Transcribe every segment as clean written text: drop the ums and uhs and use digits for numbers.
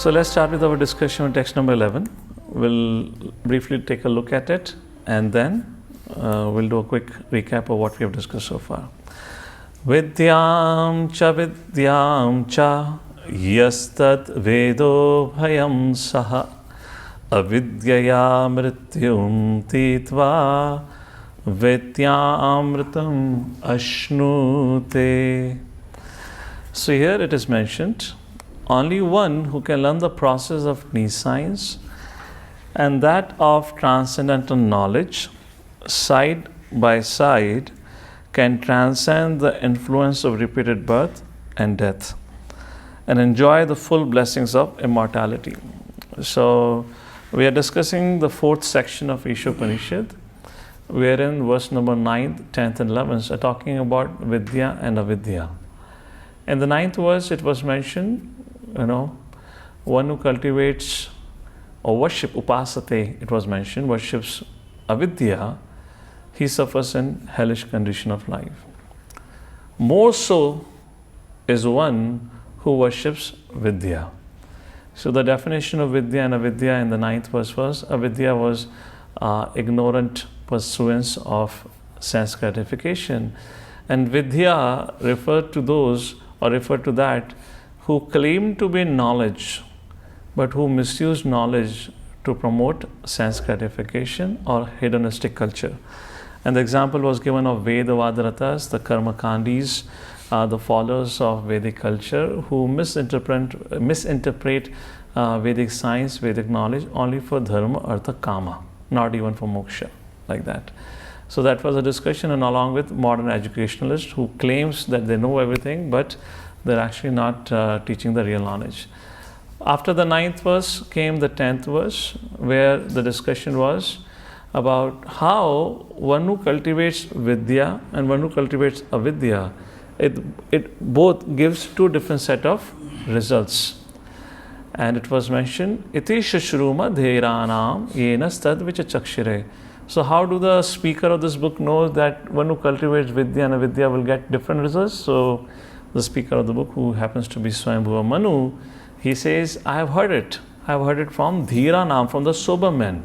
So let's start with our discussion on text number 11. We'll briefly take a look at it and then we'll do a quick recap of what we have discussed so far. Vidyam cha yastat vedo bhayam saha avidyaya mrityum titva vidyamritam ashnute. So here it is mentioned, only one who can learn the process of nescience and that of transcendental knowledge side by side can transcend the influence of repeated birth and death and enjoy the full blessings of immortality. So we are discussing the fourth section of Īśopaniṣad, wherein verse number 9th, 10th and 11th are talking about Vidya and Avidya. In the 9th verse it was mentioned, one who cultivates or worship, upasate, it was mentioned, worships Avidya, he suffers in hellish condition of life. More so is one who worships Vidya. So the definition of Vidya and Avidya in the 9th verse was, Avidya was ignorant pursuance of sense gratification, and Vidya referred to those, or referred to that, who claim to be knowledge but who misuse knowledge to promote sense gratification or hedonistic culture. And the example was given of Vedavadaratas, the Karmakandis, the followers of Vedic culture who misinterpret Vedic science, Vedic knowledge only for Dharma, Artha, Kama, not even for moksha, like that. So that was a discussion, and along with modern educationalists who claims that they know everything, but they're actually not teaching the real knowledge. After the 9th verse came the 10th verse, where the discussion was about how one who cultivates Vidya and one who cultivates Avidya, it both gives two different set of results. And it was mentioned, Iti Shruma Dhairanam Yenas Tadvicha Chakshire. So how do the speaker of this book know that one who cultivates Vidya and Avidya will get different results? So the speaker of the book, who happens to be Swayambhuva Manu, he says, I have heard it. I have heard it from Dhiranam, from the sober men.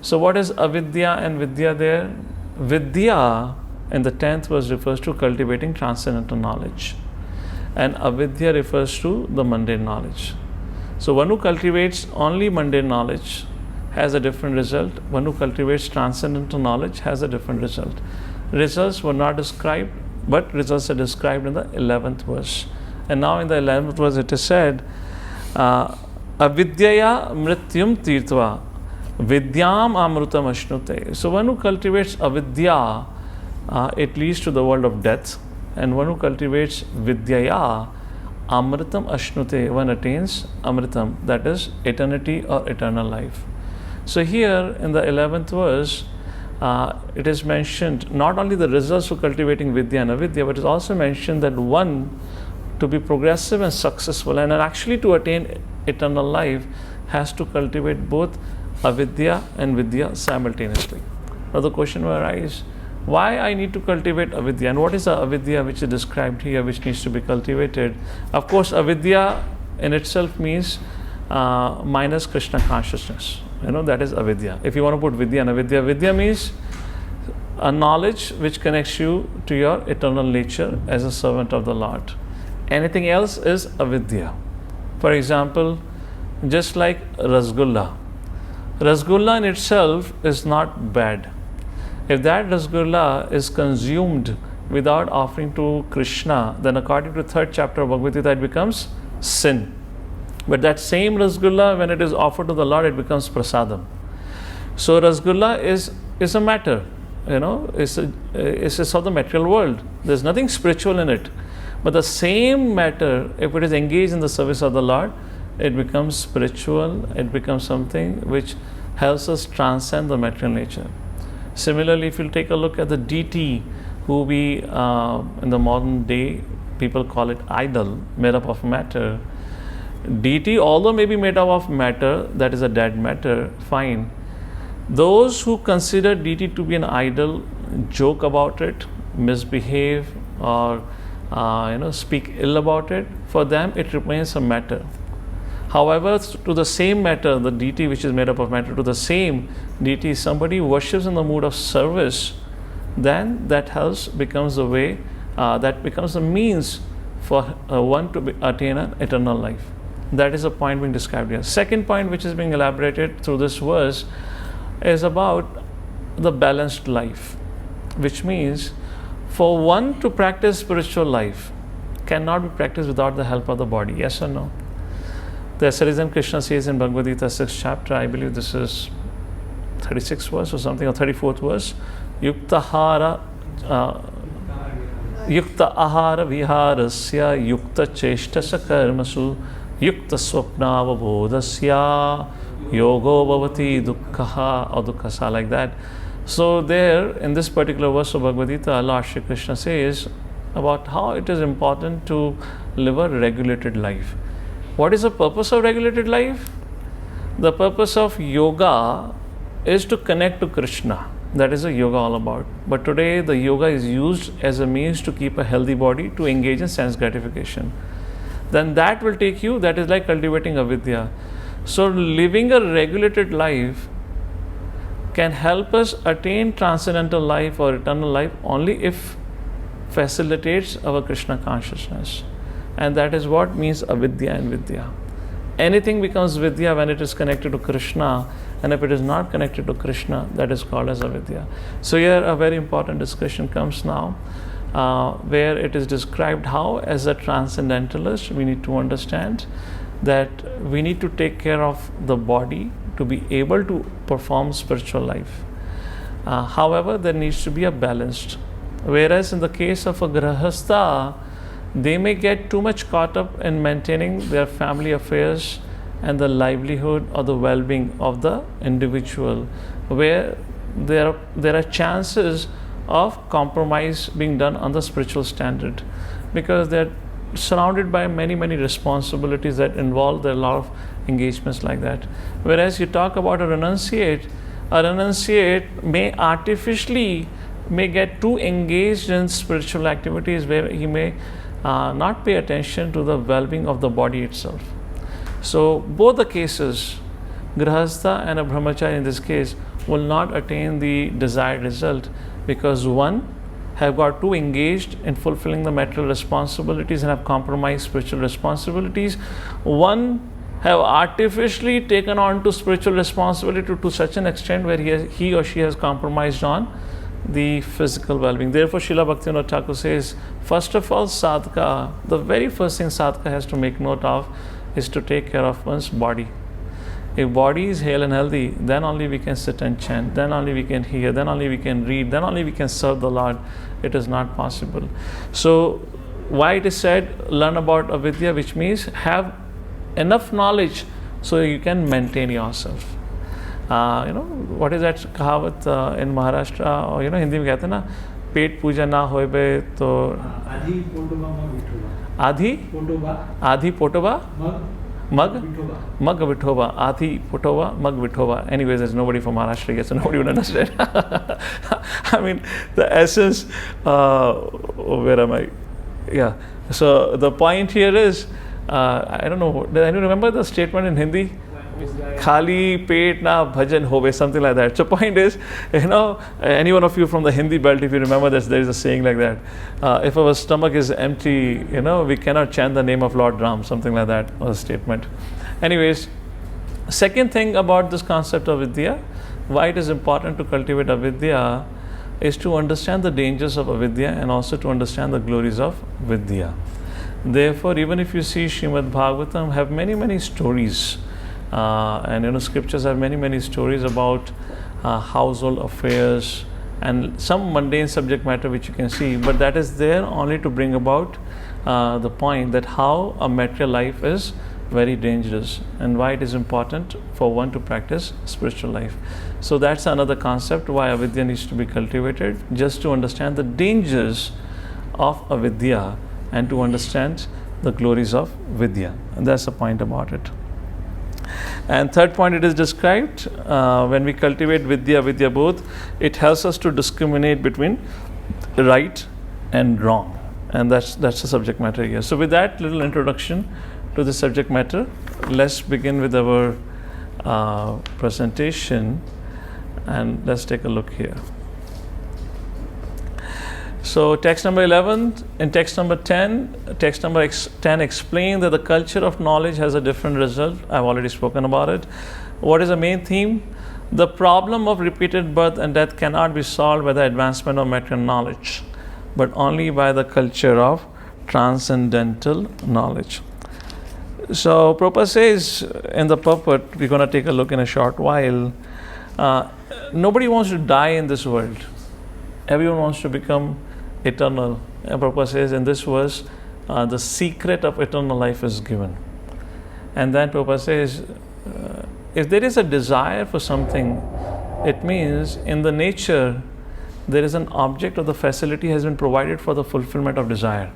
So what is Avidya and Vidya there? Vidya in the 10th verse refers to cultivating transcendental knowledge, and Avidya refers to the mundane knowledge. So one who cultivates only mundane knowledge has a different result. One who cultivates transcendental knowledge has a different result. Results were not described, but results are described in the 11th verse. And now in the 11th verse it is said, Avidyaya mrityum tirtva vidyam amrutam ashnute. So one who cultivates avidya, it leads to the world of death, and one who cultivates vidyaya amritam ashnute, one attains amritam, that is eternity or eternal life. So here in the 11th verse it is mentioned not only the results for cultivating Vidya and Avidya, but it is also mentioned that one, to be progressive and successful and actually to attain eternal life, has to cultivate both Avidya and Vidya simultaneously. Now the question will arise, why I need to cultivate Avidya, and what is the Avidya which is described here, which needs to be cultivated? Of course, Avidya in itself means minus Krishna consciousness. That is Avidya. If you want to put Vidya and Avidya, Vidya means a knowledge which connects you to your eternal nature as a servant of the Lord. Anything else is Avidya. For example, just like Rasgulla. Rasgulla in itself is not bad. If that Rasgulla is consumed without offering to Krishna, then according to the 3rd chapter of Bhagavad-Gita, it becomes sin. But that same Rasgulla, when it is offered to the Lord, it becomes prasadam. So Rasgulla is a matter, it's of the material world. There's nothing spiritual in it. But the same matter, if it is engaged in the service of the Lord, it becomes spiritual, it becomes something which helps us transcend the material nature. Similarly, if you take a look at the deity, who we, in the modern day, people call it idol, made up of matter. Deity, although may be made up of matter, that is a dead matter, fine. Those who consider deity to be an idol joke about it, misbehave, or speak ill about it. For them, it remains a matter. However, to the same matter, the deity which is made up of matter, to the same deity, somebody worships in the mood of service, then that helps becomes the way, that becomes the means for one to attain an eternal life. That is the point being described here. Second point which is being elaborated through this verse is about the balanced life, which means for one to practice spiritual life cannot be practiced without the help of the body. Yes or no? That's the reason Krishna says in Bhagavad-Gita 6th chapter, I believe this is 36th verse or something, or 34th verse, Yukta ahara viharasya yukta cheshtasa karmasu yukta swapnavabodhasya yogo bhavati dukkha or dukkasa, like that. So there, in this particular verse of Bhagavad-Gita, Lord Shri Krishna says about how it is important to live a regulated life. What is the purpose of regulated life? The purpose of yoga is to connect to Krishna. That is what yoga all about. But today the yoga is used as a means to keep a healthy body, to engage in sense gratification. Then that will take you, that is like cultivating avidya. So living a regulated life can help us attain transcendental life or eternal life only if facilitates our Krishna consciousness. And that is what means avidya and vidya. Anything becomes vidya when it is connected to Krishna, and if it is not connected to Krishna, that is called as avidya. So here a very important discussion comes now, where it is described how, as a transcendentalist, we need to understand that we need to take care of the body to be able to perform spiritual life. However, there needs to be a balance. Whereas in the case of a grahastha, they may get too much caught up in maintaining their family affairs and the livelihood or the well-being of the individual, where there are chances of compromise being done on the spiritual standard, because they're surrounded by many responsibilities that involve a lot of engagements like that. Whereas you talk about a renunciate may artificially get too engaged in spiritual activities where he may not pay attention to the well-being of the body itself. So both the cases, grahastha and a brahmachari in this case, will not attain the desired result, because one have got too engaged in fulfilling the material responsibilities and have compromised spiritual responsibilities. One have artificially taken on to spiritual responsibility to such an extent where he or she has compromised on the physical well-being. Therefore, Srila Bhaktivinoda Thakur says, first of all, sadhaka, the very first thing sadhaka has to make note of is to take care of one's body. If body is hale and healthy, then only we can sit and chant, then only we can hear, then only we can read, then only we can serve the Lord. It is not possible. So, why it is said, learn about avidya, which means have enough knowledge so you can maintain yourself. What is that kahavat in Maharashtra, or Hindi में कहते हैं ना, पेट पूजा ना होए तो आधी पोटोबा Mag Vithoba, Ati Potova, Mag Vithoba. Anyways, there's nobody from Maharashtra yet, so nobody would understand. I mean, the essence, where am I? Yeah. So the point here is, I don't know, do you remember the statement in Hindi? Khali pet na bhajan hove, something like that. So point is, any one of you from the Hindi belt, if you remember this, there is a saying like that. If our stomach is empty, we cannot chant the name of Lord Ram, something like that was a statement. Anyways, second thing about this concept of Vidya, why it is important to cultivate avidya, is to understand the dangers of avidya and also to understand the glories of Vidya. Therefore, even if you see Srimad Bhagavatam have many stories, and scriptures have many stories about household affairs and some mundane subject matter which you can see, but that is there only to bring about the point that how a material life is very dangerous and why it is important for one to practice spiritual life. So that's another concept why avidya needs to be cultivated, just to understand the dangers of avidya and to understand the glories of Vidya. And that's the point about it. And third point, it is described, when we cultivate Vidya both, it helps us to discriminate between right and wrong. And that's the subject matter here. So with that little introduction to the subject matter. Let's begin with our presentation, and let's take a look here. So text number 11, in text number 10, text number 10 explains that the culture of knowledge has a different result. I've already spoken about it. What is the main theme? The problem of repeated birth and death cannot be solved by the advancement of material knowledge, but only by the culture of transcendental knowledge. So Prabhupada says in the purport, we're going to take a look in a short while, nobody wants to die in this world. Everyone wants to become eternal. And Prabhupada says in this verse, the secret of eternal life is given. And then Prabhupada says, if there is a desire for something, it means in the nature, there is an object or the facility has been provided for the fulfillment of desire.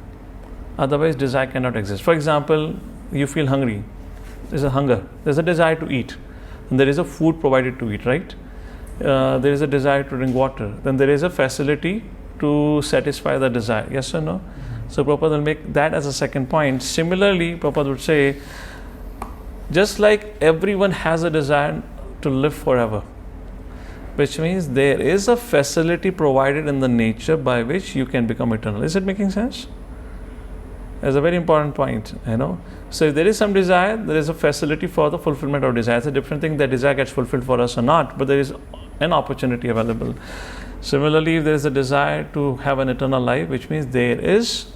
Otherwise, desire cannot exist. For example, you feel hungry. There's a hunger. There's a desire to eat. And there is a food provided to eat, right? There is a desire to drink water. Then there is a facility to satisfy the desire. Yes or no? So Prabhupada will make that as a second point. Similarly, Prabhupada would say, just like everyone has a desire to live forever, which means there is a facility provided in the nature by which you can become eternal. Is it making sense? That's a very important point, So if there is some desire, there is a facility for the fulfillment of desire. It's a different thing that desire gets fulfilled for us or not, but there is an opportunity available. Similarly, if there is a desire to have an eternal life, which means there is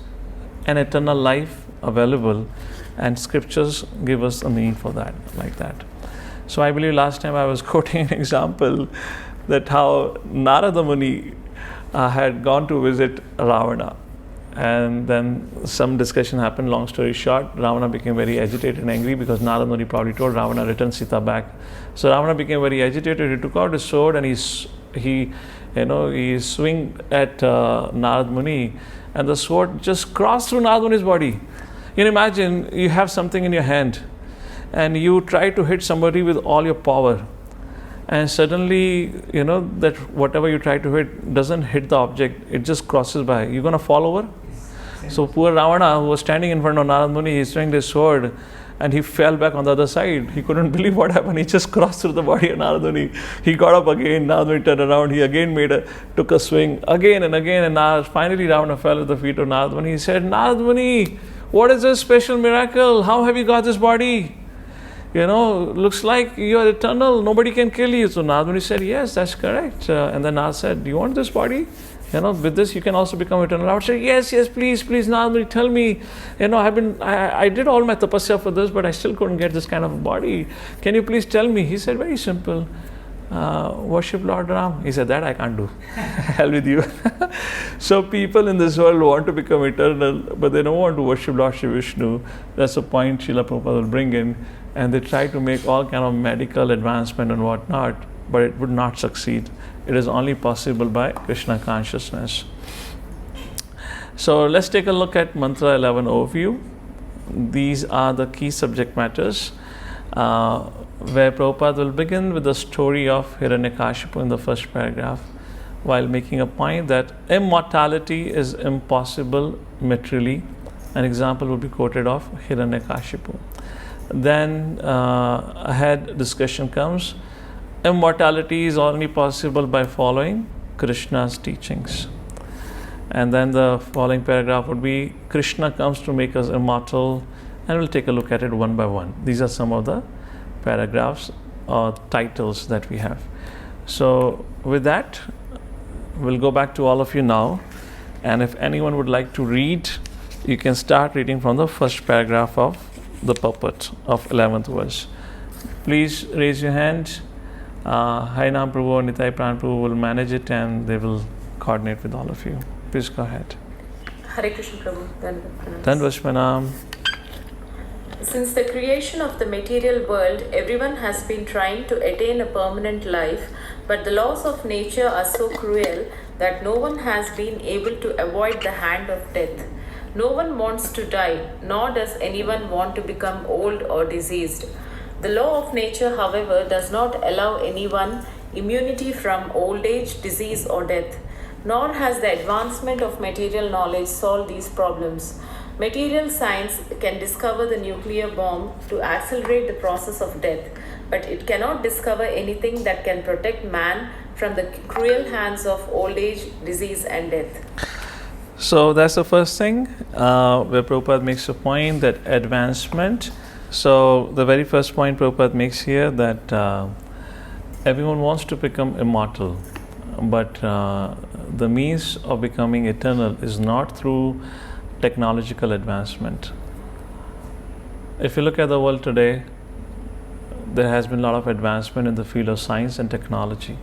an eternal life available, and scriptures give us a meaning for that, like that. So I believe last time I was quoting an example that how Narada Muni had gone to visit Ravana. And then some discussion happened. Long story short, Ravana became very agitated and angry because Narada Muni probably told Ravana, return Sita back. So Ravana became very agitated. He took out his sword and he swung at Narada Muni, and the sword just crossed through Narada Muni's body. You can imagine you have something in your hand and you try to hit somebody with all your power, and suddenly that whatever you try to hit doesn't hit the object, it just crosses by. You're going to fall over? So poor Ravana, who was standing in front of Narada Muni, he's swinging his sword and he fell back on the other side. He couldn't believe what happened. He just crossed through the body of Narada Muni. He got up again. Narada Muni turned around. He again took a swing again and again, and finally Ravana fell at the feet of Narada Muni. He said, Narada Muni, what is this special miracle? How have you got this body? Looks like you are eternal. Nobody can kill you. So Narada Muni said, yes, that's correct. And then Narada said, do you want this body? With this you can also become eternal. I would say, yes, please, Narada Muni, tell me. I did all my tapasya for this, but I still couldn't get this kind of a body. Can you please tell me? He said, very simple. Worship Lord Ram. He said, that I can't do. Hell with you. So people in this world want to become eternal, but they don't want to worship Lord Shri Vishnu. That's the point Srila Prabhupada will bring in. And they try to make all kind of medical advancement and whatnot, but it would not succeed. It is only possible by Krishna consciousness. So let's take a look at Mantra 11 overview. These are the key subject matters, where Prabhupada will begin with the story of Hiranyakashipu in the first paragraph, while making a point that immortality is impossible materially. An example would be quoted of Hiranyakashipu. Then ahead discussion comes, immortality is only possible by following Krishna's teachings. And then the following paragraph would be, Krishna comes to make us immortal, and we'll take a look at it one by one. These are some of the paragraphs or titles that we have. So with that, we'll go back to all of you now, and if anyone would like to read, you can start reading from the first paragraph of the purport of 11th verse. Please raise your hand. Harinam Prabhu and Nitai Pran Prabhu will manage it, and they will coordinate with all of you. Please go ahead. Hare Krishna Prabhu. Dandavat Pranam. Since the creation of the material world, everyone has been trying to attain a permanent life, but the laws of nature are so cruel that no one has been able to avoid the hand of death. No one wants to die, nor does anyone want to become old or diseased. The law of nature, however, does not allow anyone immunity from old age, disease, or death. Nor has the advancement of material knowledge solved these problems. Material science can discover the nuclear bomb to accelerate the process of death, but it cannot discover anything that can protect man from the cruel hands of old age, disease, and death. So that's the first thing where Prabhupada makes a point that advancement. So the very first point Prabhupada makes here that everyone wants to become immortal, but the means of becoming eternal is not through technological advancement. If you look at the world today, there has been a lot of advancement in the field of science and technology.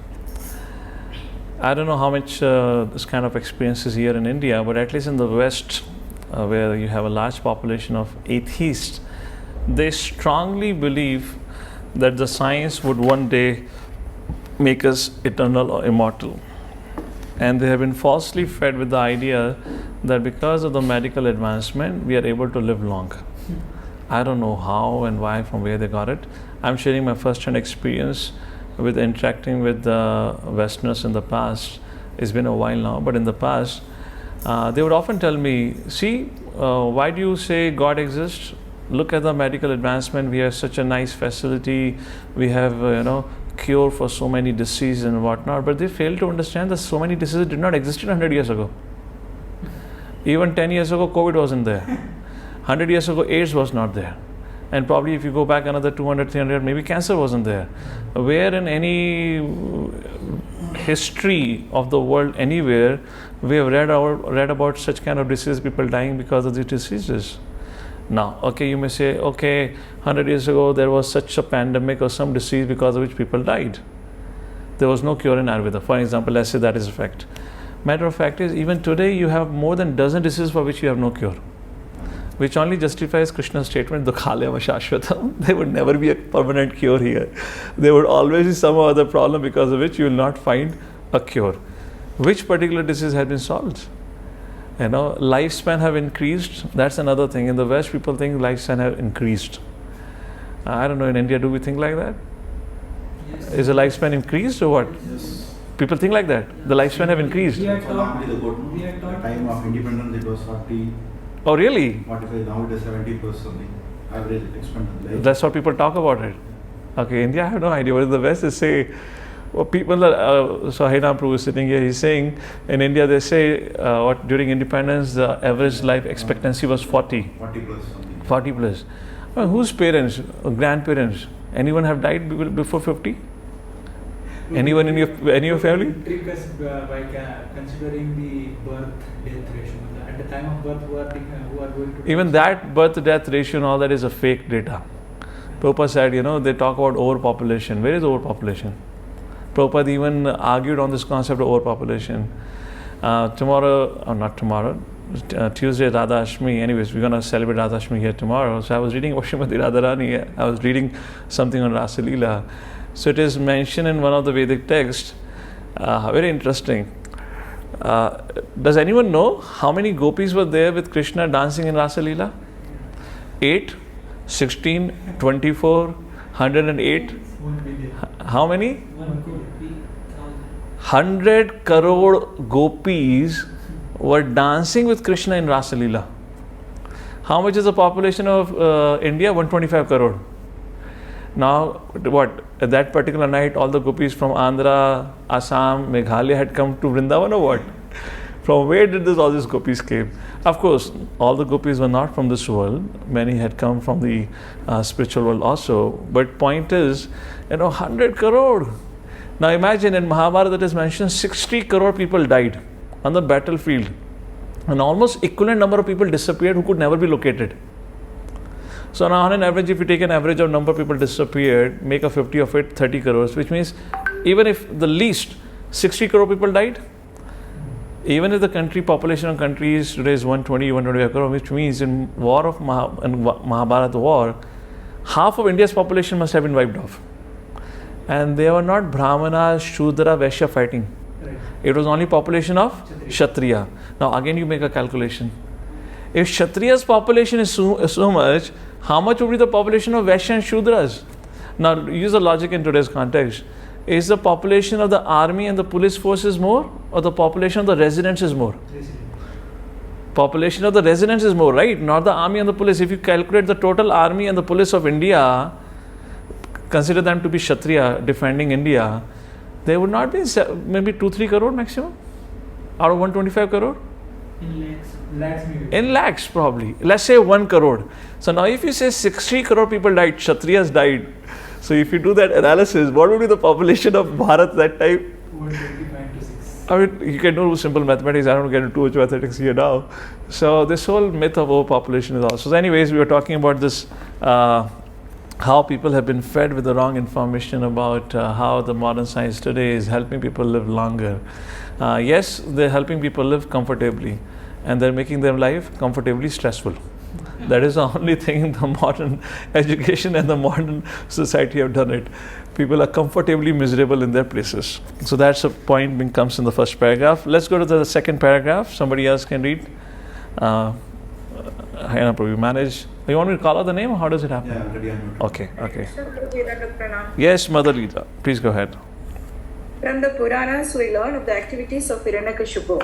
I don't know how much this kind of experience is here in India, but at least in the West, where you have a large population of atheists, they strongly believe that the science would one day make us eternal or immortal. And they have been falsely fed with the idea that because of the medical advancement, we are able to live long. I don't know how and why, from where they got it. I'm sharing my first-hand experience with interacting with the Westerners in the past. It's been a while now, but in the past, they would often tell me, see, why do you say God exists? Look at the medical advancement. We have such a nice facility. We have, cure for so many diseases and whatnot. But they fail to understand that so many diseases did not exist 100 years ago. Even 10 years ago, COVID wasn't there. 100 years ago, AIDS was not there. And probably if you go back another 200, 300, maybe cancer wasn't there. Where in any history of the world, anywhere, we have read about such kind of diseases, people dying because of these diseases. Now, okay, you may say, okay, 100 years ago there was such a pandemic or some disease because of which people died. There was no cure in Ayurveda. For example, let's say that is a fact. Matter of fact is, even today you have more than dozen diseases for which you have no cure, which only justifies Krishna's statement, Dukhalayam Shashvatam. There would never be a permanent cure here. There would always be some other problem because of which you will not find a cure. Which particular disease has been solved? Lifespan have increased. That's another thing. In the West, people think lifespan have increased. I don't know, in India, do we think like that? Yes. Is the lifespan increased or what? Yes. People think like that. The lifespan have increased. We are For the time of independence, it was 40, Oh, really? 45, now it is 70% something. Average expected life. That's what people talk about it. Okay, India, I have no idea. What in the West, they say, well, people are, so Hainam Prabhu is sitting here, he's saying, in India they say, during independence, the average life expectancy was 40. 40 plus something. 40 plus. Well, whose parents, grandparents, anyone have died before 50? Anyone in your family? Trick us by considering the birth-death ratio. At the time of birth, who are going to... Even that birth-death ratio and all that is a fake data. Prabhupada said, they talk about overpopulation. Where is overpopulation? Prabhupada even argued on this concept of overpopulation. Tuesday, Radha Ashmi. Anyways, we're going to celebrate Radha Ashmi here tomorrow. So I was reading Srimati Radharani. I was reading something on Rasa Leela. So it is mentioned in one of the Vedic texts. Very interesting. Does anyone know how many gopis were there with Krishna dancing in Rasa Leela? 8, 16, 24, 108. 1 billion. How many? 1 crore. 100 crore gopis were dancing with Krishna in Rasa Leela. How much is the population of India? 125 crore. Now, what? At that particular night, all the gopis from Andhra, Assam, Meghalaya had come to Vrindavan or what? From where did all these gopis came? Of course, all the gopis were not from this world. Many had come from the spiritual world also. But point is, 100 crore. Now imagine in Mahabharata it is mentioned 60 crore people died on the battlefield. An almost equivalent number of people disappeared who could never be located. So now on an average, if you take an average of number of people disappeared, make a 50 of it, 30 crores, which means even if the least 60 crore people died, even if the country population of countries today is 120, 125 crore, which means in war of Mahabharata war, half of India's population must have been wiped off. And they were not Brahmanas, Shudra, Vaishya fighting. Right. It was only population of Kshatriya. Now again you make a calculation. If Kshatriya's population is so much, how much would be the population of Vaishya and Shudras? Now use the logic in today's context. Is the population of the army and the police force is more, or the population of the residents is more? Population of the residents is more, right? Not the army and the police. If you calculate the total army and the police of India, consider them to be Kshatriya defending India, there would not be maybe 2-3 crore maximum out of 125 crore. In lakhs maybe. In lakhs probably. Let's say 1 crore. So now if you say 60 crore people died, Kshatriyas died. So if you do that analysis, what would be the population of Bharat that time? 125 to 6. I mean, you can do simple mathematics. I don't get into too much mathematics here now. So this whole myth of overpopulation is also. So anyways, we were talking about this, how people have been fed with the wrong information about how the modern science today is helping people live longer. Yes, they're helping people live comfortably, and they're making their life comfortably stressful. That is the only thing the modern education and the modern society have done it. People are comfortably miserable in their places. So that's a point that comes in the first paragraph. Let's go to the second paragraph. Somebody else can read. You manage. You want me to call out the name, or how does it happen? Yeah, already I'm Okay. Yes, Mother Lita. Please go ahead. From the Puranas, we learn of the activities of Hiranyakashipu.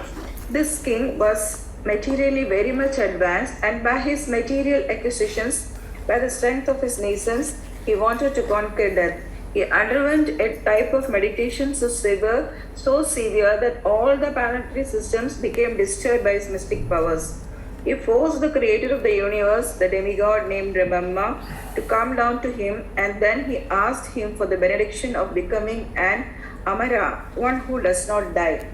This king was materially very much advanced, and by his material acquisitions, by the strength of his nations, he wanted to conquer death. He underwent a type of meditation so severe that all the planetary systems became disturbed by his mystic powers. He forced the creator of the universe, the demigod named Brahma, to come down to him, and then he asked him for the benediction of becoming an Amara, one who does not die.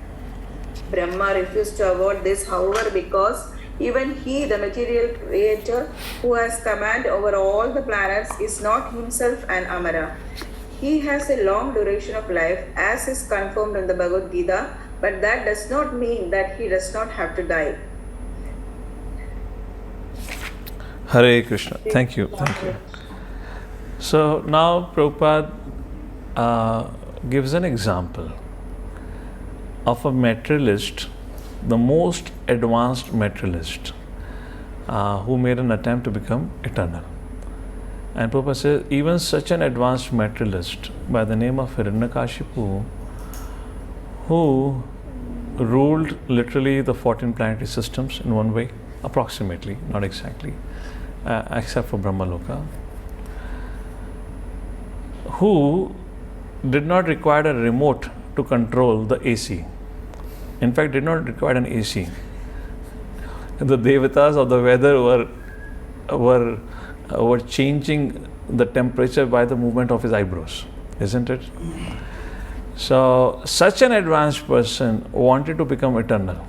Brahma refused to award this, however, because even he, the material creator, who has command over all the planets, is not himself an Amara. He has a long duration of life, as is confirmed in the Bhagavad-Gita, but that does not mean that he does not have to die. Hare Krishna. Thank you. So now Prabhupada gives an example of a materialist, the most advanced materialist, who made an attempt to become eternal. And Prabhupada says, even such an advanced materialist by the name of Hiranyakashipu, who ruled literally the 14 planetary systems in one way, approximately, not exactly, except for Brahmaloka, who did not require a remote to control the AC. In fact, did not require an AC. The devatas of the weather were changing the temperature by the movement of his eyebrows, isn't it? So, such an advanced person wanted to become eternal,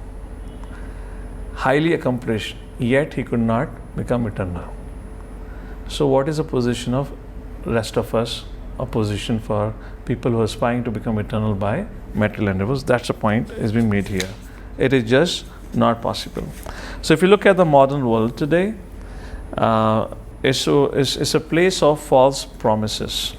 highly accomplished, yet he could not become eternal. So, what is the position of rest of us? A position for people who are aspiring to become eternal by material endeavors. That's the point is being made here. It is just not possible. So, if you look at the modern world today, it's a place of false promises,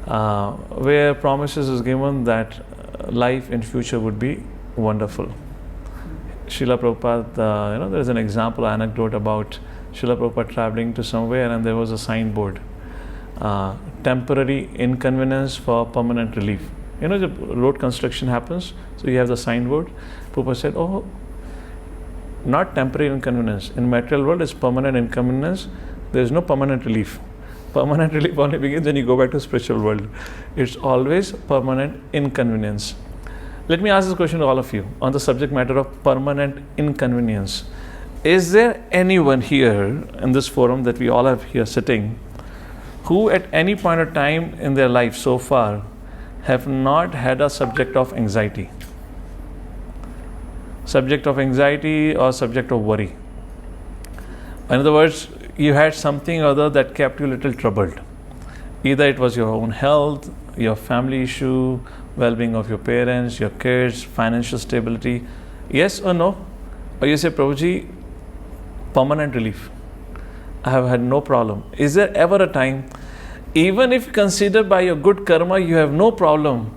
where promises is given that life in future would be wonderful. Srila Prabhupada, there is an example, anecdote about Srila Prabhupada traveling to somewhere, and there was a signboard, temporary inconvenience for permanent relief. The road construction happens, so you have the signboard. Prabhupada said, oh, not temporary inconvenience. In material world, it's permanent inconvenience. There is no permanent relief. Permanent relief only begins when you go back to spiritual world. It's always permanent inconvenience. Let me ask this question to all of you on the subject matter of permanent inconvenience. Is there anyone here in this forum that we all have here sitting who at any point of time in their life so far have not had a subject of anxiety? Subject of anxiety or subject of worry. In other words, you had something or other that kept you a little troubled. Either it was your own health, your family issue, well-being of your parents, your kids, financial stability. Yes or no? Or you say, Prabhuji, permanent relief. I have had no problem. Is there ever a time, even if considered by your good karma, you have no problem,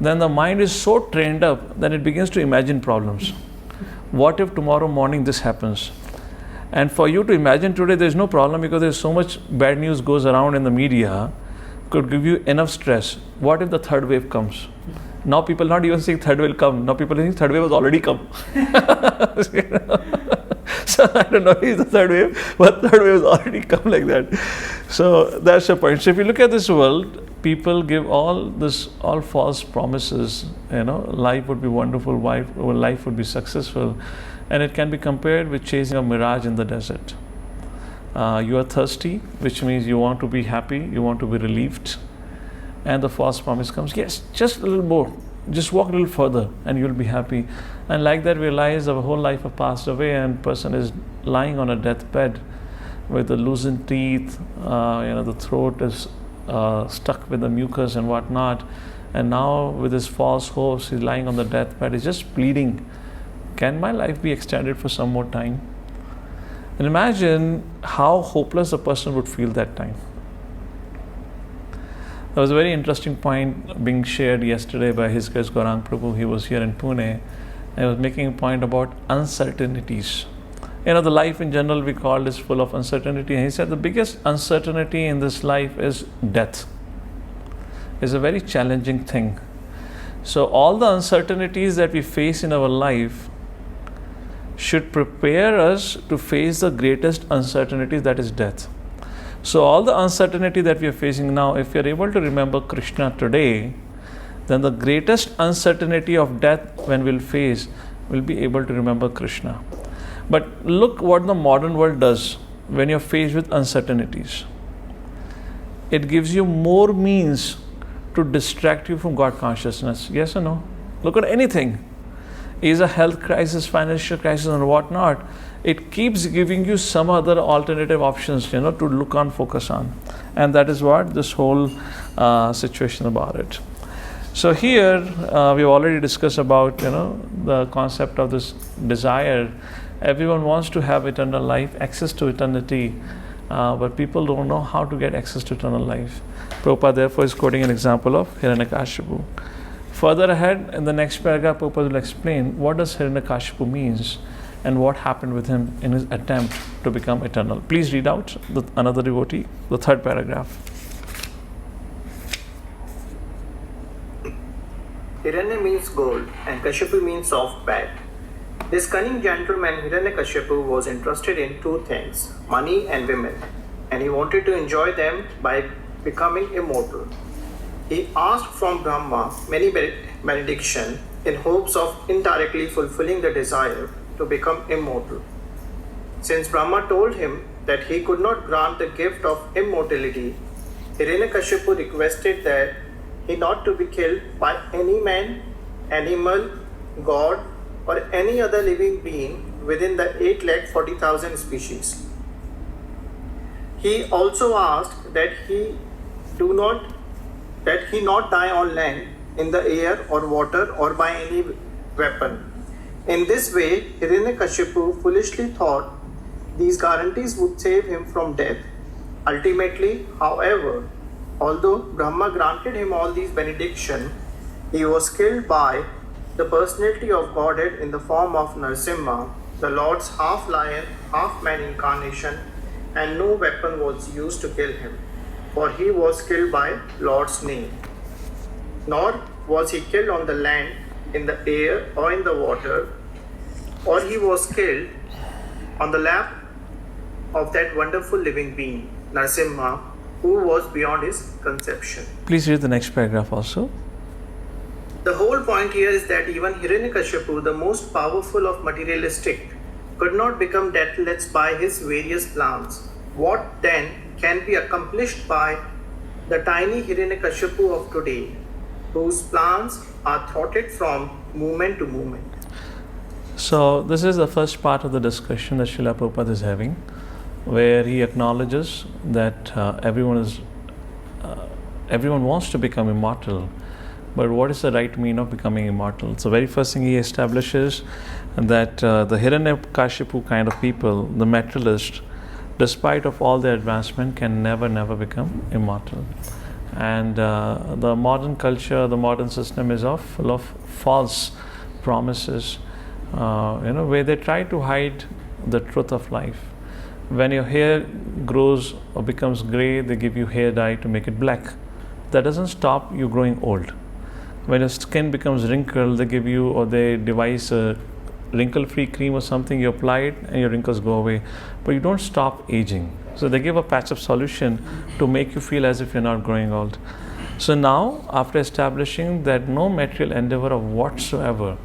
then the mind is so trained up that it begins to imagine problems. What if tomorrow morning this happens? And for you to imagine today there is no problem because there is so much bad news goes around in the media, could give you enough stress. What if the third wave comes? Now people not even saying third will come. Now people think third wave has already come. So I don't know if it's the third wave, but third wave has already come like that. So that's the point. So if you look at this world, people give all false promises. Life would be wonderful, life would be successful, and it can be compared with chasing a mirage in the desert. You are thirsty, which means you want to be happy, you want to be relieved, and the false promise comes, yes, just a little more, just walk a little further and you'll be happy. And like that we realize our whole life has passed away and person is lying on a deathbed with the loosened teeth, the throat is stuck with the mucus and whatnot, and now with his false hopes he's lying on the deathbed, he's just pleading, can my life be extended for some more time? And imagine how hopeless a person would feel that time. There was a very interesting point being shared yesterday by His Grace Gaurang Prabhu. He was here in Pune and he was making a point about uncertainties. The life in general we call is full of uncertainty. And he said the biggest uncertainty in this life is death. It's a very challenging thing. So all the uncertainties that we face in our life should prepare us to face the greatest uncertainty, that is death. So all the uncertainty that we are facing now, if we are able to remember Krishna today, then the greatest uncertainty of death when we'll face, we'll be able to remember Krishna. But look what the modern world does when you're faced with uncertainties. It gives you more means to distract you from God consciousness. Yes or no? Look at anything. Is a health crisis, financial crisis, and whatnot. It keeps giving you some other alternative options, to look on, focus on. And that is what this whole situation about it. So here, we've already discussed about, the concept of this desire. Everyone wants to have eternal life, access to eternity, but people don't know how to get access to eternal life. Prabhupada therefore is quoting an example of Hiranyakashipu. Further ahead, in the next paragraph, Prabhupada will explain what does Hiranyakashipu means and what happened with him in his attempt to become eternal. Please read out another devotee, the third paragraph. Hiranya means gold and Kashipu means soft pad. This cunning gentleman Hiranyakashipu was interested in two things, money and women, and he wanted to enjoy them by becoming immortal. He asked from Brahma many benedictions in hopes of indirectly fulfilling the desire to become immortal. Since Brahma told him that he could not grant the gift of immortality, Hiranyakashipu requested that he not to be killed by any man, animal, god, or any other living being within the 8,40,000 species. He also asked that he not die on land, in the air or water, or by any weapon. In this way, Hiranyakashipu foolishly thought these guarantees would save him from death. Ultimately, however, although Brahma granted him all these benedictions, he was killed by the personality of Godhead in the form of Narasimha, the Lord's half lion, half man incarnation, and no weapon was used to kill him, for he was killed by Lord's name. Nor was he killed on the land, in the air, or in the water, or he was killed on the lap of that wonderful living being, Narasimha, who was beyond his conception. Please read the next paragraph also. The whole point here is that even Hiranyakashipu, the most powerful of materialistic, could not become deathless by his various plans. What then can be accomplished by the tiny Hiranyakashipu of today, whose plans are thwarted from moment to moment? So this is the first part of the discussion that Srila Prabhupada is having, where he acknowledges that everyone wants to become immortal, but what is the right mean of becoming immortal? So very first thing he establishes that the Hiranyakashipu kind of people, the materialist, despite of all their advancement, can never become immortal. And the modern culture, the modern system is full of false promises, where they try to hide the truth of life. When your hair grows or becomes gray, they give you hair dye to make it black. That doesn't stop you growing old. When your skin becomes wrinkled, they give you, or they devise a wrinkle-free cream or something, you apply it and your wrinkles go away. But you don't stop aging. So they give a patch-up solution to make you feel as if you're not growing old. So now, after establishing that no material endeavor of whatsoever,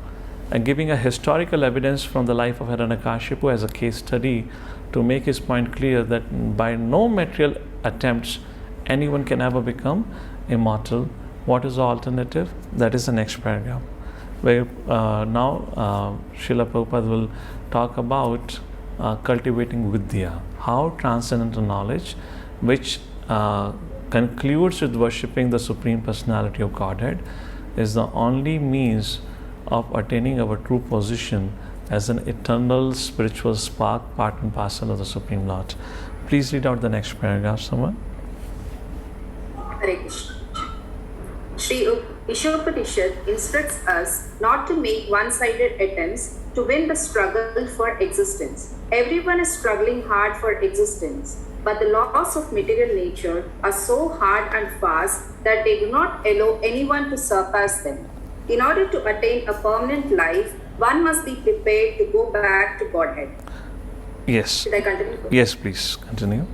and giving a historical evidence from the life of Hiranyakashipu as a case study to make his point clear that by no material attempts anyone can ever become immortal. What is the alternative? That is the next paragraph, where now Srila Prabhupada will talk about cultivating Vidya, how transcendental knowledge, which concludes with worshipping the Supreme Personality of Godhead, is the only means of attaining our true position as an eternal spiritual spark, part and parcel of the Supreme Lord. Please read out the next paragraph, someone. Hare Krishna. Śrī Īśopaniṣad instructs us not to make one-sided attempts to win the struggle for existence. Everyone is struggling hard for existence, but the laws of material nature are so hard and fast that they do not allow anyone to surpass them. In order to attain a permanent life, one must be prepared to go back to Godhead. Yes. Should I continue? Yes, please continue.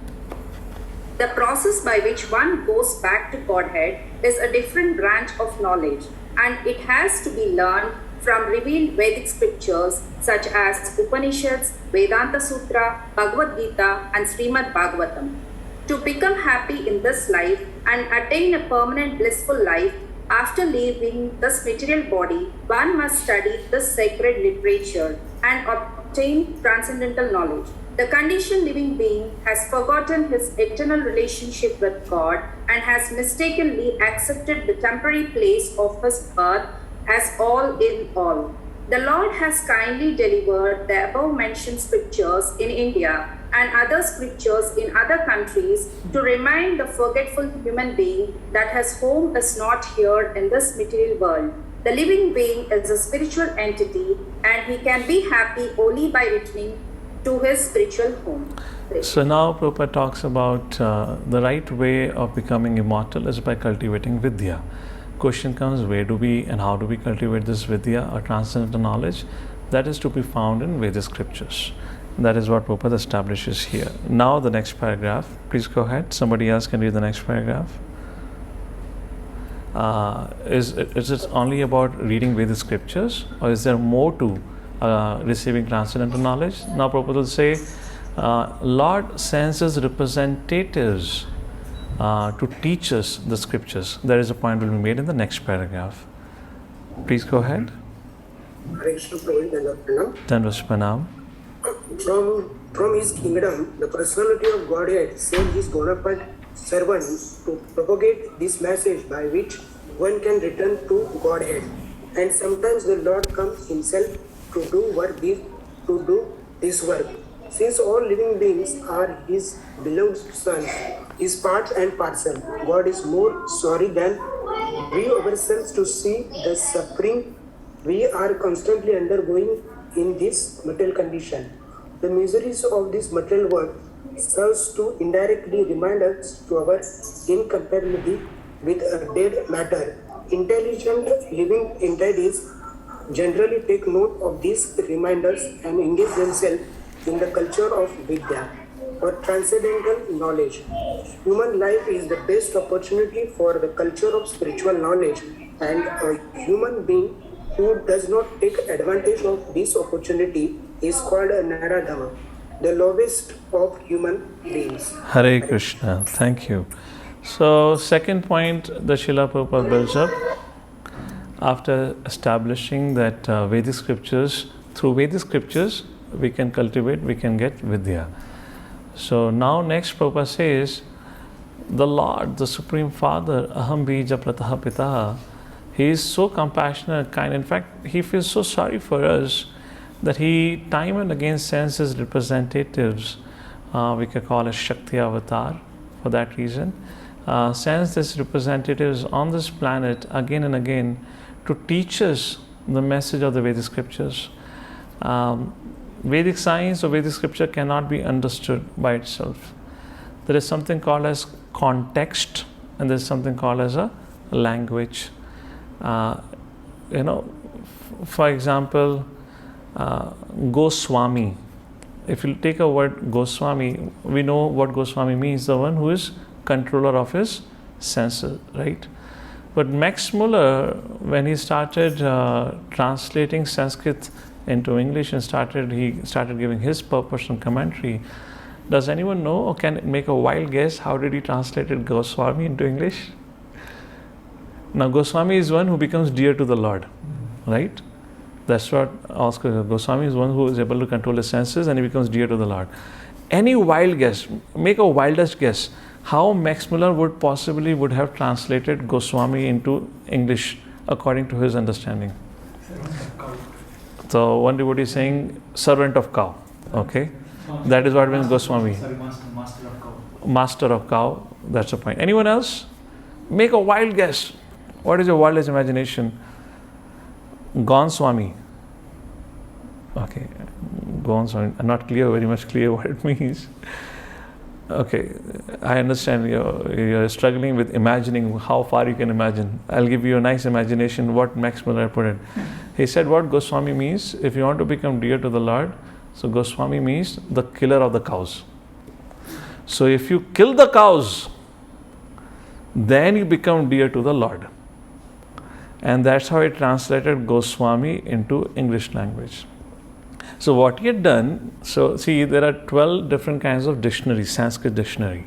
The process by which one goes back to Godhead is a different branch of knowledge, and it has to be learned from revealed Vedic scriptures such as Upanishads, Vedanta Sutra, Bhagavad-Gita, and Srimad Bhagavatam. To become happy in this life and attain a permanent blissful life after leaving this material body, one must study this sacred literature and obtain transcendental knowledge. The conditioned living being has forgotten his eternal relationship with God and has mistakenly accepted the temporary place of his birth as all in all. The Lord has kindly delivered the above mentioned scriptures in India and other scriptures in other countries to remind the forgetful human being that his home is not here in this material world. The living being is a spiritual entity and he can be happy only by returning to his spiritual home. So now Prabhupada talks about the right way of becoming immortal is by cultivating Vidya. Question comes, where do we and how do we cultivate this Vidya or transcendental knowledge? That is to be found in Vedic scriptures. That is what Prabhupada establishes here. Now the next paragraph. Please go ahead. Somebody else can read the next paragraph. Is it only about reading Vedic scriptures, or is there more to receiving transcendental knowledge? Now Prabhupada will say, Lord sends his representatives to teach us the scriptures. There is a point will be made in the next paragraph. Please go ahead. Dandavat Pranam. From his kingdom, the personality of Godhead sent his bona fide servant to propagate this message by which one can return to Godhead. And sometimes the Lord comes himself to do this work. Since all living beings are his beloved sons, his part and parcel, God is more sorry than we ourselves to see the suffering we are constantly undergoing in this material condition. The miseries of this material world serves to indirectly remind us to our incompatibility with a dead matter. Intelligent living entities generally take note of these reminders and engage themselves in the culture of Vidya, or transcendental knowledge. Human life is the best opportunity for the culture of spiritual knowledge, and a human being who does not take advantage of this opportunity is called a Naradama, the lowest of human beings. Hare Krishna. Thank you. So, second point the Srila Prabhupada builds up after establishing that Vedic scriptures, through Vedic scriptures, we can cultivate, we can get Vidya. So now next Prabhupada says, the Lord, the Supreme Father, Aham Bija Prataha Pitaha, He is so compassionate, kind. In fact, He feels so sorry for us that He time and again sends His representatives, we can call as Shakti Avatar for that reason, sends His representatives on this planet again and again to teach us the message of the Vedic scriptures. Vedic science or Vedic scripture cannot be understood by itself. There is something called as context and there is something called as a language. For example, Goswami. If you take a word Goswami, we know what Goswami means, the one who is controller of his senses, right? But Max Muller, when he started translating Sanskrit into English and he started giving his purpose and commentary, does anyone know or can make a wild guess how did he translate Goswami into English? Now Goswami is one who becomes dear to the Lord, right? That's what Oscar Goswami is one who is able to control his senses and he becomes dear to the Lord. Any wild guess, make a wildest guess, how Max Muller would have translated Goswami into English according to his understanding. So one devotee is saying servant of cow. Okay, that is what means Goswami. Sorry, master of cow. Master of cow. That's the point. Anyone else? Make a wild guess. What is your wildest imagination? Gone Swami. Okay, Gone Swami. I'm not very much clear what it means. Okay, I understand you're struggling with imagining how far you can imagine. I'll give you a nice imagination what Max Muller put it. He said what Goswami means, if you want to become dear to the Lord, so Goswami means the killer of the cows. So if you kill the cows, then you become dear to the Lord. And that's how he translated Goswami into English language. So what he had done, so see there are 12 different kinds of dictionaries, Sanskrit dictionary.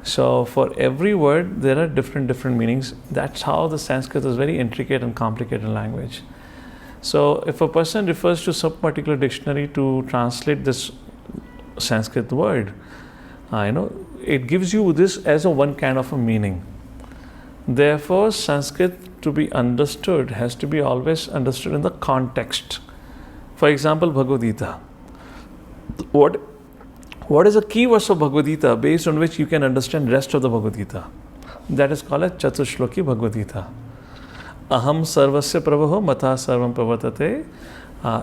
So for every word there are different meanings. That's how the Sanskrit is very intricate and complicated language. So if a person refers to some particular dictionary to translate this Sanskrit word, it gives you this as a one kind of a meaning. Therefore Sanskrit to be understood has to be always understood in the context. For example, Bhagavad-Gita. What is a key verse of Bhagavad-Gita based on which you can understand rest of the Bhagavad-Gita? That is called a Chatushloki Bhagavad-Gita. Aham sarvasya prabhaho mata sarvam pravartate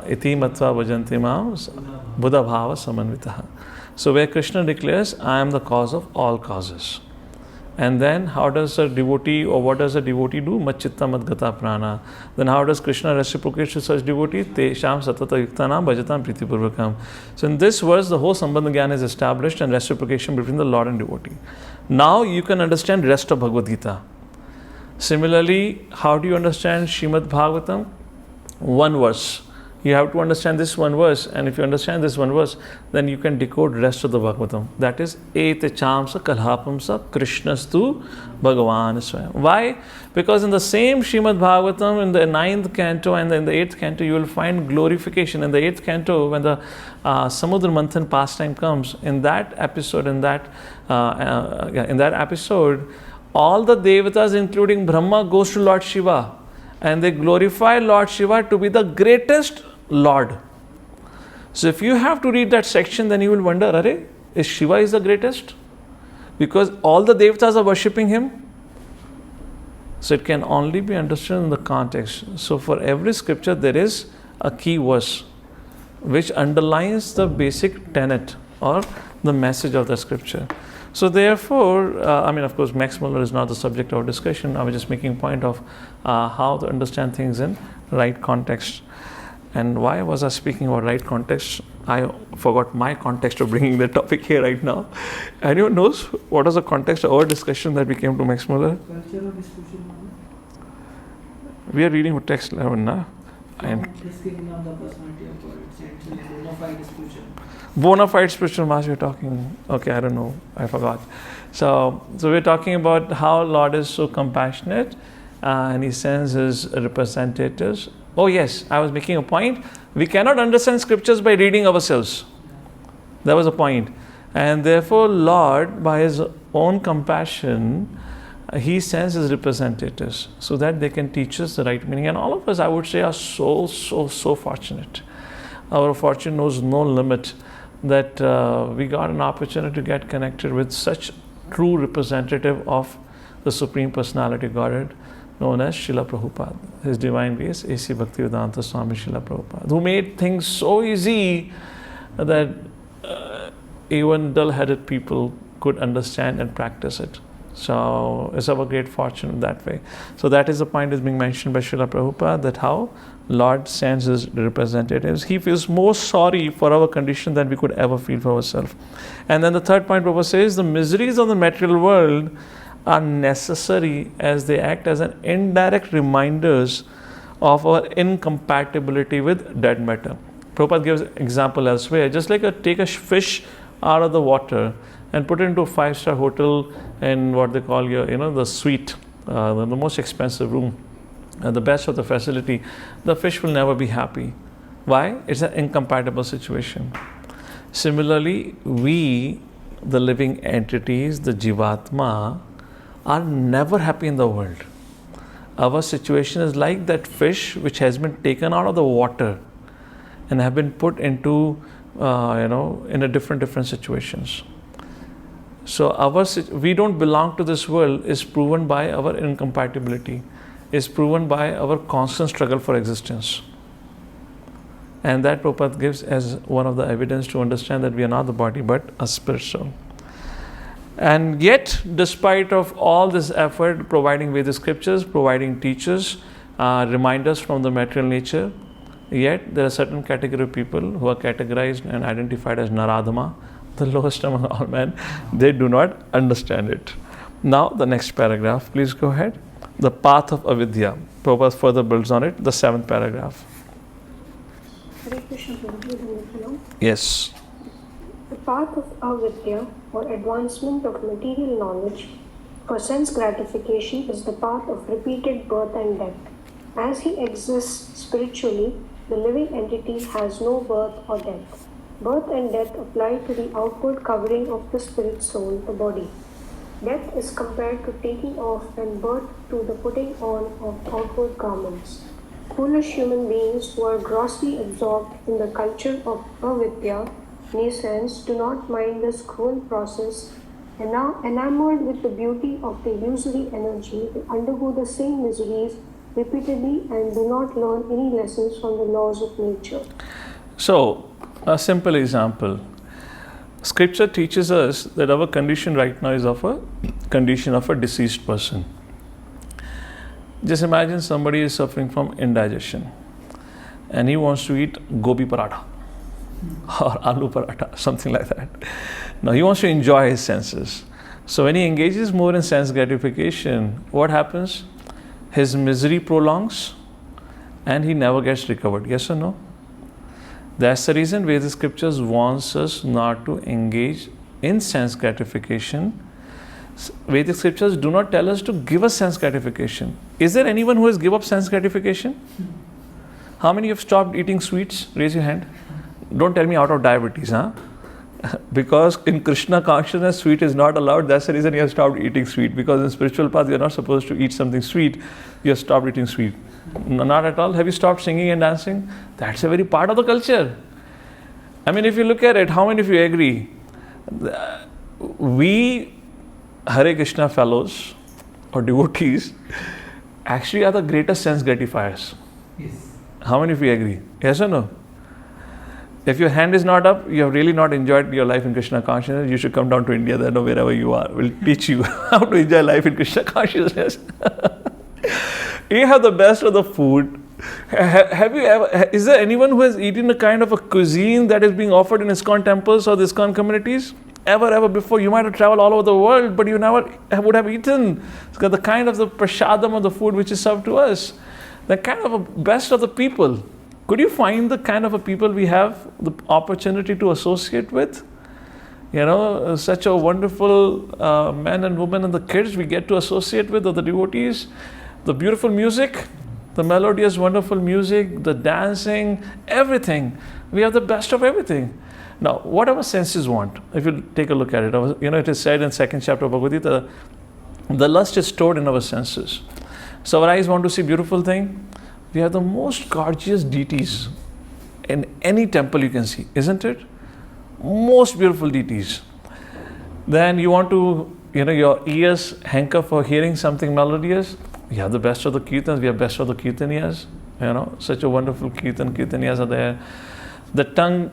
iti matva vajanti mam buddha bhava samanvitaha. So where Krishna declares, I am the cause of all causes. And then how does a devotee or what does a devotee do? Machitta madgata prana. Then how does Krishna reciprocate to such devotee? Te sham satata yuktanam bhajatam pritipurvakam. So in this verse the whole Sambandha Gyan is established and reciprocation between the Lord and devotee. Now you can understand rest of Bhagavad Gita. Similarly, how do you understand Srimad Bhagavatam? One verse. You have to understand this one verse, and if you understand this one verse, then you can decode rest of the Bhagavatam. That is, Ete chamsa kalhapamsa krishnastu bhagavan swayam. Why? Because in the same Srimad Bhagavatam, in the 9th canto and in the 8th canto, you will find glorification. In the 8th canto, when the Samudra Manthan pastime comes, in that episode, all the devatas, including Brahma, goes to Lord Shiva. And they glorify Lord Shiva to be the greatest Lord. So if you have to read that section, then you will wonder, is Shiva is the greatest? Because all the devatas are worshipping him. So it can only be understood in the context. So for every scripture, there is a key verse which underlines the basic tenet or the message of the scripture. So therefore, of course, Max Muller is not the subject of discussion. I was just making a point of how to understand things in right context. And why was I speaking about right context? I forgot my context of bringing the topic here right now. Anyone knows what was the context of our discussion that we came to Max Muller? Cultural discussion. We are reading text 11 now. And discussing on the personality of God, it's actually bona fide discussion. Bona fide spiritual master, you're talking. Okay, I don't know. I forgot. So we're talking about how Lord is so compassionate and he sends his representatives. Oh yes, I was making a point. We cannot understand scriptures by reading ourselves. That was a point. And therefore Lord, by his own compassion, he sends his representatives so that they can teach us the right meaning. And all of us, I would say, are so fortunate. Our fortune knows no limit that we got an opportunity to get connected with such true representative of the Supreme Personality Godhead, known as Srila Prabhupada, His Divine Grace, A.C. Bhaktivedanta Swami Srila Prabhupada, who made things so easy that even dull-headed people could understand and practice it. So it's our great fortune that way. So that is the point is being mentioned by Srila Prabhupada, that how Lord sends his representatives. He feels more sorry for our condition than we could ever feel for ourselves. And then the third point Prabhupada says, the miseries of the material world are necessary as they act as an indirect reminders of our incompatibility with dead matter. Prabhupada gives example elsewhere. Just like take a fish out of the water and put it into a 5-star hotel in what they call the suite, the most expensive room, the best of the facility, the fish will never be happy. Why? It's an incompatible situation. Similarly, we, the living entities, the Jivatma, are never happy in the world. Our situation is like that fish which has been taken out of the water and have been put into, in a different situations. So we don't belong to this world is proven by our incompatibility, is proven by our constant struggle for existence. And that Prabhupada gives as one of the evidence to understand that we are not the body but a spirit soul. And yet, despite of all this effort, providing Vedic scriptures, providing teachers, reminders from the material nature, yet there are certain category of people who are categorized and identified as Naradama, the lowest among all men. They do not understand it. Now, the next paragraph, please go ahead. The path of Avidya. Prabhupada further builds on it, the 7th paragraph. Hare Krishna, Prabhupada. Yes. The path of Avidya, or advancement of material knowledge for sense gratification, is the path of repeated birth and death. As he exists spiritually, the living entity has no birth or death. Birth and death apply to the outward covering of the spirit soul, the body. Death is compared to taking off, and birth to the putting on of outward garments. Foolish human beings who are grossly absorbed in the culture of avidya, nascence, do not mind this cruel process, and now enamored with the beauty of the illusory energy, they undergo the same miseries repeatedly and do not learn any lessons from the laws of nature. So, a simple example. Scripture teaches us that our condition right now is of a condition of a deceased person. Just imagine somebody is suffering from indigestion and he wants to eat gobi paratha or aloo paratha, something like that. Now he wants to enjoy his senses. So when he engages more in sense gratification, what happens? His misery prolongs and he never gets recovered. Yes or no? That's the reason Vedic scriptures warns us not to engage in sense gratification. Vedic scriptures do not tell us to give us sense gratification. Is there anyone who has given up sense gratification? How many have stopped eating sweets? Raise your hand. Don't tell me out of diabetes, huh? Because in Krishna consciousness, sweet is not allowed. That's the reason you have stopped eating sweet. Because in spiritual path, you're not supposed to eat something sweet. You have stopped eating sweet. Not at all. Have you stopped singing and dancing? That's a very part of the culture. I mean, if you look at it, how many of you agree? We Hare Krishna fellows or devotees actually are the greatest sense gratifiers. Yes. How many of you agree? Yes or no? If your hand is not up, you have really not enjoyed your life in Krishna consciousness. You should come down to India then or wherever you are. We'll teach you how to enjoy life in Krishna consciousness. You have the best of the food. Have you ever? Is there anyone who has eaten a kind of a cuisine that is being offered in ISKCON temples or the ISKCON communities? Ever before? You might have traveled all over the world, but you never would have eaten the kind of the prasadam of the food which is served to us. The kind of a best of the people. Could you find the kind of a people we have the opportunity to associate with? You know, such a wonderful men and women and the kids we get to associate with, or the devotees. The beautiful music, the melodious, wonderful music, the dancing, everything. We have the best of everything. Now, what our senses want, if you take a look at it, it is said in 2nd chapter of Bhagavad-Gita, the lust is stored in our senses. So our eyes want to see beautiful thing. We have the most gorgeous deities in any temple you can see, isn't it? Most beautiful deities. Then you want to, your ears hanker for hearing something melodious. We have the best of the kirtans, we have best of the kirtaniyas. Such a wonderful kirtaniyas are there. The tongue,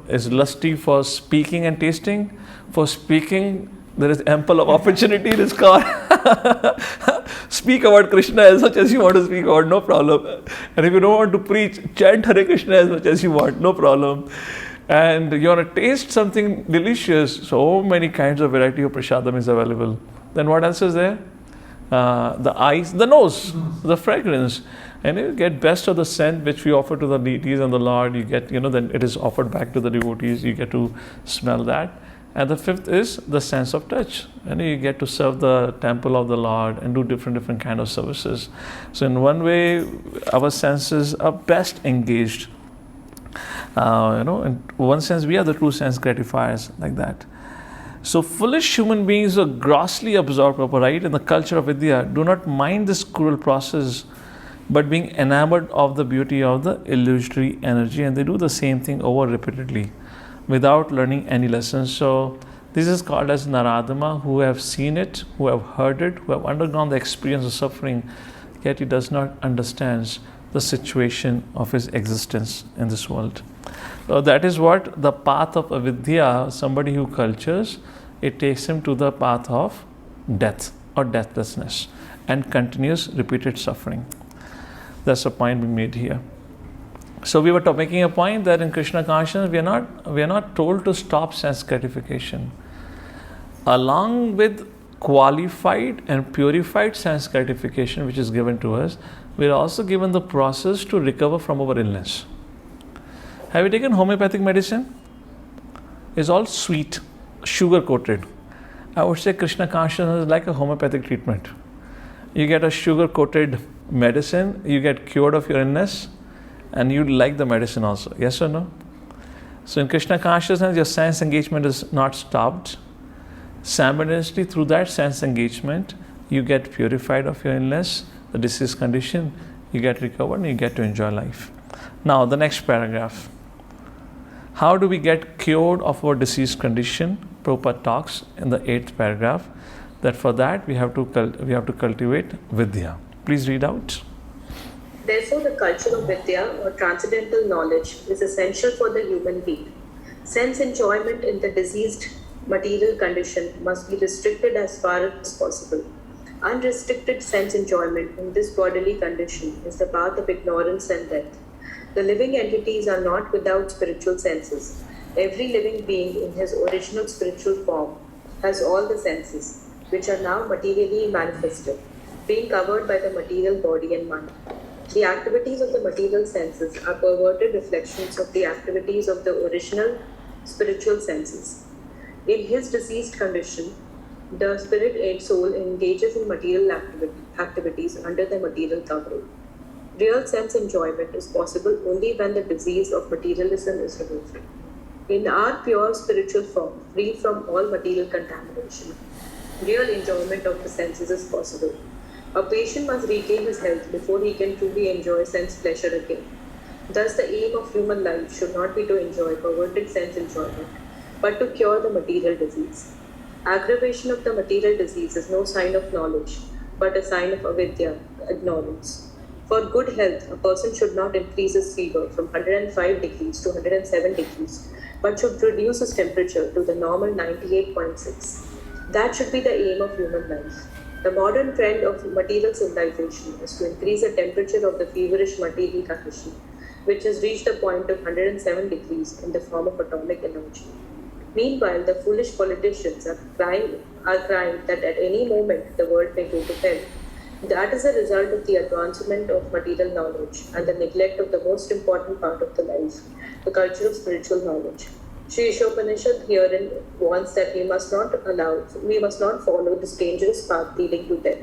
is lusty for speaking and tasting. For speaking, There is ample of opportunity in this car. Speak about Krishna as much as you want to speak about, no problem. And if you don't want to preach, chant Hare Krishna as much as you want, no problem. And you want to taste something delicious, so many kinds of variety of prasadam is available. Then what else is there? The eyes, the nose, the fragrance. And you get best of the scent which we offer to the deities and the Lord. You get, then it is offered back to the devotees. You get to smell that. And the fifth is the sense of touch. And you get to serve the temple of the Lord and do different kind of services. So in one way, our senses are best engaged. In one sense, we are the true sense gratifiers, like that. So foolish human beings are grossly absorbed, right, in the culture of Vidya, do not mind this cruel process, but being enamored of the beauty of the illusory energy, and they do the same thing over repeatedly without learning any lessons. So this is called as Naradama, who have seen it, who have heard it, who have undergone the experience of suffering, yet he does not understand the situation of his existence in this world. So that is what the path of avidya, somebody who cultures, it takes him to the path of death or deathlessness and continuous repeated suffering. That's the point we made here. So we were making a point that in Krishna consciousness, we are not told to stop sense gratification. Along with qualified and purified sense gratification which is given to us, we are also given the process to recover from our illness. Have you taken homeopathic medicine? It's all sweet, sugar coated. I would say Krishna consciousness is like a homeopathic treatment. You get a sugar coated medicine, you get cured of your illness, and you like the medicine also. Yes or no? So in Krishna consciousness, your sense engagement is not stopped. Simultaneously, through that sense engagement, you get purified of your illness, the disease condition, you get recovered, and you get to enjoy life. Now, the next paragraph. How do we get cured of our disease condition? Prabhupada talks in the 8th paragraph that for that we have to cultivate Vidya. Please read out. Therefore, the culture of Vidya or transcendental knowledge is essential for the human being. Sense enjoyment in the diseased material condition must be restricted as far as possible. Unrestricted sense enjoyment in this bodily condition is the path of ignorance and death. The living entities are not without spiritual senses. Every living being in his original spiritual form has all the senses, which are now materially manifested, being covered by the material body and mind. The activities of the material senses are perverted reflections of the activities of the original spiritual senses. In his diseased condition, the spirit and soul engages in material activities under the material covering. Real sense enjoyment is possible only when the disease of materialism is removed. In our pure spiritual form, free from all material contamination, real enjoyment of the senses is possible. A patient must regain his health before he can truly enjoy sense pleasure again. Thus, the aim of human life should not be to enjoy perverted sense enjoyment, but to cure the material disease. Aggravation of the material disease is no sign of knowledge, but a sign of avidya, ignorance. For good health, a person should not increase his fever from 105 degrees to 107 degrees, but should reduce his temperature to the normal 98.6. That should be the aim of human life. The modern trend of material civilization is to increase the temperature of the feverish material condition, which has reached the point of 107 degrees in the form of atomic energy. Meanwhile, the foolish politicians are crying that at any moment the world may go to hell. That is a result of the advancement of material knowledge and the neglect of the most important part of the life, the culture of spiritual knowledge. Śrī Īśopaniṣad herein warns that we must not follow this dangerous path leading to death.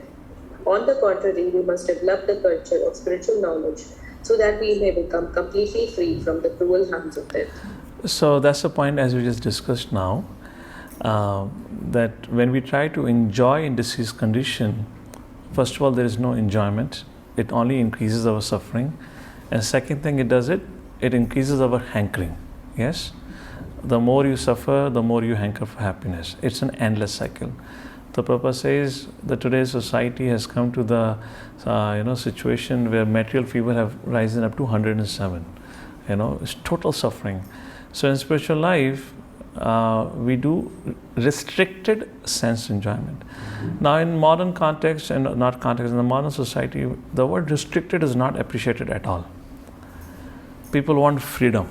On the contrary, we must develop the culture of spiritual knowledge so that we may become completely free from the cruel hands of death. So that's the point as we just discussed now, that when we try to enjoy in disease condition, first of all, there is no enjoyment. It only increases our suffering. And second thing it does, it increases our hankering. Yes? The more you suffer, the more you hanker for happiness. It's an endless cycle. The Prabhupada says that today's society has come to the situation where material fever have risen up to 107. It's total suffering. So in spiritual life, we do restricted sense enjoyment. Now in modern context, and not context, in the modern society, the word restricted is not appreciated at all. People want freedom.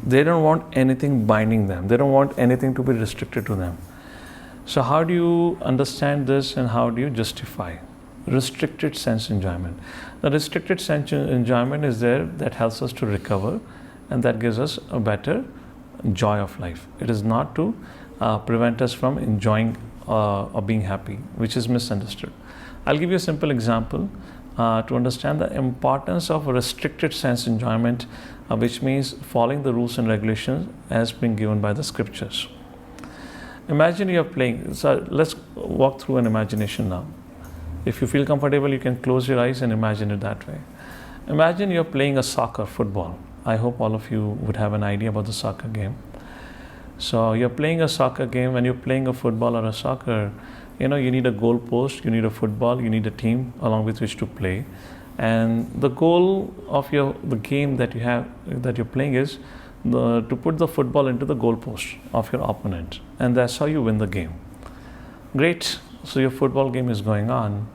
They don't want anything binding them. They don't want anything to be restricted to them. So how do you understand this and how do you justify restricted sense enjoyment? The restricted sense enjoyment is there that helps us to recover and that gives us a better joy of life. It is not to prevent us from enjoying or being happy, which is misunderstood. I'll give you a simple example to understand the importance of restricted sense enjoyment, which means following the rules and regulations as being given by the scriptures. Imagine you're playing, so let's walk through an imagination now. If you feel comfortable, you can close your eyes and imagine it that way. Imagine you're playing a soccer, football. I hope all of you would have an idea about the soccer game. So you're playing a soccer game. When you're playing a football or a soccer, you need a goal post, you need a football, you need a team along with which to play. And the goal of the game that you're playing is to put the football into the goal post of your opponent, and that's how you win the game. Great. So your football game is going on,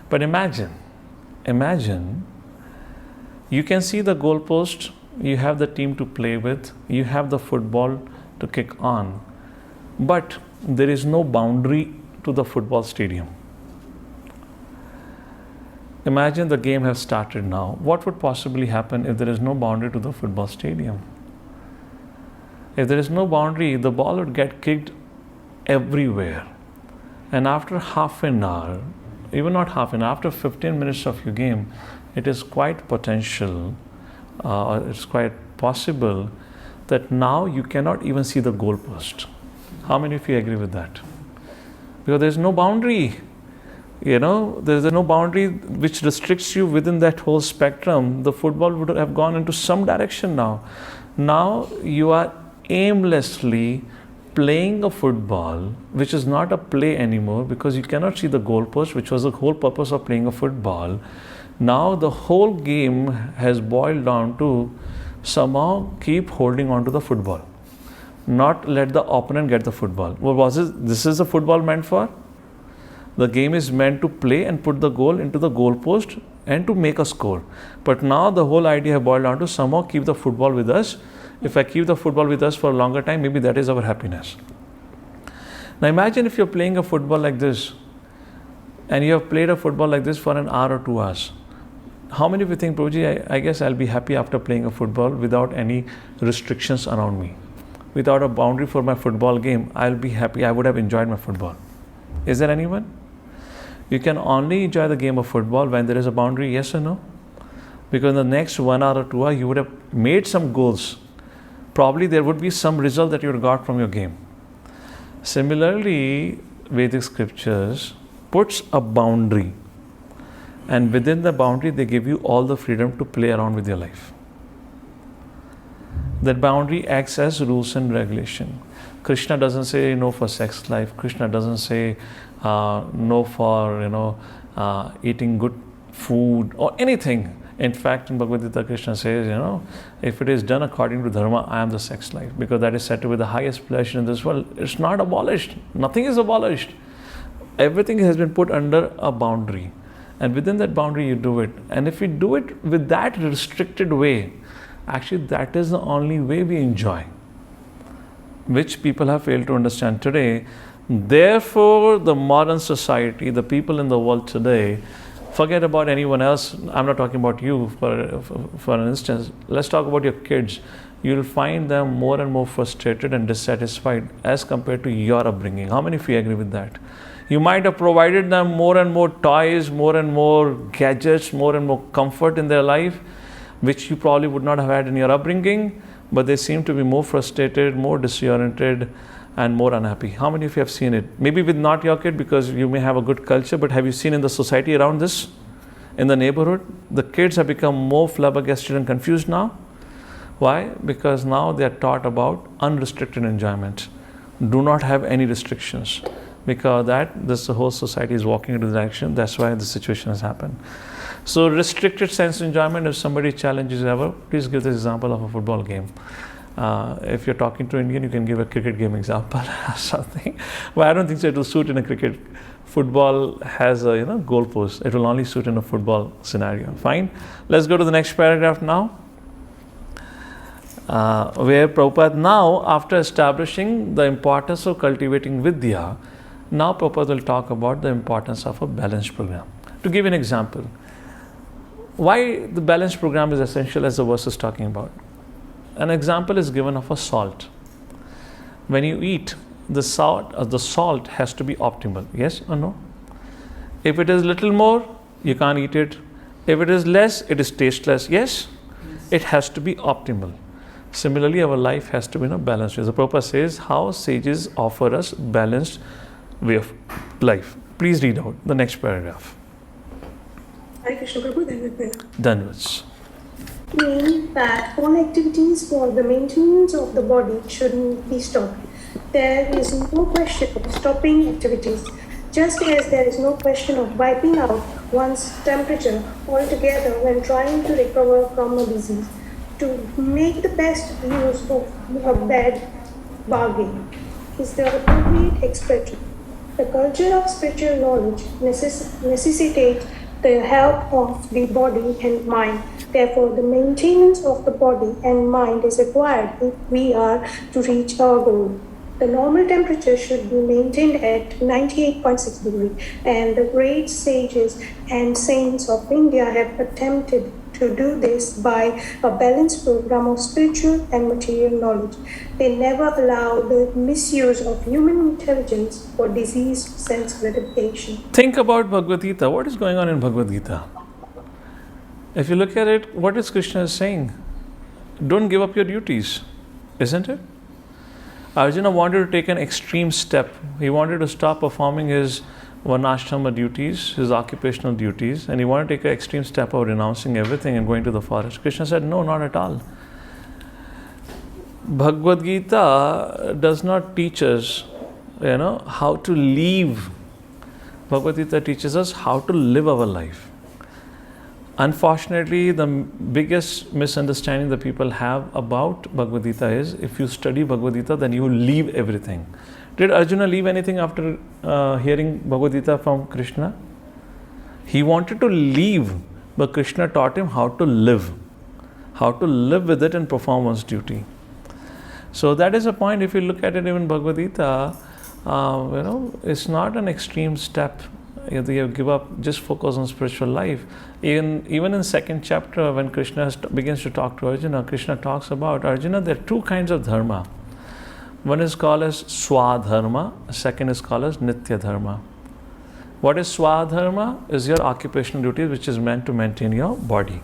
but imagine you can see the goal post, you have the team to play with, you have the football to kick on, but there is no boundary to the football stadium. Imagine the game has started now. What would possibly happen if there is no boundary to the football stadium? If there is no boundary, the ball would get kicked everywhere. And after half an hour, even not half an hour, after 15 minutes of your game, it is quite potential, it's quite possible that now you cannot even see the goalpost. How many of you agree with that? Because there's no boundary. There's no boundary which restricts you within that whole spectrum. The football would have gone into some direction now. Now you are aimlessly playing a football, which is not a play anymore because you cannot see the goalpost, which was the whole purpose of playing a football. Now the whole game has boiled down to somehow keep holding on to the football, not let the opponent get the football. What was it? This is the football meant for? The game is meant to play and put the goal into the goalpost and to make a score. But now the whole idea has boiled down to somehow keep the football with us. If I keep the football with us for a longer time, maybe that is our happiness. Now imagine if you're playing a football like this and you have played a football like this for an hour or 2 hours. How many of you think, Prabhuji, I guess I'll be happy after playing a football without any restrictions around me? Without a boundary for my football game, I'll be happy. I would have enjoyed my football. Is there anyone? You can only enjoy the game of football when there is a boundary, yes or no? Because in the next 1 hour or 2 hours, you would have made some goals. Probably there would be some result that you would have got from your game. Similarly, Vedic scriptures puts a boundary, and within the boundary they give you all the freedom to play around with your life. That boundary acts as rules and regulation. Krishna doesn't say no for sex life. Krishna doesn't say no for eating good food or anything. In fact, in Bhagavad-Gita, Krishna says, if it is done according to Dharma, I am the sex life, because that is said to be the highest pleasure in this world. It's not abolished. Nothing is abolished. Everything has been put under a boundary. And within that boundary, you do it. And if you do it with that restricted way, actually that is the only way we enjoy, which people have failed to understand today. Therefore, the modern society, the people in the world today, forget about anyone else. I'm not talking about you for an instance. Let's talk about your kids. You'll find them more and more frustrated and dissatisfied as compared to your upbringing. How many of you agree with that? You might have provided them more and more toys, more and more gadgets, more and more comfort in their life, which you probably would not have had in your upbringing, but they seem to be more frustrated, more disoriented, and more unhappy. How many of you have seen it? Maybe with not your kid, because you may have a good culture, but have you seen in the society around this? In the neighborhood? The kids have become more flabbergasted and confused now. Why? Because now they are taught about unrestricted enjoyment. Do not have any restrictions. Because the whole society is walking into the direction. That's why the situation has happened. So restricted sense enjoyment, if somebody challenges ever, please give the example of a football game. If you're talking to Indian, you can give a cricket game example or something. But I don't think so it will suit in a cricket. Football has a goalpost. It will only suit in a football scenario. Fine. Let's go to the next paragraph now. Where Prabhupada now, after establishing the importance of cultivating Vidya, now Prabhupada will talk about the importance of a balanced program. To give an example, why the balanced program is essential as the verse is talking about. An example is given of a salt. When you eat, the salt has to be optimal. Yes or no? If it is little more, you can't eat it. If it is less, it is tasteless. Yes? It has to be optimal. Similarly, our life has to be balanced. The Prabhupada says how sages offer us balanced way of life. Please read out the next paragraph. Hare Krishna Prabhu, Danvats. Meaning that all activities for the maintenance of the body shouldn't be stopped. There is no question of stopping activities, just as there is no question of wiping out one's temperature altogether when trying to recover from a disease. To make the best use of a bad bargain is the appropriate expression. The culture of spiritual knowledge necessitates the help of the body and mind. Therefore, the maintenance of the body and mind is required if we are to reach our goal. The normal temperature should be maintained at 98.6 degrees, and the great sages and saints of India have attempted to do this by a balanced program of spiritual and material knowledge. They never allow the misuse of human intelligence for disease sense gratification. Think about Bhagavad-Gita. What is going on in Bhagavad-Gita? If you look at it, what is Krishna saying? Don't give up your duties, isn't it? Arjuna wanted to take an extreme step. He wanted to stop performing his varnashrama duties, his occupational duties, and he wanted to take an extreme step of renouncing everything and going to the forest. Krishna said, no, not at all. Bhagavad-Gita does not teach us, how to live. Bhagavad-Gita teaches us how to live our life. Unfortunately, the biggest misunderstanding that people have about Bhagavad-Gita is, if you study Bhagavad-Gita, then you will leave everything. Did Arjuna leave anything after hearing Bhagavad-Gita from Krishna? He wanted to leave, but Krishna taught him how to live with it and perform one's duty. So that is a point. If you look at it, even Bhagavad-Gita, it's not an extreme step. You give up, just focus on spiritual life. Even in second chapter, when Krishna begins to talk to Arjuna, Krishna talks about, Arjuna, there are two kinds of dharma. One is called as swadharma, second is called as nitya dharma. What is swadharma? Is your occupational duty, which is meant to maintain your body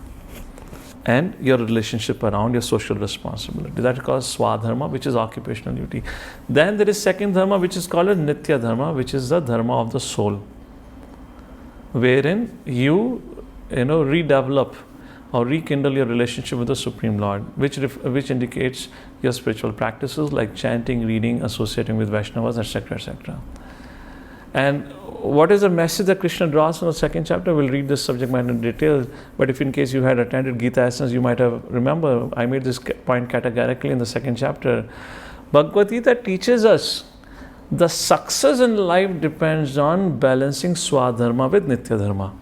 and your relationship around your social responsibility. That is called swadharma, which is occupational duty. Then there is second dharma, which is called as nitya dharma, which is the dharma of the soul, wherein you redevelop or rekindle your relationship with the Supreme Lord, which indicates your spiritual practices like chanting, reading, associating with Vaishnavas, etc., etc. And what is the message that Krishna draws from the second chapter? We'll read this subject matter in detail, but if in case you had attended Gita Essence, you might have remember I made this point categorically in the second chapter. Bhagavad-Gita teaches us the success in life depends on balancing swadharma with nitya dharma.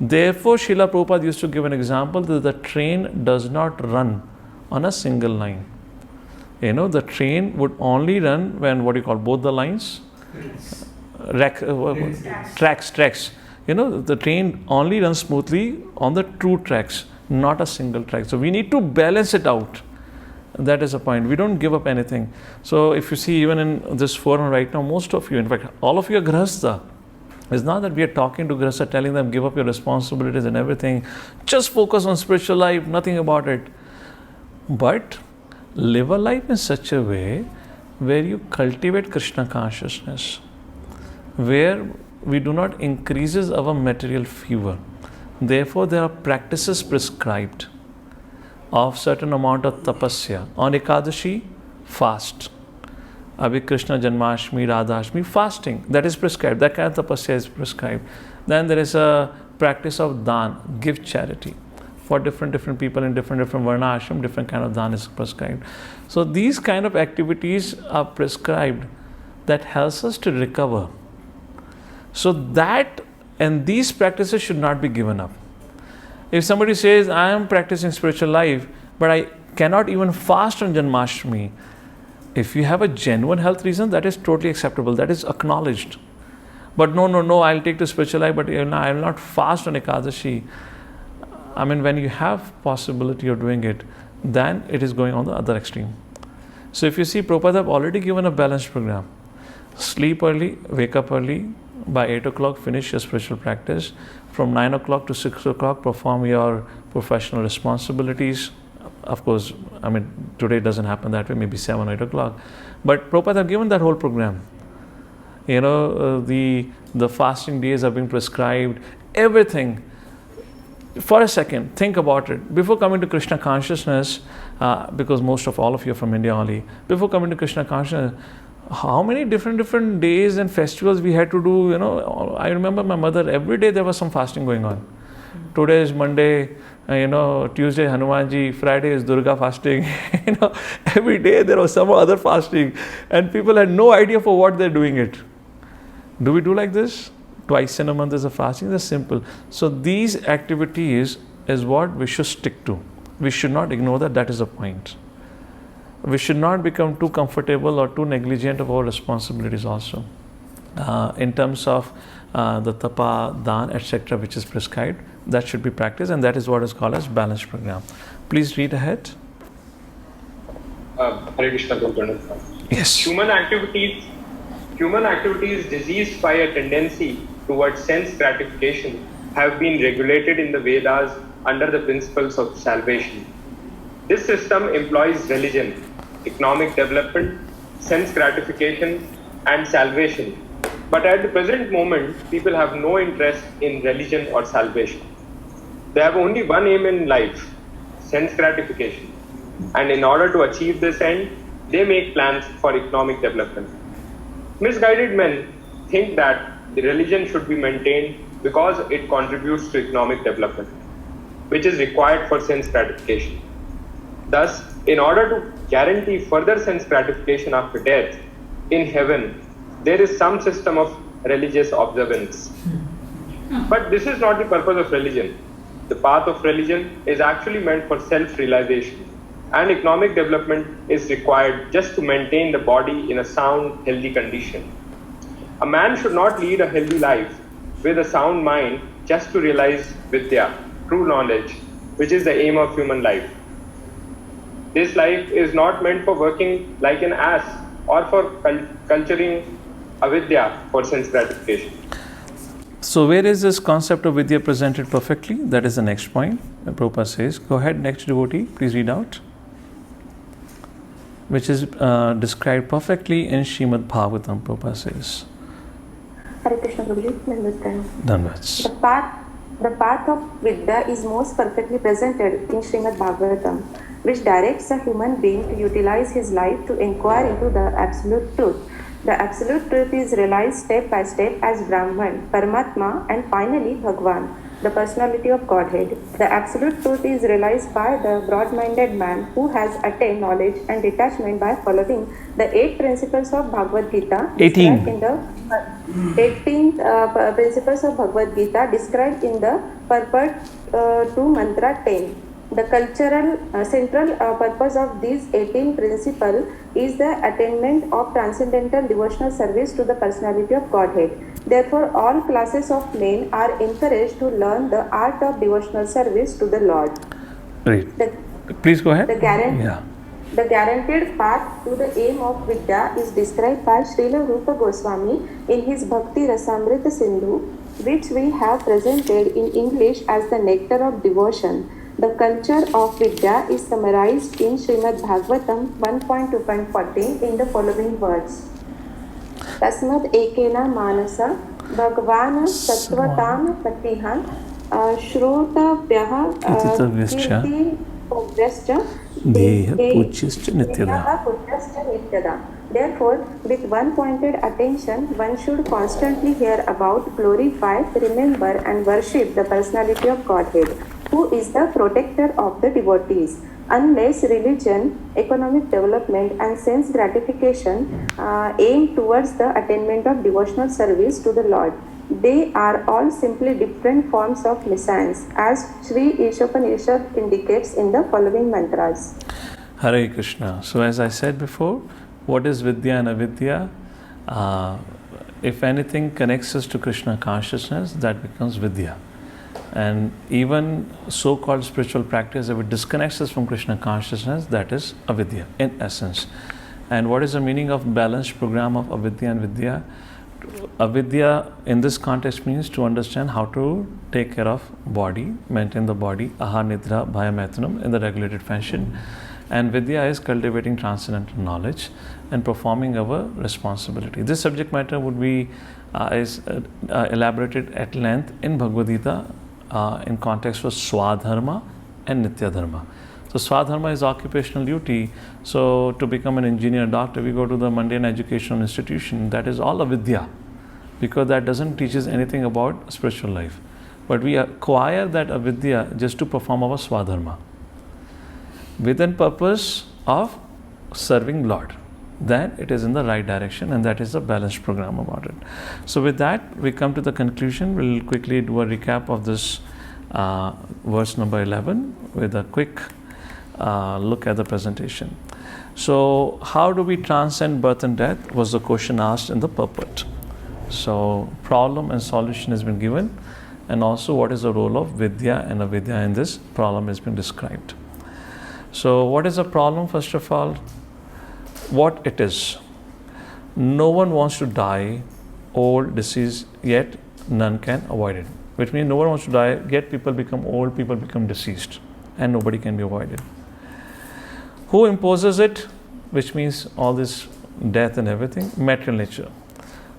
Therefore, Srila Prabhupada used to give an example that the train does not run on a single line. The train would only run when both the lines? Tracks. The train only runs smoothly on the true tracks, not a single track. So we need to balance it out. That is the point. We don't give up anything. So if you see, even in this forum right now, most of you, in fact, all of you are grahastha. It's not that we are talking to grahastha, telling them, give up your responsibilities and everything. Just focus on spiritual life, nothing about it. But live a life in such a way where you cultivate Krishna consciousness, where we do not increases our material fever. Therefore, there are practices prescribed of certain amount of tapasya. On Ekadashi, fast. Abhi Krishna Janmashtami, Radhashtami, fasting. That is prescribed. That kind of tapasya is prescribed. Then there is a practice of dan, give charity. for different people in different varna ashram, different kind of dhan is prescribed. So these kind of activities are prescribed that helps us to recover. So that and these practices should not be given up. If somebody says, I am practicing spiritual life, but I cannot even fast on Janmashtami, if you have a genuine health reason, that is totally acceptable, that is acknowledged. But no, I'll take to spiritual life, but I will not fast on Ekadashi. I mean, when you have possibility of doing it, then it is going on the other extreme. So if you see, Prabhupada have already given a balanced program. Sleep early, wake up early, by 8 o'clock finish your spiritual practice, from 9 o'clock to 6 o'clock perform your professional responsibilities. Of course, I mean, today it doesn't happen that way, maybe 7 or 8 o'clock. But Prabhupada have given that whole program. The fasting days are being prescribed, everything. For a second, think about it. Before coming to Krishna consciousness, because most of all of you are from India only, before coming to Krishna consciousness, how many different days and festivals we had to do, I remember my mother, every day there was some fasting going on. Today is Monday, Tuesday Hanumanji, Friday is Durga fasting, every day there was some other fasting and people had no idea for what they're doing it. Do we do like this? Twice in a month is a fasting, that's simple. So these activities is what we should stick to. We should not ignore that is the point. We should not become too comfortable or too negligent of our responsibilities also. In terms of the tapa, dan, etc., which is prescribed, that should be practiced, and that is what is called as balanced program. Please read ahead. Hare Krishna. Yes. Human activities diseased by a tendency towards sense gratification have been regulated in the Vedas under the principles of salvation. This system employs religion, economic development, sense gratification, and salvation. But at the present moment, people have no interest in religion or salvation. They have only one aim in life, sense gratification. And in order to achieve this end, they make plans for economic development. Misguided men think that the religion should be maintained because it contributes to economic development, which is required for sense gratification. Thus, in order to guarantee further sense gratification after death, in heaven, there is some system of religious observance. But this is not the purpose of religion. The path of religion is actually meant for self-realization, and economic development is required just to maintain the body in a sound, healthy condition. A man should not lead a healthy life with a sound mind just to realize Vidya, true knowledge, which is the aim of human life. This life is not meant for working like an ass or for culturing Avidya for sense gratification. So where is this concept of Vidya presented perfectly? That is the next point. Prabhupada says, go ahead, next devotee, please read out. Which is described perfectly in Srimad Bhagavatam, Prabhupada says. Hare Krishna Prabhuji, Dhanvats. The path of Vidya is most perfectly presented in Srimad Bhagavatam, which directs a human being to utilize his life to inquire into the absolute truth. The absolute truth is realized step by step as Brahman, Paramatma, and finally Bhagwan, the personality of Godhead. The absolute truth is realized by the broad-minded man who has attained knowledge and detachment by following the 8 principles of Bhagavad-Gita. 18. In the 18 principles of Bhagavad-Gita described in the purport to Mantra 10. The central purpose of these 18 principles is the attainment of transcendental devotional service to the personality of Godhead. Therefore, all classes of men are encouraged to learn the art of devotional service to the Lord. Right. Please go ahead. The guaranteed path to the aim of Vidya is described by Srila Rupa Goswami in his Bhakti Rasamrita Sindhu, which we have presented in English as the nectar of devotion. The culture of Vidya is summarized in Srimad Bhagavatam 1.2.14 in the following words. Tasmad ekena manasa bhagavana sattvatam patihan shrutavyaha kirti pugyascha deha pugyascha nityada. Therefore, with one-pointed attention, one should constantly hear about, glorify, remember, and worship the personality of Godhead, who is the protector of the devotees. Unless religion, economic development, and sense gratification aim towards the attainment of devotional service to the Lord, they are all simply different forms of nescience, as Śrī Īśopaniṣad indicates in the following mantras. Hare Krishna. So as I said before, what is Vidya and Avidya? If anything connects us to Krishna consciousness, that becomes Vidya. And even so-called spiritual practice, if it disconnects us from Krishna consciousness, that is Avidya in essence. And what is the meaning of balanced program of Avidya and Vidya? Avidya in this context means to understand how to take care of body, maintain the body, ahar nidra bhaya maitunam, in the regulated fashion. And Vidya is cultivating transcendental knowledge and performing our responsibility. This subject matter would be elaborated at length in Bhagavad-Gita in context of Swadharma and Nitya Dharma. So Swadharma is occupational duty. So to become an engineer, doctor, we go to the mundane educational institution. That is all Avidya, because that doesn't teach us anything about spiritual life. But we acquire that Avidya just to perform our Swadharma within purpose of serving Lord. Then it is in the right direction, and that is the balanced program about it. So with that, we come to the conclusion. We'll quickly do a recap of this verse number 11 with a quick look at the presentation. So how do we transcend birth and death was the question asked in the purport. So problem and solution has been given, and also what is the role of Vidya and Avidya in this problem has been described. So what is the problem? First of all, what it is. No one wants to die old, diseased, yet none can avoid it. Which means no one wants to die, yet people become old, people become deceased, and nobody can be avoided. Who imposes it? Which means all this death and everything, material nature.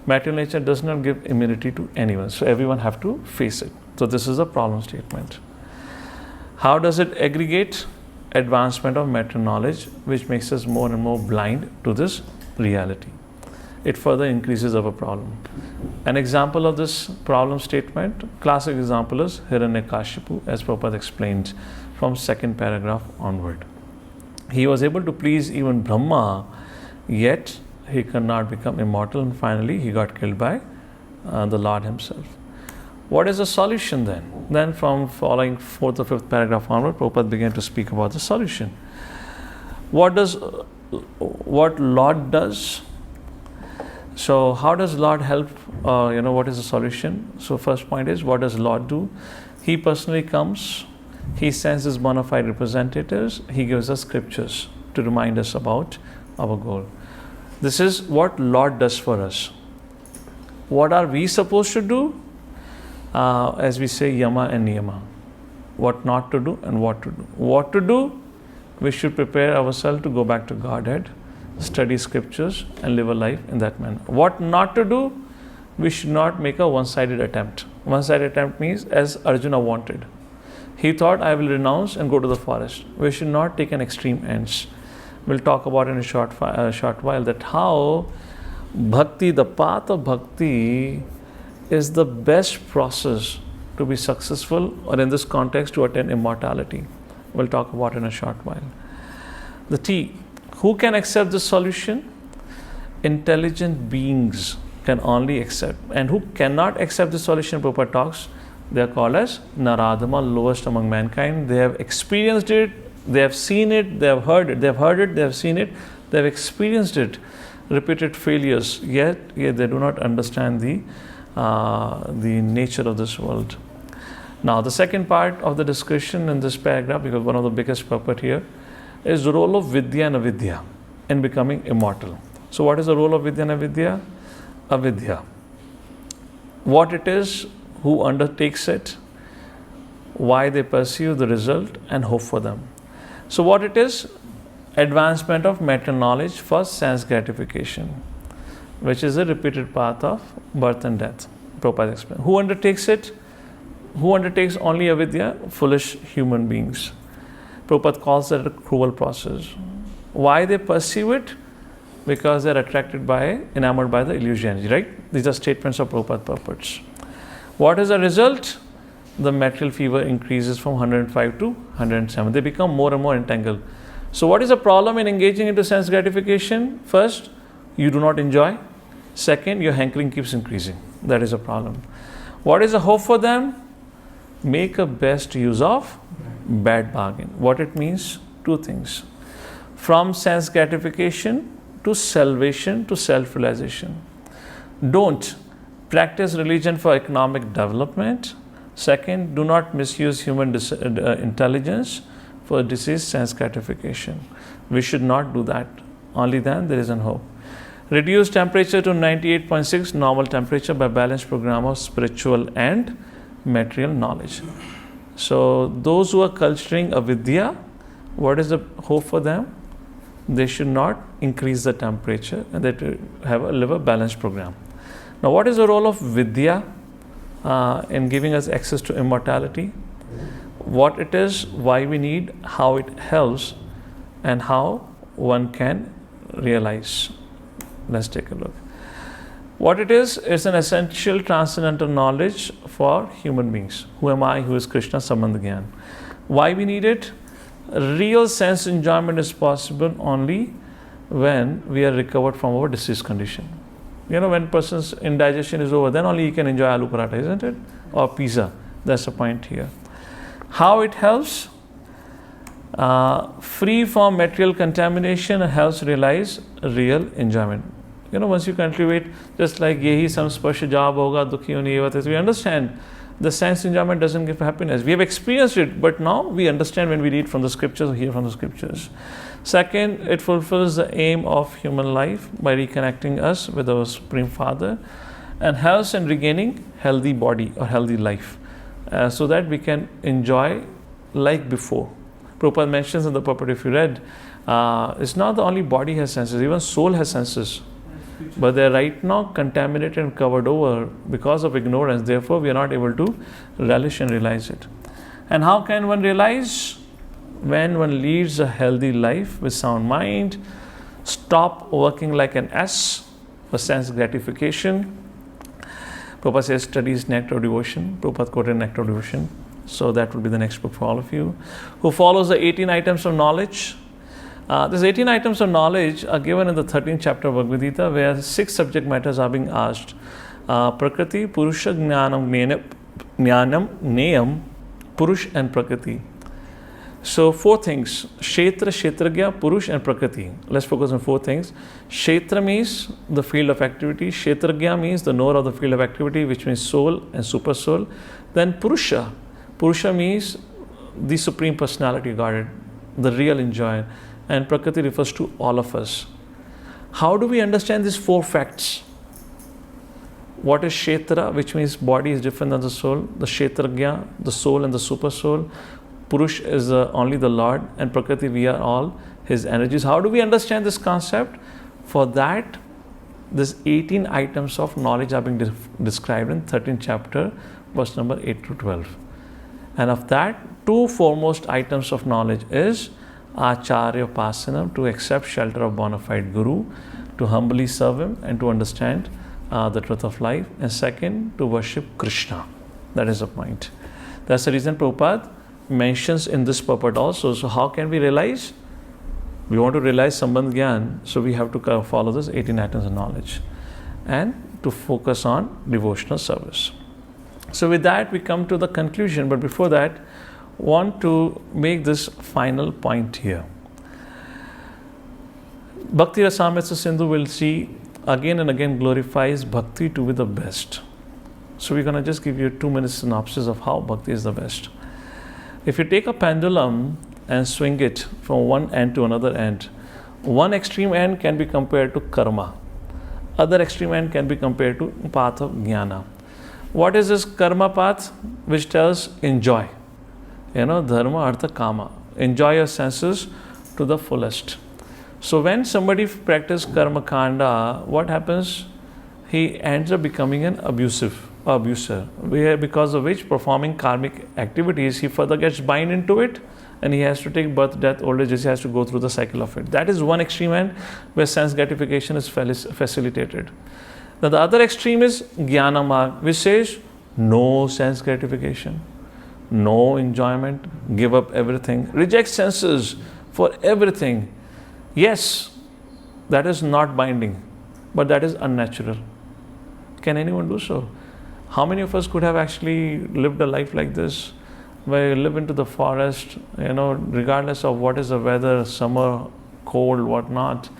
Material nature does not give immunity to anyone, so everyone have to face it. So this is a problem statement. How does it aggregate? Advancement of material knowledge, which makes us more and more blind to this reality. It further increases our problem. An example of this problem statement, classic example is Hiranyakashipu, as Prabhupada explained from second paragraph onward. He was able to please even Brahma, yet he could not become immortal, and finally he got killed by the Lord himself. What is the solution then? Then from following fourth or fifth paragraph onward, Prabhupada began to speak about the solution. What Lord does? So how does Lord help? What is the solution? So first point is, what does Lord do? He personally comes, he sends his bona fide representatives, he gives us scriptures to remind us about our goal. This is what Lord does for us. What are we supposed to do? As we say, yama and niyama. What not to do and what to do. What to do? We should prepare ourselves to go back to Godhead, study scriptures, and live a life in that manner. What not to do? We should not make a one-sided attempt. One-sided attempt means, as Arjuna wanted. He thought, I will renounce and go to the forest. We should not take an extreme ends. We'll talk about in a short while that how bhakti, the path of bhakti, is the best process to be successful, or in this context to attain immortality. We'll talk about in a short while. The T. Who can accept this solution? Intelligent beings can only accept. And who cannot accept this solution, Prabhupada talks, they are called as Naradama, lowest among mankind. They have experienced it, they have seen it, they have heard it. They have heard it, they have seen it, they have experienced it. Repeated failures, yet they do not understand the nature of this world. Now, the second part of the discussion in this paragraph, because one of the biggest purport here, is the role of Vidya and Avidya in becoming immortal. So, what is the role of Vidya and Avidya? Avidya. What it is, who undertakes it, why they pursue the result, and hope for them. So, what it is? Advancement of material knowledge for sense gratification, which is a repeated path of birth and death. Prabhupada explained. Who undertakes it? Who undertakes only avidya? Foolish human beings. Prabhupada calls that a cruel process. Why they pursue it? Because they're enamored by the illusion, right? These are statements of Prabhupada purports. What is the result? The material fever increases from 105 to 107. They become more and more entangled. So what is the problem in engaging into sense gratification? First, you do not enjoy. Second, your hankering keeps increasing. That is a problem. What is the hope for them? Make a best use of bad bargain. What it means? Two things. From sense gratification to salvation to self-realization. Don't practice religion for economic development. Second, do not misuse human intelligence for diseased sense gratification. We should not do that. Only then there is an hope. Reduce temperature to 98.6 normal temperature by balanced program of spiritual and material knowledge. So those who are culturing Avidya, what is the hope for them? They should not increase the temperature and they live a balanced program. Now what is the role of Vidya in giving us access to immortality? What it is, why we need, how it helps, and how one can realize. Let's take a look. What it is an essential transcendental knowledge for human beings. Who am I? Who is Krishna? Sambandh Gyan. Why we need it? Real sense enjoyment is possible only when we are recovered from our disease condition. When person's indigestion is over, then only he can enjoy aloo paratha, isn't it? Or pizza. That's the point here. How it helps? Free from material contamination helps realize real enjoyment. Once you cultivate, just like yehi samsparsha jab hoga dukhi nahi hota, we understand the sense enjoyment doesn't give happiness. We have experienced it, but now we understand when we read from the scriptures or hear from the scriptures. Second, it fulfills the aim of human life by reconnecting us with our Supreme Father and helps in regaining healthy body or healthy life so that we can enjoy like before. Prabhupada mentions in the purport, if you read, it's not the only body has senses, even soul has senses. But they're right now contaminated and covered over because of ignorance. Therefore, we are not able to relish and realize it. And how can one realize? When one leads a healthy life with sound mind, stop working like an S for sense gratification. Prabhupada says, studies Nectar of Devotion. Prabhupada quoted Nectar of Devotion. So that will be the next book for all of you. Who follows the 18 items of knowledge. These 18 items of knowledge are given in the 13th chapter of Bhagavad-Gita, where 6 subject matters are being asked. Prakriti, Purusha, Jnanam, Neyam, Purush and Prakriti. So 4 things. Kshetra, Kshetragya, Purush and Prakriti. Let's focus on 4 things. Kshetra means the field of activity. Kshetragya means the knower of the field of activity, which means soul and super soul. Then Purusha. Purusha means the Supreme Personality Godhead, the real enjoyer. And Prakriti refers to all of us. How do we understand these 4 facts? What is Kshetra, which means body is different than the soul. The Kshetragya, the soul and the super soul. Purush is only the Lord, and Prakriti, we are all his energies. How do we understand this concept? For that, this 18 items of knowledge are being described in 13th chapter, verse number 8 to 12. And of that, 2 foremost items of knowledge is Acharya Upasanam, to accept shelter of bona fide Guru, to humbly serve him and to understand the truth of life. And second, to worship Krishna. That is the point. That's the reason Prabhupada mentions in this purport also. So how can we realize? We want to realize Sambandh Gyan, so we have to follow this 18 items of knowledge and to focus on devotional service. So with that, we come to the conclusion. But before that, want to make this final point here. Bhakti Rasamrita Sindhu, will see again and again glorifies Bhakti to be the best. So we're going to just give you a 2-minute synopsis of how Bhakti is the best. If you take a pendulum and swing it from one end to another end, one extreme end can be compared to karma. Other extreme end can be compared to path of jnana. What is this karma path? Which tells enjoy. Dharma, artha, kama. Enjoy your senses to the fullest. So when somebody practices karma kanda, what happens? He ends up becoming an abuser, because of which performing karmic activities, he further gets bind into it and he has to take birth, death, old age, he has to go through the cycle of it. That is one extreme end where sense gratification is facilitated. Now the other extreme is Jnana Marg, which says no sense gratification, no enjoyment, give up everything, reject senses for everything. Yes, that is not binding, but that is unnatural. Can anyone do so? How many of us could have actually lived a life like this, where you live into the forest, regardless of what is the weather, summer, cold, whatnot,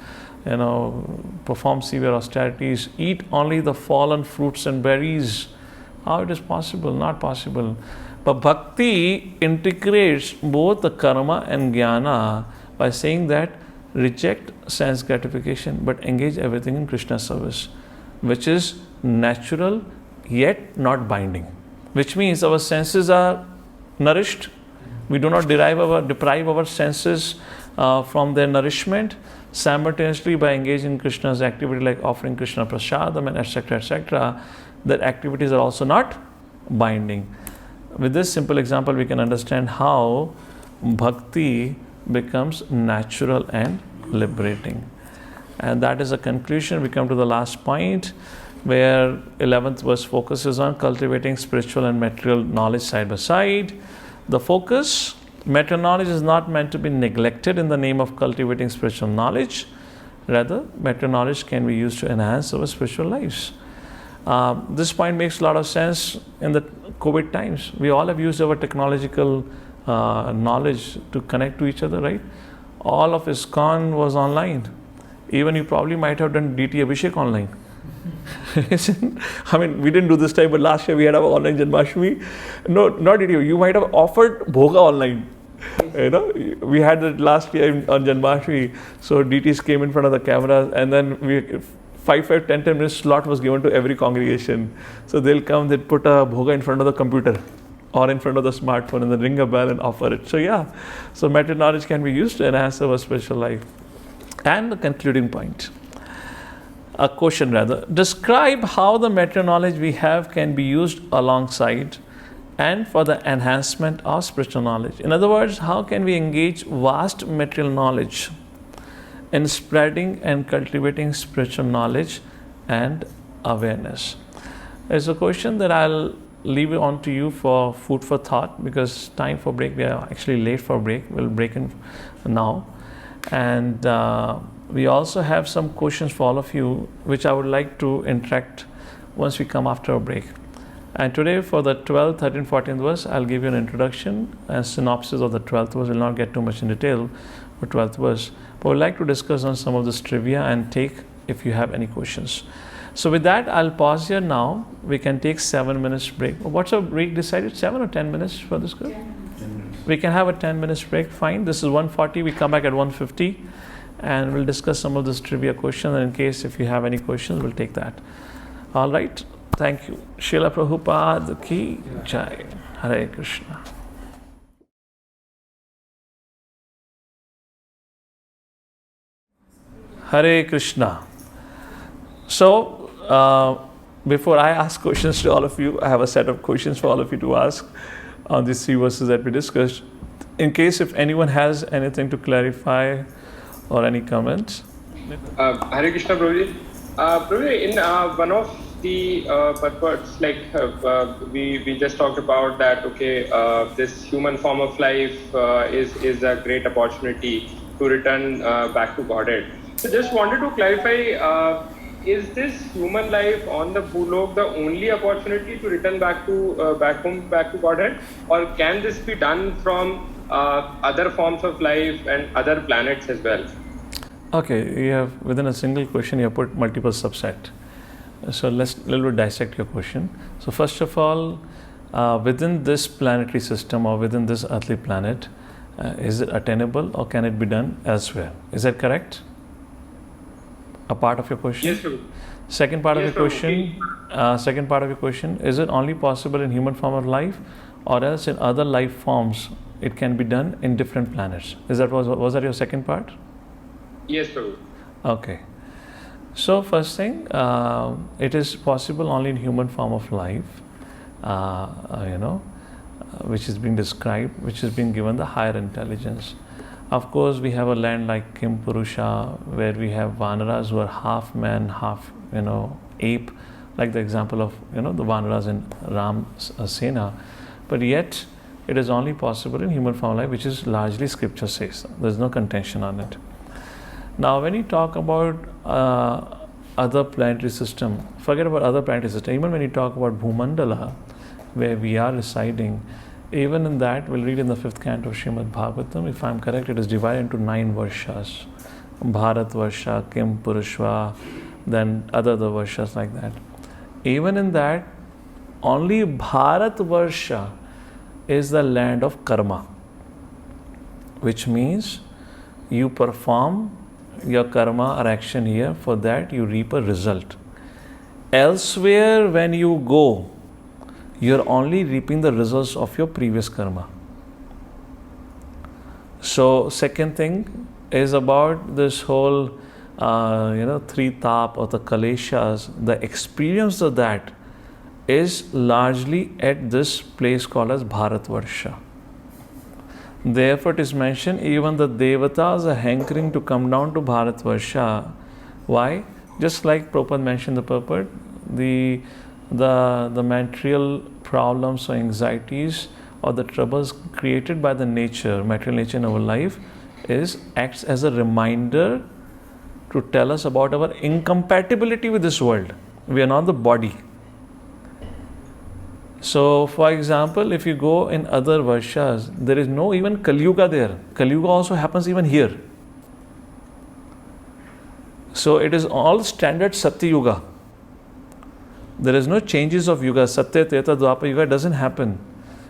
perform severe austerities, eat only the fallen fruits and berries? How it is possible? Not possible. But Bhakti integrates both the karma and jnana by saying that reject sense gratification but engage everything in Krishna's service, which is natural yet not binding. Which means our senses are nourished. We do not deprive our senses from their nourishment. Simultaneously, by engaging in Krishna's activity like offering Krishna prasadam and etc., that activities are also not binding. With this simple example, we can understand how bhakti becomes natural and liberating. And that is a conclusion. We come to the last point, where 11th verse focuses on cultivating spiritual and material knowledge side by side. The focus, material knowledge is not meant to be neglected in the name of cultivating spiritual knowledge. Rather, material knowledge can be used to enhance our spiritual lives. This point makes a lot of sense in the COVID times. We all have used our technological knowledge to connect to each other, right? All of ISKCON was online. Even you probably might have done DT Abhishek online. I mean, we didn't do this time, but last year we had our online Janmashtami. No, not DT. You might have offered Bhoga online. We had it last year on Janmashtami. So DTs came in front of the cameras, and then 5, 10 minutes slot was given to every congregation. So they'll come, they'll put a Bhoga in front of the computer or in front of the smartphone and then ring a bell and offer it. So yeah, so material knowledge can be used to enhance our spiritual life. And the concluding point, a question rather, describe how the material knowledge we have can be used alongside and for the enhancement of spiritual knowledge. In other words, how can we engage vast material knowledge in spreading and cultivating spiritual knowledge and awareness? It's a question that I'll leave it on to you for food for thought, because time for break, we are actually late for break. We'll break in now. And we also have some questions for all of you, which I would like to interact once we come after a break. And today for the 12th, 13th, 14th verse, I'll give you an introduction and synopsis of the 12th verse. We'll not get too much in detail for 12th verse, but we'd like to discuss on some of this trivia and take if you have any questions. So with that, I'll pause here now. We can take 7 minutes break. What's our break decided? 7 or 10 minutes for this group? 10 minutes. We can have a 10 minutes break. Fine. This is 1:40. We come back at 1:50 and we'll discuss some of this trivia questions. And in case if you have any questions, we'll take that. All right. Thank you. Srila Prabhupada ki jai. Hare Krishna. Hare Krishna. So, before I ask questions to all of you, I have a set of questions for all of you to ask on these 3 verses that we discussed. In case if anyone has anything to clarify or any comments. Hare Krishna, Prabhuji. Prabhuji, in one of the purports, like we just talked about that, okay, this human form of life is a great opportunity to return back to Godhead. So just wanted to clarify, is this human life on the Bhulok the only opportunity to return back to back to Godhead, or can this be done from other forms of life and other planets as well? Okay, you have within a single question you have put multiple subset. So let's little bit dissect your question. So first of all, within this planetary system or within this earthly planet, is it attainable or can it be done elsewhere? Is that correct? A part of your question? Yes, sir. Second part of your question, is it only possible in human form of life, or else in other life forms it can be done in different planets? Was that your second part? Yes, sir. Okay. So first thing, it is possible only in human form of life. which is being described, which is being given the higher intelligence. Of course, we have a land like Kim Purusha, where we have Vanaras who are half man, half ape, like the example of the Vanaras in Ram's Sena. But yet, it is only possible in human form life, which is largely Scripture says. There is no contention on it. Now, when you talk about other planetary system, forget about other planetary system. Even when you talk about Bhumandala, where we are residing, even in that, we'll read in the 5th canto of Srimad Bhagavatam, if I'm correct, it is divided into 9 varshas. Bharat Varsha, Kim Purushva, then other varshas like that. Even in that, only Bharat Varsha is the land of karma, which means you perform your karma or action here, for that you reap a result. Elsewhere, when you go, you're only reaping the results of your previous karma. So, second thing is about this whole, three tap or the kaleshas. The experience of that is largely at this place called as Bharatvarsha. Therefore, it is mentioned even the devatas are hankering to come down to Bharatvarsha. Why? Just like Prabhupada mentioned the purport, the material problems or anxieties or the troubles created by the material nature in our life acts as a reminder to tell us about our incompatibility with this world. We are not the body. So, for example, if you go in other varshas, there is no even Kali Yuga there. Kali Yuga also happens even here. So, it is all standard Satya Yuga. There is no changes of Yuga. Satya, Treta, Dwapara Yuga doesn't happen.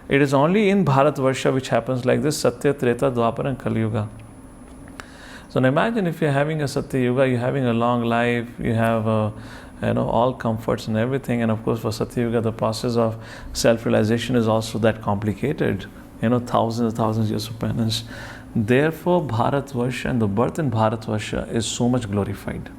It is only in Bharatvarsha which happens like this, Satya, Treta, Dwapara and Kali Yuga. So now imagine if you're having a Satya Yuga, you're having a long life, you have all comforts and everything, and of course for Satya Yuga the process of self-realization is also that complicated, thousands and thousands of years of penance. Therefore Bharatvarsha and the birth in Bharatvarsha is so much glorified,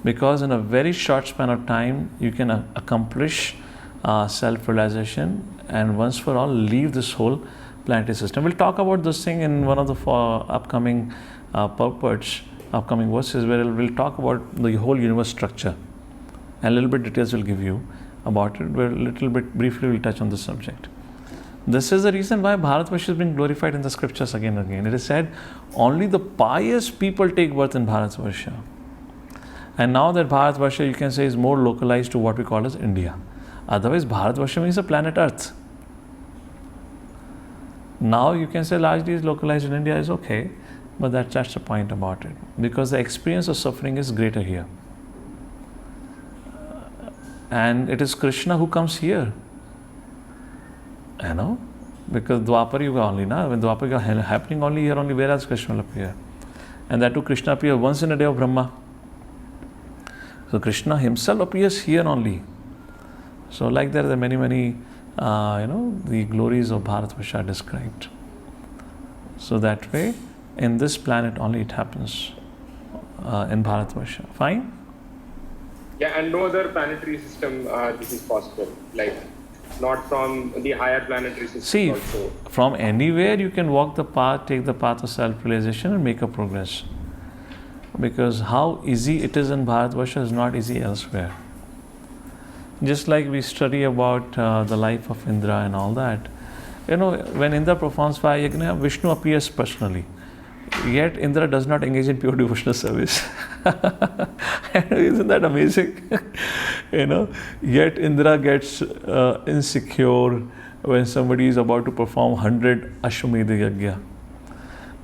because in a very short span of time you can accomplish self-realization and once for all leave this whole planetary system. We'll talk about this thing in one of the upcoming purports, upcoming verses, where we'll talk about the whole universe structure and a little bit details we'll give you about it. We're a little bit briefly we'll touch on this subject. This is the reason why Bharatvarsha is being glorified in the scriptures again and again. It is said only the pious people take birth in Bharatvarsha. And now that Bharatvarsha you can say is more localized to what we call as India. Otherwise Bharatvarsha means the planet Earth. Now you can say largely is localized in India is okay, but that's the point about it, because the experience of suffering is greater here. And it is Krishna who comes here. Because Dwapara Yuga only, when Dwapara Yuga happening only here, only where else Krishna will appear? And that too Krishna appears once in a day of Brahma. So Krishna himself appears here only. So like there are many, the glories of Bharatvarsha are described. So that way, in this planet only it happens in Bharatvarsha. Fine? Yeah, and no other planetary system this is possible, like not from the higher planetary system. See, also. From anywhere you can walk the path, take the path of self-realization and make a progress. Because how easy it is in Bharatvarsha is not easy elsewhere. Just like we study about the life of Indra and all that. When Indra performs fire yajna, Vishnu appears personally. Yet Indra does not engage in pure devotional service. Isn't that amazing? Yet Indra gets insecure when somebody is about to perform 100 Ashwamedha Yajna.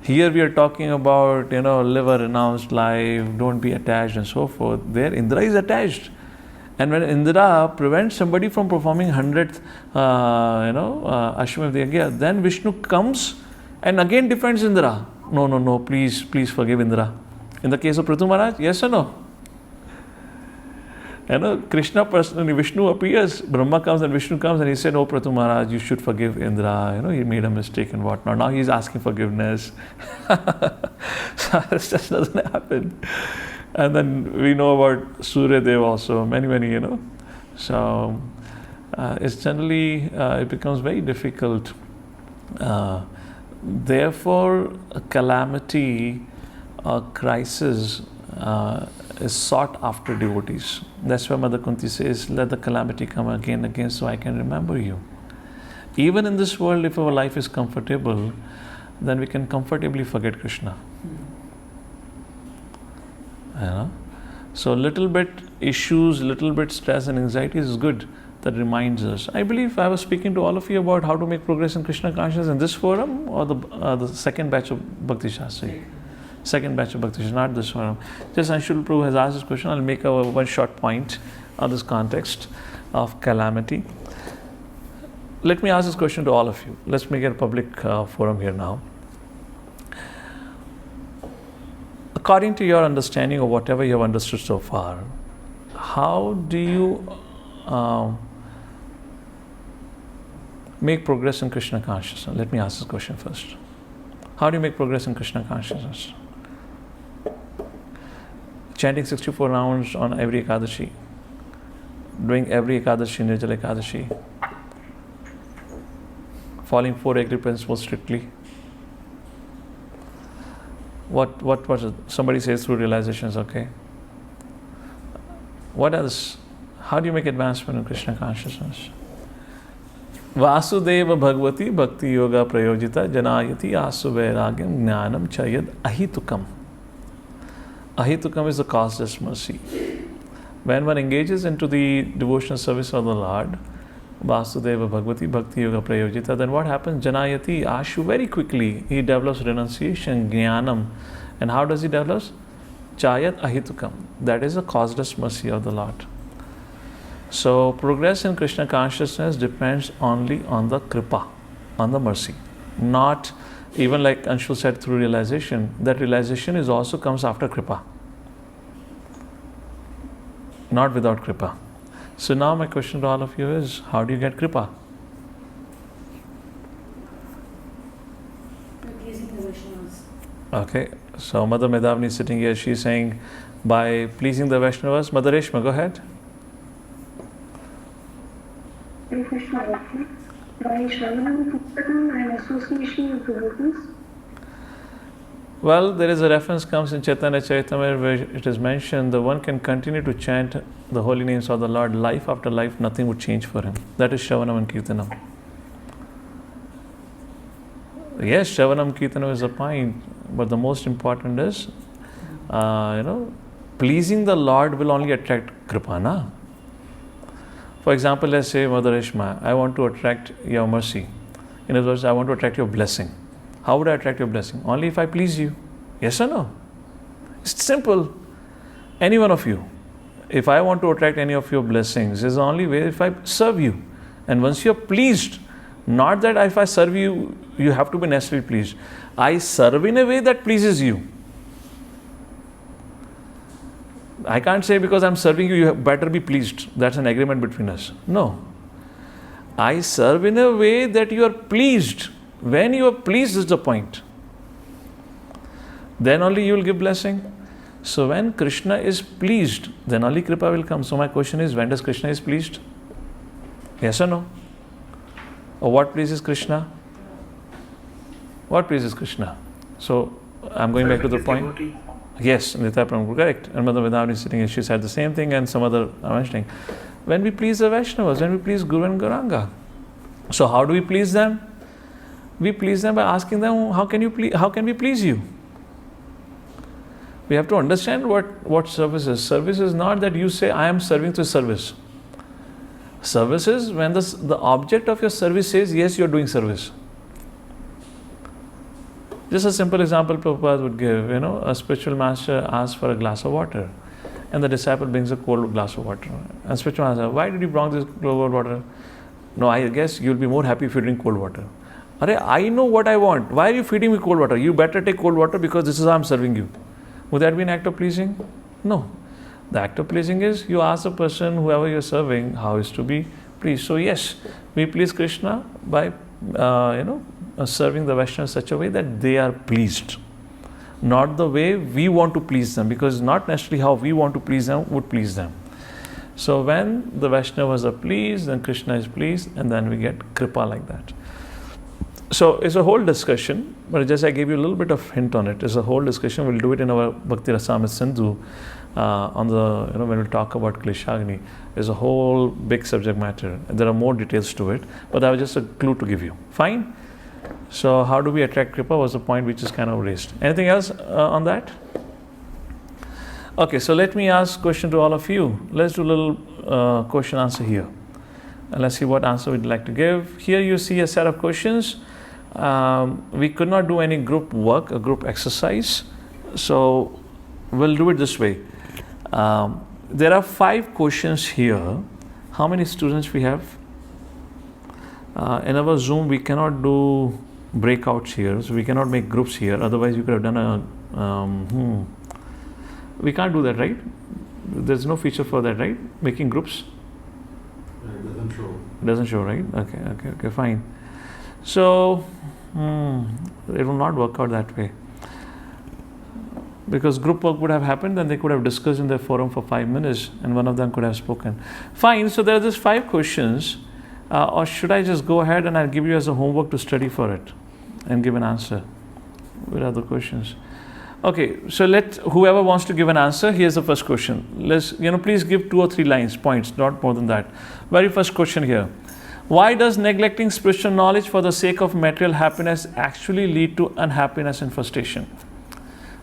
Here we are talking about, live a renounced life, don't be attached and so forth. There Indra is attached. And when Indra prevents somebody from performing 100th, Ashwamedha Yajna, then Vishnu comes and again defends Indra. No, please forgive Indra. In the case of Prithu Maharaj, yes or no? Krishna personally, Vishnu appears, Brahma comes and Vishnu comes and he said, oh Prithu Maharaj, you should forgive Indra, he made a mistake and whatnot. Now he's asking forgiveness. So this just doesn't happen. And then we know about Surya Dev also, many, So it's generally, it becomes very difficult. Therefore, a calamity, a crisis is sought after devotees. That's why Mother Kunti says, let the calamity come again and again so I can remember you. Even in this world, if our life is comfortable, then we can comfortably forget Krishna. You know? So little bit issues, little bit stress and anxiety is good. That reminds us. I believe I was speaking to all of you about how to make progress in Krishna consciousness in this forum or the second batch of Bhakti Shastri. Second batch of Bhakti Shastri, not this forum. Just Anshul Prabhu has asked this question. I'll make one short point on this context of calamity. Let me ask this question to all of you. Let's make it a public forum here now. According to your understanding of whatever you have understood so far, how do you make progress in Krishna consciousness? Let me ask this question first. How do you make progress in Krishna consciousness? Chanting 64 rounds on every Ekadashi, doing every Ekadashi, Nirjala Ekadashi, following 4 agreed principles strictly. What was it? Somebody says through realization is okay. What else? How do you make advancement in Krishna consciousness? Vasudeva Bhagavati Bhakti Yoga Prayojita Janayati Asu Vairagam Jnanam Chayad Ahitukam. Ahitukam is the causeless mercy. When one engages into the devotional service of the Lord, Vasudeva Bhagavati Bhakti Yoga Prayojita, then what happens? Janayati Ashu, very quickly he develops renunciation, Jnanam. And how does he develop? Chayat Ahitukam. That is the causeless mercy of the Lord. So progress in Krishna consciousness depends only on the kripa, on the mercy. Not even like Anshul said through realization. That realization is also comes after kripa. Not without kripa. So now my question to all of you is, how do you get kripa? Pleasing the Vaishnavas. Okay, so Mother Medavani is sitting here, she's saying, by pleasing the Vaishnavas. Mother Reshma, go ahead. By Shravanam Kirtanam and association with devotees. Well, there is a reference comes in Chaitanya Charitamrita where it is mentioned that one can continue to chant the holy names of the Lord life after life, nothing would change for him. That is Shravanam and Kirtanam. Yes, Shravanam Kirtanam is a point, but the most important is, pleasing the Lord will only attract kripa, na? For example, let's say, Mother Reshma, I want to attract your mercy. In other words, I want to attract your blessing. How would I attract your blessing? Only if I please you. Yes or no? It's simple. Any one of you. If I want to attract any of your blessings, is the only way if I serve you. And once you're pleased, not that if I serve you, you have to be necessarily pleased. I serve in a way that pleases you. I can't say because I'm serving you, you better be pleased. That's an agreement between us. No. I serve in a way that you are pleased. When you are pleased is the point. Then only you will give blessing. So when Krishna is pleased, then only kripa will come. So my question is, when does Krishna is pleased? Yes or no? Or what pleases Krishna? What pleases Krishna? So I'm going back to the point. Yes, Nitya Prabhu, correct. And Mother Vedavani is sitting here, she said the same thing, and some other mentioning. When we please the Vaishnavas, when we please Guru and Gauranga. So how do we please them? We please them by asking them, how can we please you? We have to understand what service is. Service is not that you say, I am serving through service. Service is when the object of your service says, yes, you are doing service. Just a simple example Prabhupada would give, a spiritual master asks for a glass of water and the disciple brings a cold glass of water. And spiritual master, why did you bring this cold water? No, I guess you'll be more happy if you drink cold water. I know what I want. Why are you feeding me cold water? You better take cold water because this is how I'm serving you. Would that be an act of pleasing? No. The act of pleasing is you ask the person, whoever you're serving, how is to be pleased. So yes, we please Krishna by, serving the Vaishnavas in such a way that they are pleased. Not the way we want to please them, because not necessarily how we want to please them would please them. So when the Vaishnavas are pleased, then Krishna is pleased, and then we get Kripa like that. So it's a whole discussion, but just I gave you a little bit of hint on it. It's a whole discussion. We'll do it in our Bhakti Rasamrita Sindhu on the, when we talk about Kleshagni. It's a whole big subject matter. There are more details to it, but that was just a clue to give you. Fine? So how do we attract Kripa was the point which is kind of raised. Anything else on that? Okay, so let me ask a question to all of you. Let's do a little question answer here. And let's see what answer we'd like to give. Here you see a set of questions. We could not do any group work, a group exercise. So we'll do it this way. There are 5 questions here. How many students we have? In our Zoom, we cannot do breakouts here. So we cannot make groups here. Otherwise, you could have done a... We can't do that, right? There's no feature for that, right? Making groups? It doesn't show. It doesn't show, right? Okay, fine. So, it will not work out that way. Because group work would have happened, then they could have discussed in their forum for 5 minutes and one of them could have spoken. Fine, so there are just 5 questions. Or should I just go ahead and I'll give you as a homework to study for it and give an answer? What are the questions? Okay, so whoever wants to give an answer, here's the first question. Please give 2 or 3 lines, points, not more than that. Very first question here. Why does neglecting spiritual knowledge for the sake of material happiness actually lead to unhappiness and frustration?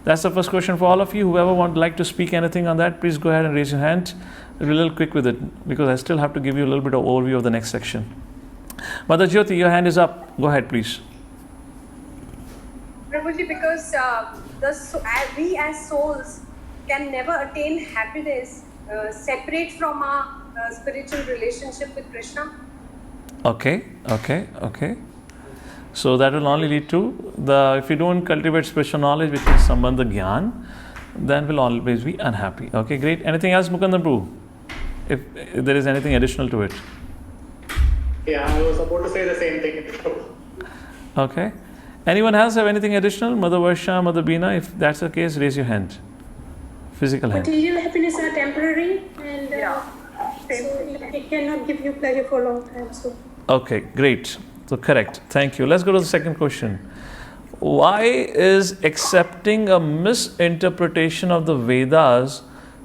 That's the first question for all of you. Whoever would like to speak anything on that, please go ahead and raise your hand. I'll be a little quick with it because I still have to give you a little bit of overview of the next section. Mother Jyoti, your hand is up. Go ahead, please. Prabhuji, because we as souls can never attain happiness separate from our spiritual relationship with Krishna. Okay. So that will only lead to if you don't cultivate spiritual knowledge, which is Sambandha Gyan, then we'll always be unhappy. Okay, great. Anything else, Mukundam Prabhu? If there is anything additional to it. Yeah, I was about to say the same thing. Okay. Anyone else have anything additional? Mother Varsha, Mother Beena, if that's the case, raise your hand. Physical hand. Material happiness are temporary and so it cannot give you pleasure for a long time. So. Okay, great. So correct. Thank you. Let's go to the second question. Why is accepting a misinterpretation of the Vedas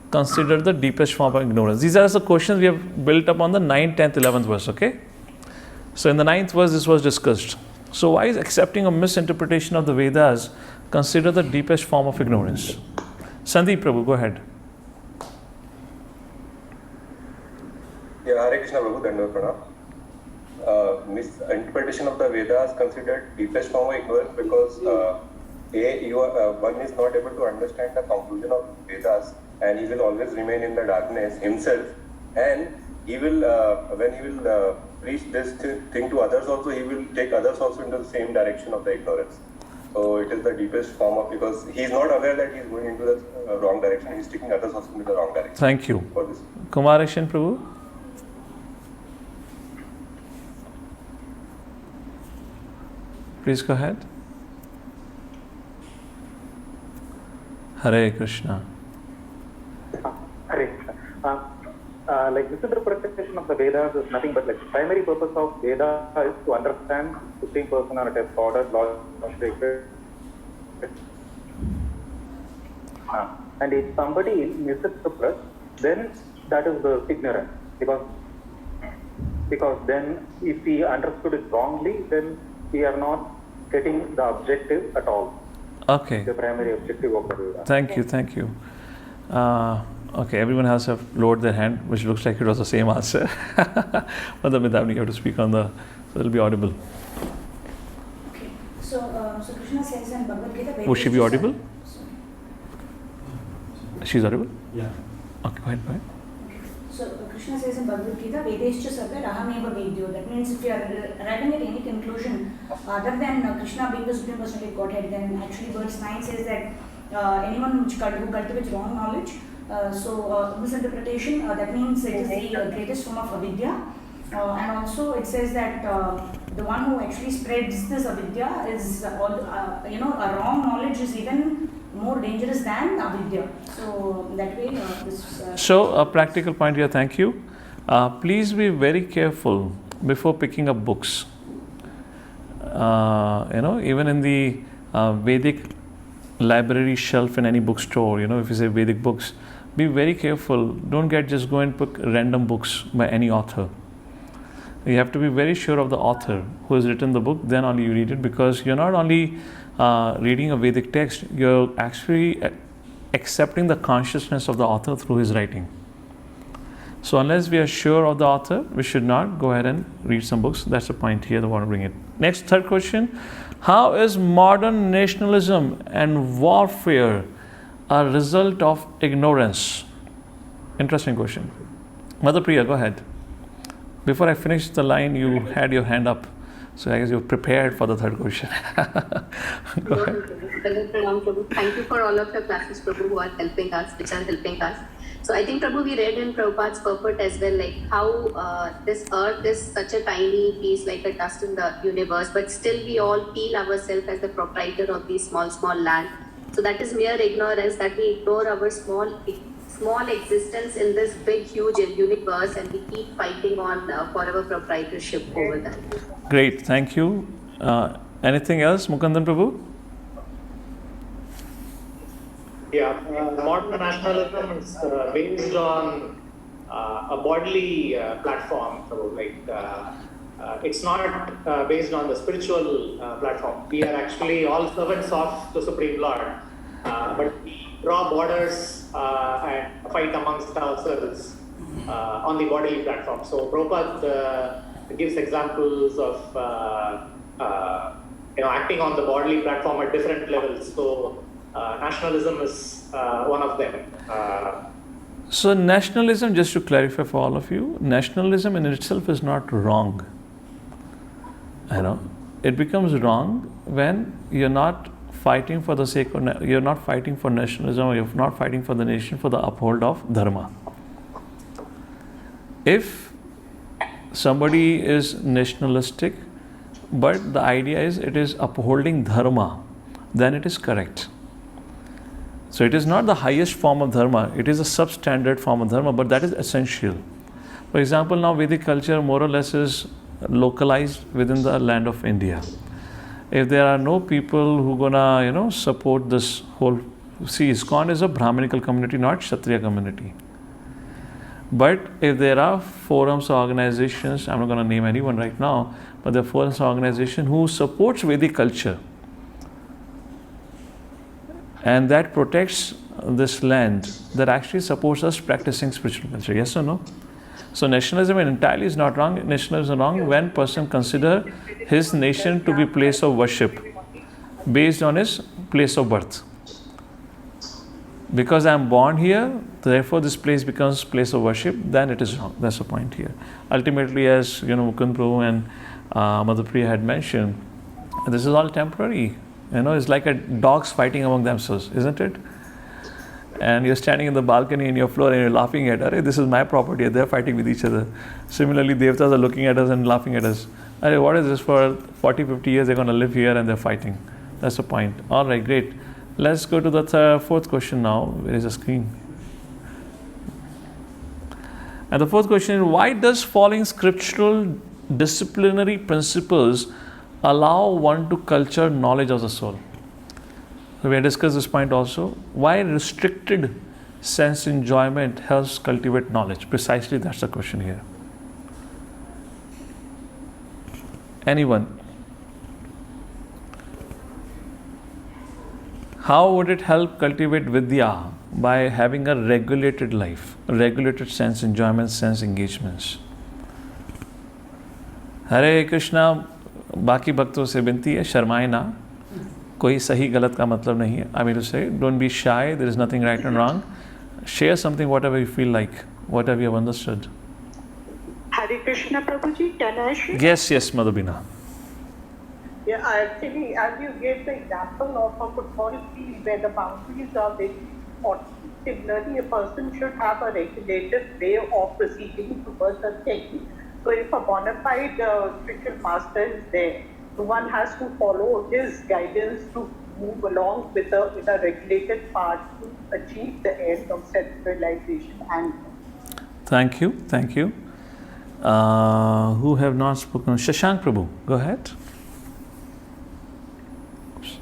considered the deepest form of ignorance? These are the questions we have built up on the 9th, 10th, 11th verse, okay? So in the 9th verse, this was discussed. So why is accepting a misinterpretation of the Vedas considered the deepest form of ignorance? Sandeep Prabhu, go ahead. Yeah, Hare Krishna Prabhu, Dandavat Pranam. Misinterpretation of the Vedas considered deepest form of ignorance because one is not able to understand the conclusion of Vedas and he will always remain in the darkness himself, and he will when he will preach this thing to others also, he will take others also into the same direction of the ignorance. So it is the deepest form of, because he is not aware that he is going into the wrong direction, he is taking others also into the wrong direction. Thank you. For this. Kumareshan Prabhu. Please go ahead. Hare Krishna. Hare Krishna. Misinterpretation of the Vedas is nothing but the primary purpose of Veda is to understand Supreme Personality as ordered, Lord, sacred. And if somebody misinterprets, then that is the ignorance. Because then if we understood it wrongly, then we are not getting the objective at all. Okay. The primary objective of the Veda. Thank you. Okay, everyone else have lowered their hand, which looks like it was the same answer. Mother Midavni, you have to speak on so it'll be audible. Okay. So Krishna says in Bhagavad-Gita... Will she be audible? She's audible? Yeah. Okay, go ahead. Okay. So Krishna says in Bhagavad-Gita, Vedescha sarve rahameva vedyo. That means if you are arriving at any conclusion other than Krishna being the Supreme Personality of Godhead, then actually verse 9 says that anyone who cultivates wrong knowledge, misinterpretation, that means it is the greatest form of Avidya. And also it says that the one who actually spreads this Avidya is, a wrong knowledge is even more dangerous than Avidya. So that way, So a practical point here, thank you. Please be very careful before picking up books. Even in the Vedic library shelf in any bookstore, if you say Vedic books, be very careful. Don't just go and pick random books by any author. You have to be very sure of the author who has written the book, then only you read it, because you're not only reading a Vedic text, you're actually accepting the consciousness of the author through his writing. So unless we are sure of the author, we should not go ahead and read some books. That's the point here that I want to bring it. Next, third question. How is modern nationalism and warfare a result of ignorance? Interesting question. Mother Priya, go ahead. Before I finish the line, you had your hand up. So I guess you're prepared for the third question. Go ahead. Thank you for all of your classes, Prabhu, who are helping us, which are helping us. So I think, Prabhu, we read in Prabhupada's purport as well, like how this earth is such a tiny piece, like a dust in the universe, but still we all feel ourselves as the proprietor of these small land. So that is mere ignorance, that we ignore our small existence in this big, huge universe, and we keep fighting on for our proprietorship over that. Great, thank you. Anything else, Mukundan Prabhu? Yeah, modern nationalism is based on a bodily platform. So, it's not based on the spiritual platform. We are actually all servants of the Supreme Lord, but we draw borders and fight amongst ourselves on the bodily platform. So Prabhupada gives examples of acting on the bodily platform at different levels. So nationalism is one of them. So nationalism, just to clarify for all of you, nationalism in itself is not wrong. It becomes wrong when you're not fighting for the sake of, you're not fighting for nationalism, or you're not fighting for the nation for the uphold of Dharma. If somebody is nationalistic, but the idea is it is upholding Dharma, then it is correct. So it is not the highest form of Dharma, it is a substandard form of Dharma, but that is essential. For example, now Vedic culture more or less is localized within the land of India. If there are no people who gonna support this whole, see, ISKCON is a Brahminical community, not Kshatriya community. But if there are forums or organizations, I'm not gonna name anyone right now, but there are forums or organizations who supports Vedic culture, and that protects this land, that actually supports us practicing spiritual culture. Yes or no? So nationalism entirely is not wrong. Nationalism is wrong when person consider his nation to be place of worship based on his place of birth. Because I am born here, therefore this place becomes place of worship, then it is wrong. That's the point here. Ultimately, as Mukund Prabhu and Mother Priya had mentioned, this is all temporary. It's like dogs fighting among themselves, isn't it? And you're standing in the balcony in your floor and you're laughing at, "Arey, this is my property," they're fighting with each other. Similarly, Devatas are looking at us and laughing at us. "Arey, what is this? For 40, 50 years they're going to live here and they're fighting." That's the point. All right, great. Let's go to the fourth question now. Where is the screen? And the fourth question is, why does following scriptural disciplinary principles allow one to culture knowledge of the soul? So we have discussed this point also. Why restricted sense enjoyment helps cultivate knowledge? Precisely that's the question here. Anyone? How would it help cultivate Vidya? By having a regulated life, regulated sense enjoyment, sense engagements. Hare Krishna, बाकी भक्तों से विनती है, शर्माए ना, कोई सही गलत का मतलब नहीं है. I mean to say, don't be shy, there is nothing right and wrong. Share something, whatever you feel like, whatever you have understood. Hare Krishna Prabhuji, can I share? Yes, Madhubina. Yeah, actually, as you gave the example of a football field where the boundaries are very important, similarly, a person should have a regulated way of proceeding towards a thing. So if a bona fide spiritual master is there, one has to follow his guidance to move along with in a regulated path to achieve the end of self-realization. And Thank you, thank you. Who have not spoken? Shashank Prabhu, go ahead. Oops.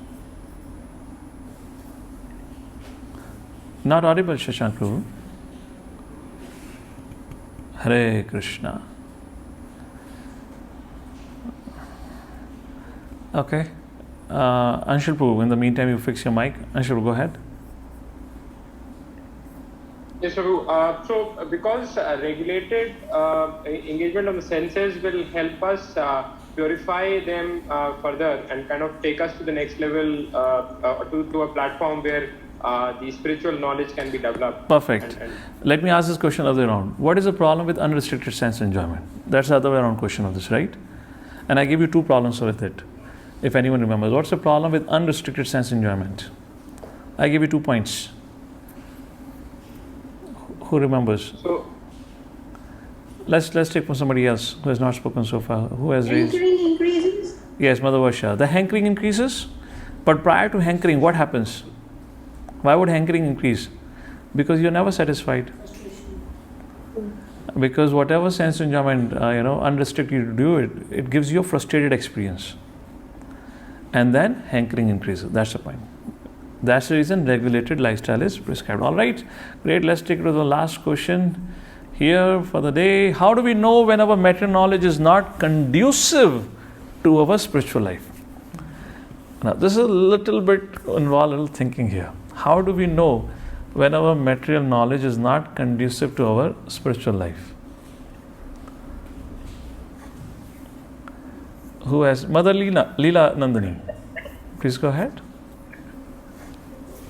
Not audible, Shashank Prabhu. Hare Krishna. Okay. Anshul Prabhu, in the meantime, you fix your mic. Anshul, go ahead. Yes, Prabhu. So, because regulated engagement of the senses will help us purify them further and kind of take us to the next level, to a platform where the spiritual knowledge can be developed. Perfect. Let me ask this question other way around. What is the problem with unrestricted sense enjoyment? That's the other way around question of this, right? And I give you two problems with it. If anyone remembers, what's the problem with unrestricted sense enjoyment? I give you 2 points. Who remembers? So, let's take from somebody else who has not spoken so far. Who has raised? Hankering increases. Yes, Mother Varsha. The hankering increases, but prior to hankering, what happens? Why would hankering increase? Because you're never satisfied. Because whatever sense enjoyment, unrestricted you do it gives you a frustrated experience. And then hankering increases. That's the point. That's the reason regulated lifestyle is prescribed. All right, great. Let's take it to the last question here for the day. How do we know when our material knowledge is not conducive to our spiritual life? Now, this is a little bit involved, little thinking here. How do we know when our material knowledge is not conducive to our spiritual life? Who has? Mother Leela Nandini. Please go ahead.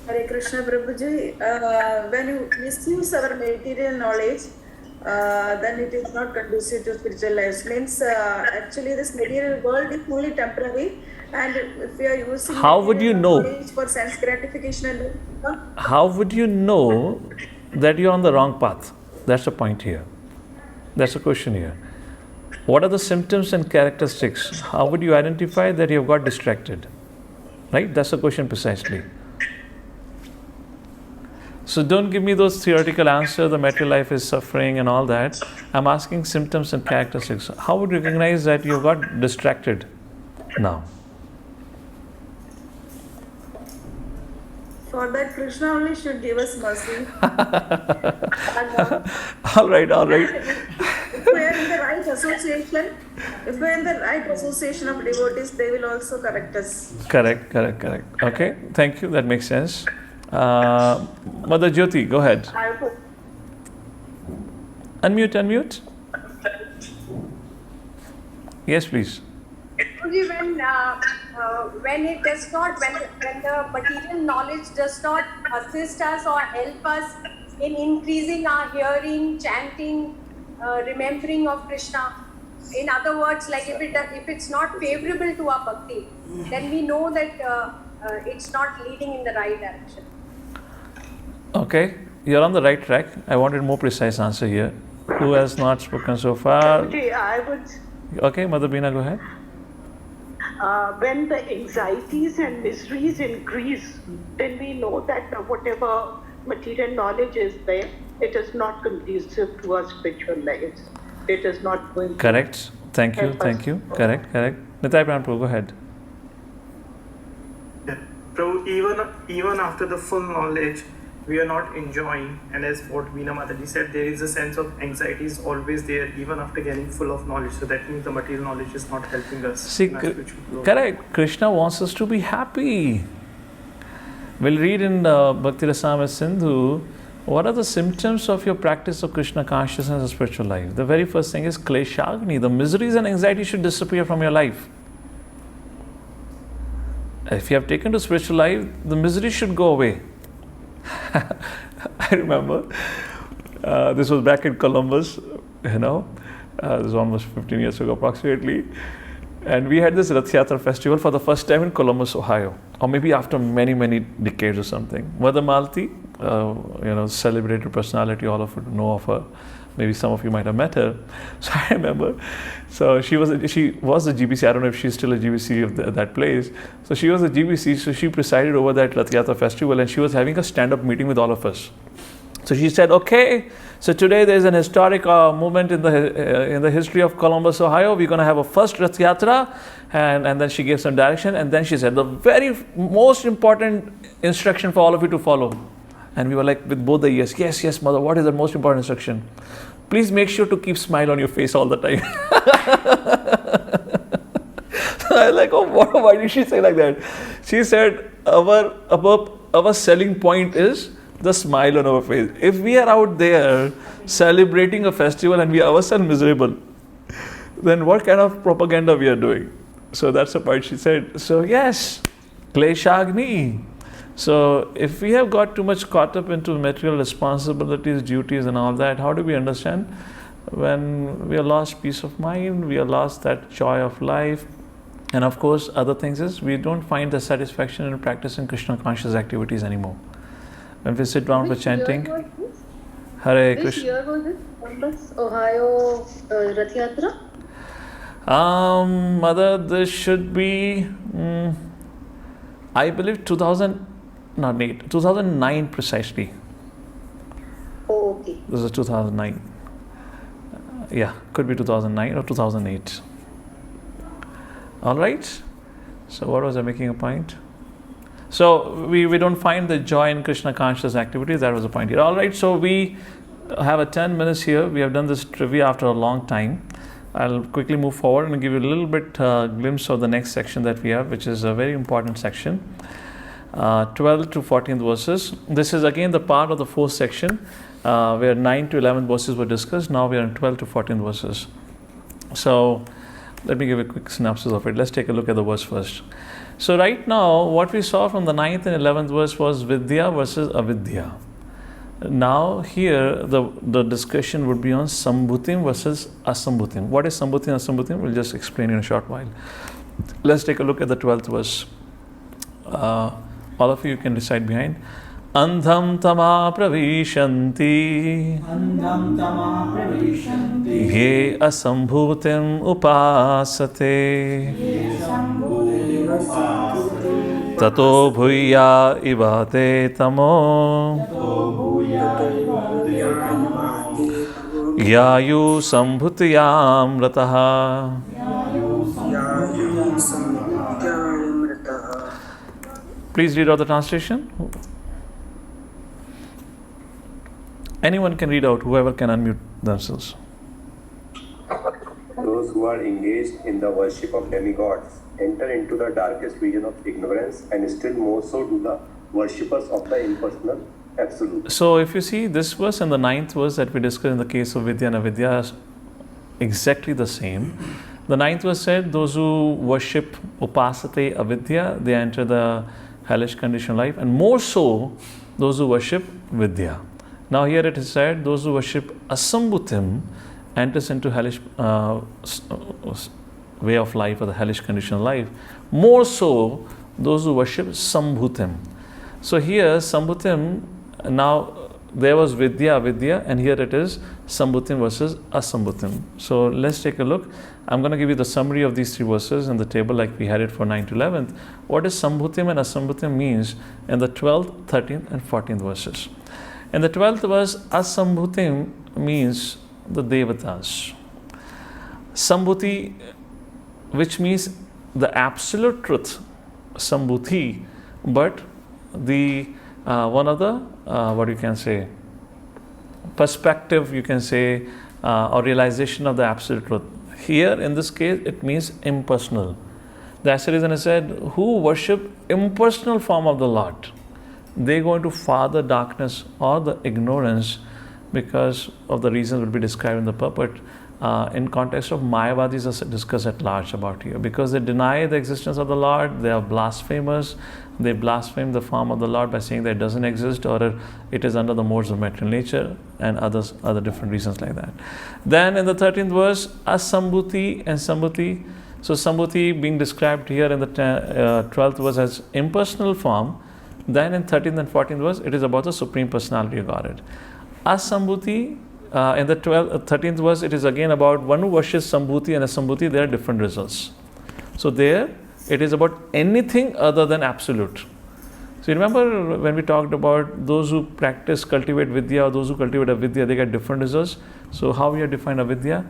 Hare Krishna Prabhuji, when you misuse our material knowledge, then it is not conducive to spiritual life. Means actually this material world is only temporary, and if we are using how would you know for sense gratification, how would you know that you're on the wrong path? That's the point here. That's the question here. What are the symptoms and characteristics? How would you identify that you've got distracted? Right? That's the question precisely. So don't give me those theoretical answers, the material life is suffering and all that. I'm asking symptoms and characteristics. How would you recognize that you got distracted now? for that Krishna only should give us mercy. All right. If we are in the right association, of devotees, they will also correct us. Correct. Okay, thank you. That makes sense. Mother Jyoti, go ahead. Unmute. Yes, please. When it does not, when the material knowledge does not assist us or help us in increasing our hearing, chanting, remembering of Krishna. In other words, like if it's not favorable to our bhakti, then we know that it's not leading in the right direction. Okay, you're on the right track. I wanted more precise answer here. Who has not spoken so far? I would. Okay, Mother Beena, go ahead. When the anxieties and miseries increase, then we know that whatever material knowledge is there, it is not conducive to our spiritual lives. It is not going to. Correct. Thank you. Correct. Nitai Pran Prabhu, go ahead. Yeah. Prabhu, even after the full knowledge, we are not enjoying, and as what Veena Mataji said, there is a sense of anxiety is always there even after getting full of knowledge. So that means the material knowledge is not helping us. See, correct. Krishna wants us to be happy. We'll read in Bhakti Rasamrita Sindhu, what are the symptoms of your practice of Krishna consciousness and spiritual life? The very first thing is kleshagni. The miseries and anxiety should disappear from your life. If you have taken to spiritual life, the misery should go away. I remember this was back in Columbus, this was almost 15 years ago approximately, and we had this Rath Yatra festival for the first time in Columbus, Ohio, or maybe after many decades or something. Mother Malti, celebrated personality, all of you know of her, Maybe some of you might have met her. So I remember, so she was the GBC. I don't know if she's still a GBC of that place. So she was a GBC, so she presided over that Rath Yatra festival, and she was having a stand-up meeting with all of us. So she said, okay, so today there's an historic moment in the history of Columbus, Ohio. We're going to have a first Rath Yatra, and then she gave some direction, and then she said, the very most important instruction for all of you to follow. And we were like, with both the ears, yes, mother, what is the most important instruction? Please make sure to keep smile on your face all the time. So I was like, oh, why did she say like that? She said, our selling point is the smile on our face. If we are out there celebrating a festival and we are ourselves miserable, then what kind of propaganda we are doing? So that's the part she said. So yes, kleshagni. So if we have got too much caught up into material responsibilities, duties and all that, how do we understand? When we are lost peace of mind, we are lost that joy of life. And of course, other things is we don't find the satisfaction in practicing Krishna conscious activities anymore. When we sit down for chanting, Hare Krishna. Which year was it? Columbus, Ohio Rath Yatra? Mother, this should be, I believe 2009 precisely. Oh, okay. This is 2009. Yeah, could be 2009 or 2008. All right. So what was I making a point? So we don't find the joy in Krishna conscious activities. That was the point here. All right. So we have a 10 minutes here. We have done this trivia after a long time. I'll quickly move forward and give you a little bit glimpse of the next section that we have, which is a very important section. 12 to 14th verses. This is again the part of the fourth section where 9 to 11 verses were discussed. Now we are in 12 to 14 verses. So let me give a quick synopsis of it. Let's take a look at the verse first. So right now, what we saw from the 9th and 11th verse was Vidya versus Avidya. Now here, the discussion would be on Sambhutim versus Asambhutim. What is Sambhutim and Asambhutim? We'll just explain in a short while. Let's take a look at the 12th verse. All of you can recite behind. Andham tama pravishanti ye asambhutim upasate tato bhuya ivate tamo yayu sambhutiyam rataha. Please read out the translation. Anyone can read out, whoever can unmute themselves. Those who are engaged in the worship of demigods enter into the darkest region of ignorance, and still more so do the worshippers of the impersonal absolute. So if you see this verse and the 9th verse that we discussed in the case of Vidya and Avidya is exactly the same. The 9th verse said, those who worship upasate avidya, they enter the hellish condition of life, and more so those who worship Vidya. Now here it is said, those who worship asambhutim enters into hellish way of life or the hellish condition of life. More so those who worship sambhutim. So here sambhutim, now there was Vidya, and here it is Sambhutim versus Asambhutim. So let's take a look. I'm going to give you the summary of these three verses in the table like we had it for 9 to 11th. What is Sambhutim and Asambhutim means in the 12th, 13th and 14th verses. In the 12th verse, Asambhutim means the Devatas. Sambhuti, which means the absolute truth, Sambhuti, but the one of the what you can say, perspective you can say, or realization of the absolute truth. Here in this case it means impersonal. That's the reason I said, who worship impersonal form of the Lord, they go into farther darkness or the ignorance because of the reasons will be described in the purport. In context of Mayavadis are discussed at large about here, because they deny the existence of the Lord, they are blasphemers, they blaspheme the form of the Lord by saying that it doesn't exist or it is under the modes of material nature and other different reasons like that. Then in the 13th verse, Asambhuti and Sambhuti. So Sambhuti being described here in the 12th verse as impersonal form. Then in 13th and 14th verse, it is about the Supreme Personality of Godhead. Asambhuti in the 13th verse, it is again about one who worships Sambhuti and Asambhuti, there are different results. So there, it is about anything other than absolute. So you remember when we talked about those who practice cultivate Vidya or those who cultivate Avidya, they get different results. So how we have defined Avidya?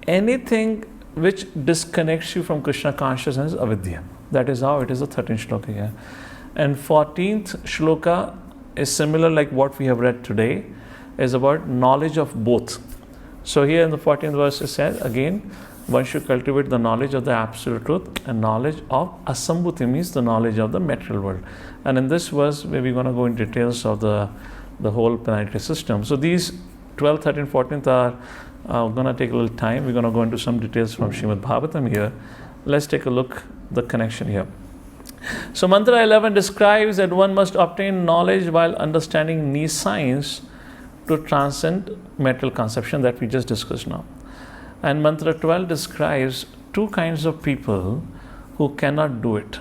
Anything which disconnects you from Krishna consciousness is Avidya. That is how it is the 13th shloka here. And 14th shloka is similar like what we have read today, is about knowledge of both. So here in the 14th verse it says again, one should cultivate the knowledge of the absolute truth and knowledge of Asambhuti, means the knowledge of the material world. And in this verse, we're going to go in details of the whole planetary system. So these 12, 13, 14th are going to take a little time. We're going to go into some details from Srimad Bhagavatam here. Let's take a look the connection here. So Mantra 11 describes that one must obtain knowledge while understanding knee science to transcend material conception that we just discussed now. And Mantra 12 describes two kinds of people who cannot do it.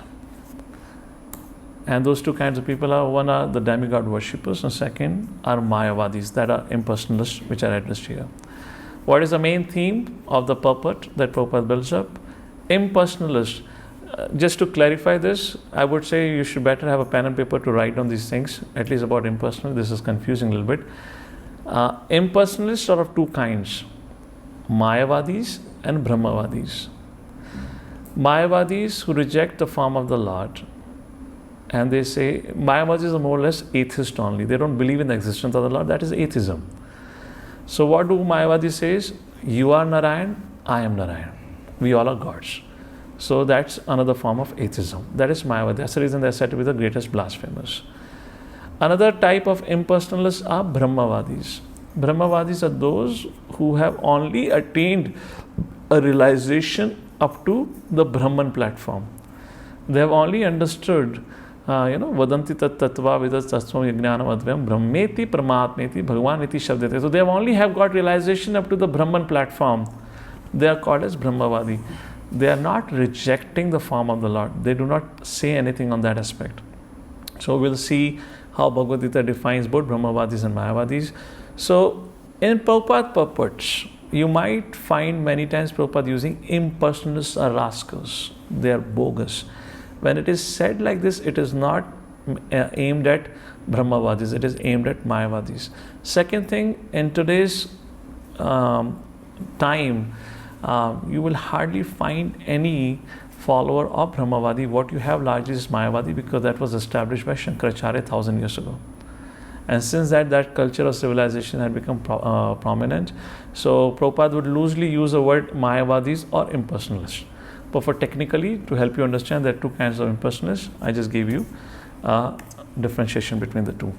And those two kinds of people are, one are the demigod worshippers and second are Mayavadis, that are impersonalists, which are addressed here. What is the main theme of the purport that Prabhupada builds up? Impersonalists. Just to clarify this, I would say you should better have a pen and paper to write down these things, at least about impersonal. This is confusing a little bit. Impersonalists are of two kinds, Mayavadis and Brahmavadis. Mayavadis who reject the form of the Lord, and they say, Mayavadis are more or less atheist only. They don't believe in the existence of the Lord. That is atheism. So what do Mayavadi says? You are Narayan, I am Narayan. We all are gods. So that's another form of atheism. That is Mayavadi. That's the reason they are said to be the greatest blasphemers. Another type of impersonalists are Brahmavadis. Brahmavadis are those who have only attained a realization up to the Brahman platform. They have only understood, Vadanti tat tattva vidas tattvam yajnanam advyam brahmeti pramatmeti bhagwan iti shabdete. So they only have got realization up to the Brahman platform. They are called as Brahmavadi. They are not rejecting the form of the Lord. They do not say anything on that aspect. So we'll see how Bhagavad-Gita defines both Brahmavadis and Mayavadis. So in Prabhupada purports, you might find many times Prabhupada using impersonalists are rascals. They are bogus. When it is said like this, it is not aimed at Brahmavadis, it is aimed at Mayavadis. Second thing, in today's time, you will hardly find any follower of Brahmavadi. What you have largely is Mayavadi, because that was established by Shankaracharya 1000 years ago. And since that culture of civilization had become prominent, so Prabhupada would loosely use the word Mayavadis or impersonalists. But for technically, to help you understand, there are two kinds of impersonalists. I just gave you differentiation between the two.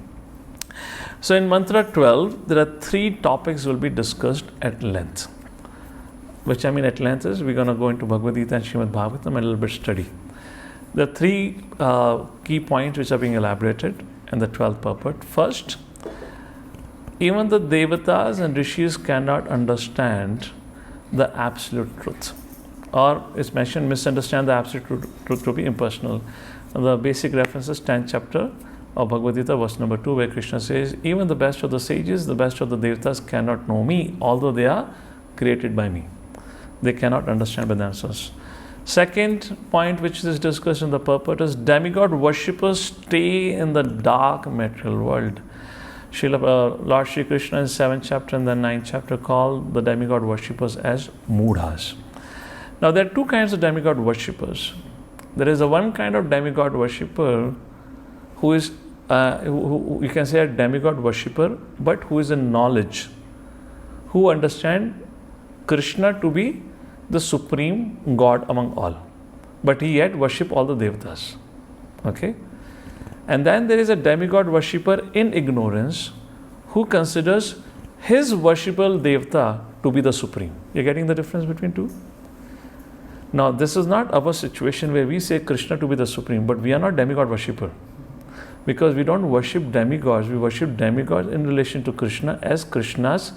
So in Mantra 12, there are three topics will be discussed at length. Which I mean at length is, we're going to go into Bhagavad-Gita and Srimad Bhagavatam and a little bit study. There are three key points which are being elaborated in the 12th purport. First, even the Devatas and Rishis cannot understand the absolute truth. Or it's mentioned, misunderstand the absolute truth to be impersonal. The basic reference is 10th chapter of Bhagavad-Gita, verse number 2, where Krishna says, even the best of the sages, the best of the Devatas cannot know me, although they are created by me. They cannot understand by themselves. Second point which is discussed in the purport is demigod worshippers stay in the dark material world. Lord Shri Krishna in 7th chapter and the 9th chapter called the demigod worshippers as mudhas. Now there are two kinds of demigod worshippers. There is a one kind of demigod worshipper who is, who you can say a demigod worshipper, but who is in knowledge, who understand Krishna to be the supreme God among all, but he yet worship all the devatas. Okay? And then there is a demigod worshipper in ignorance who considers his worshipable devata to be the supreme. You're getting the difference between two? Now, this is not our situation where we say Krishna to be the supreme, but we are not demigod worshipper. Because we don't worship demigods, we worship demigods in relation to Krishna as Krishna's,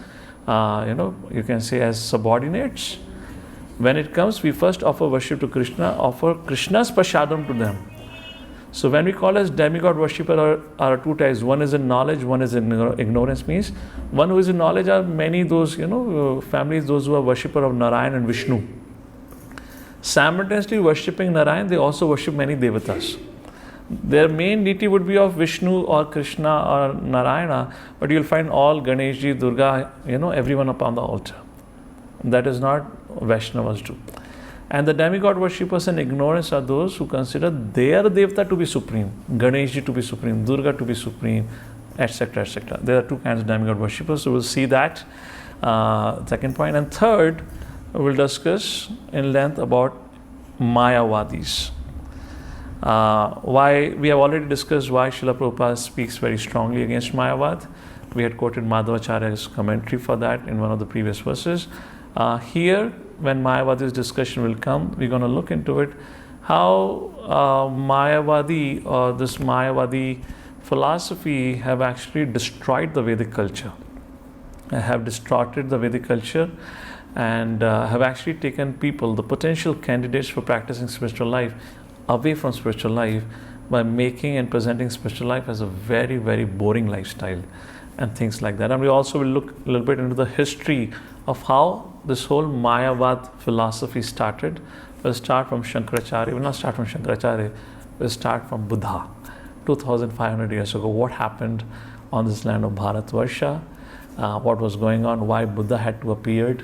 you can say as subordinates. When it comes, we first offer worship to Krishna, offer Krishna's prasadam to them. So when we call as demigod worshipper are two types. One is in knowledge, one is in ignorance. Means one who is in knowledge are many those families, those who are worshipper of Narayan and Vishnu. Simultaneously worshipping Narayan, they also worship many devatas. Their main deity would be of Vishnu or Krishna or Narayana, but you'll find all Ganeshji, Durga, everyone upon the altar. That is not Vaishnavas do. And the demigod worshippers in ignorance are those who consider their devata to be supreme, Ganeshji to be supreme, Durga to be supreme, etc. etc. There are two kinds of demigod worshippers, so we'll see that. Second point. And third, we'll discuss in length about Mayavadis. Why we have already discussed why Srila Prabhupada speaks very strongly against Mayavad. We had quoted Madhavacharya's commentary for that in one of the previous verses. Here, when Mayavadi's discussion will come, we're going to look into it, how Mayavadi or this Mayavadi philosophy have actually destroyed the Vedic culture, have distorted the Vedic culture, and have actually taken people, the potential candidates for practicing spiritual life, away from spiritual life by making and presenting spiritual life as a very, very boring lifestyle and things like that. And we also will look a little bit into the history of how this whole Mayavad philosophy started. We'll start from Shankaracharya. We'll not start from Shankaracharya. We'll start from Buddha. 2,500 years ago, what happened on this land of Bharatvarsha, what was going on, why Buddha had to appear,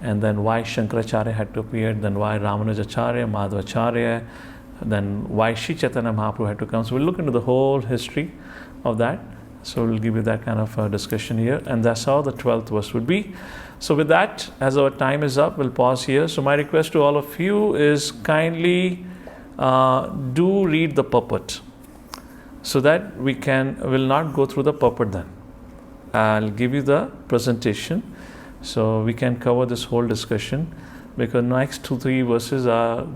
and then why Shankaracharya had to appear, then why Ramanujacharya, Madhvacharya, then why Shri Chaitanya Mahaprabhu had to come. So we'll look into the whole history of that. So we'll give you that kind of discussion here, and that's how the 12th verse would be. So with that, as our time is up, we'll pause here. So my request to all of you is kindly do read the purport, so that will not go through the purport then. I'll give you the presentation so we can cover this whole discussion, because next 2-3 verses are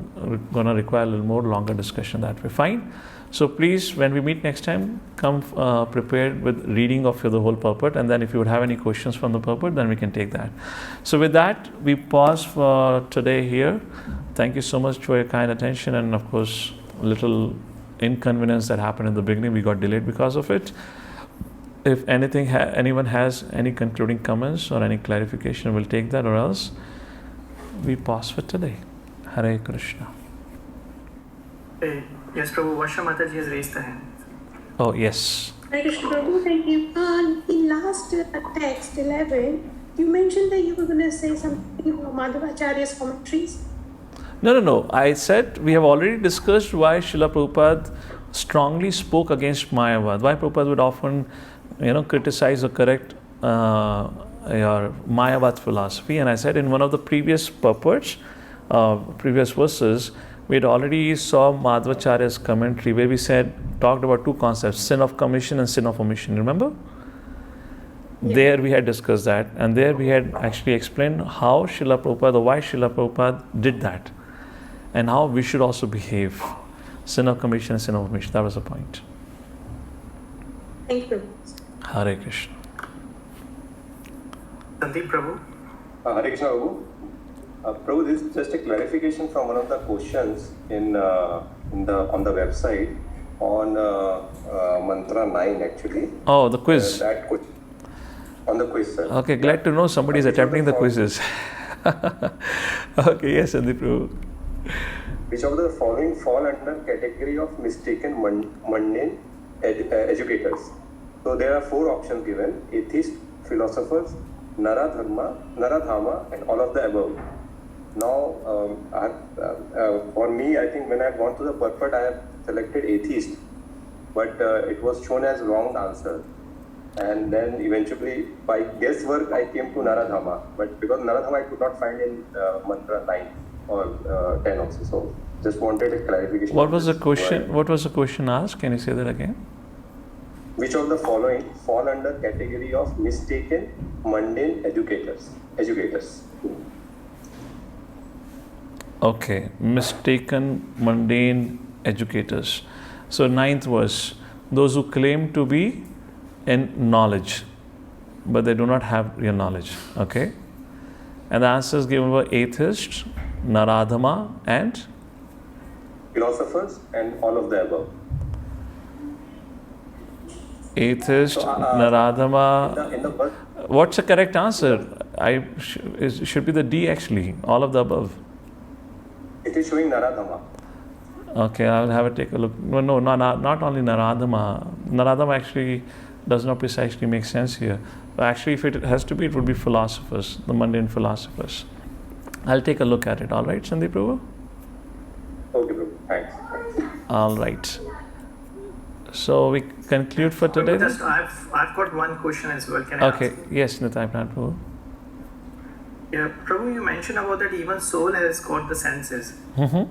going to require a little more longer discussion that way. Fine. So please, when we meet next time, come prepared with reading of the whole purport, and then if you would have any questions from the purport, then we can take that. So with that, we pause for today here. Thank you so much for your kind attention, and of course, a little inconvenience that happened in the beginning. We got delayed because of it. If anyone has any concluding comments or any clarification, we'll take that, or else we pause for today. Hare Krishna. Yes, Prabhu, Varsha Mataji has raised the hand. Oh, yes. Hare Krishna Prabhu, thank you. In last text 11, you mentioned that you were going to say something about Madhavacharya's commentaries. No. I said we have already discussed why Srila Prabhupada strongly spoke against Mayavad. Why Prabhupada would often, criticize or correct your Mayavad philosophy. And I said in one of the previous purports, previous verses, we had already saw Madhvacharya's commentary where we talked about two concepts, sin of commission and sin of omission. Remember? Yeah. There we had discussed that, and there we had actually explained how Srila Prabhupada, or why Srila Prabhupada did that, and how we should also behave. Sin of commission and sin of omission. That was the point. Thank you. Hare Krishna. Sandeep Prabhu. Hare Krishna Prabhu. Prabhu, this is just a clarification from one of the questions on the website on mantra 9 actually. Oh, the quiz. On the quiz, sir. Okay, glad to know somebody is attempting the quizzes. Okay, yes, Sandeep Prabhu. Which of the following fall under category of mistaken mundane educators? So there are 4 options given: atheist, philosophers, Naradharma, and all of the above. Now, for me, I think when I have gone to the purport, I have selected atheist, but it was shown as wrong answer. And then eventually, by guesswork, I came to Naradharma. But because Naradharma I could not find in mantra 9 or 10 also. So just wanted a clarification. What was the question? What was the question asked? Can you say that again? Which of the following fall under category of mistaken mundane educators? Okay, mistaken mundane educators. So 9th verse, those who claim to be in knowledge, but they do not have real knowledge. Okay, and the answers given were atheists, Naradharma, and philosophers, and all of the above. Atheist, Naradama. In the birth, What's the correct answer? It should be the D actually, all of the above. it is showing Naradama. Okay, I'll have a take a look. No, not only Naradama. Naradama actually does not precisely make sense here. But actually, if it has to be, it would be philosophers, the mundane philosophers. I'll take a look at it. All right, Sandeep Prabhu? Okay, Prabhu. Thanks. All right. So we conclude for today. then? Just I've got one question as well. Can I Okay. ask? Yes, Nitai Prabhu. Yeah, Prabhu, you mentioned about that even soul has got the senses. Mm-hmm.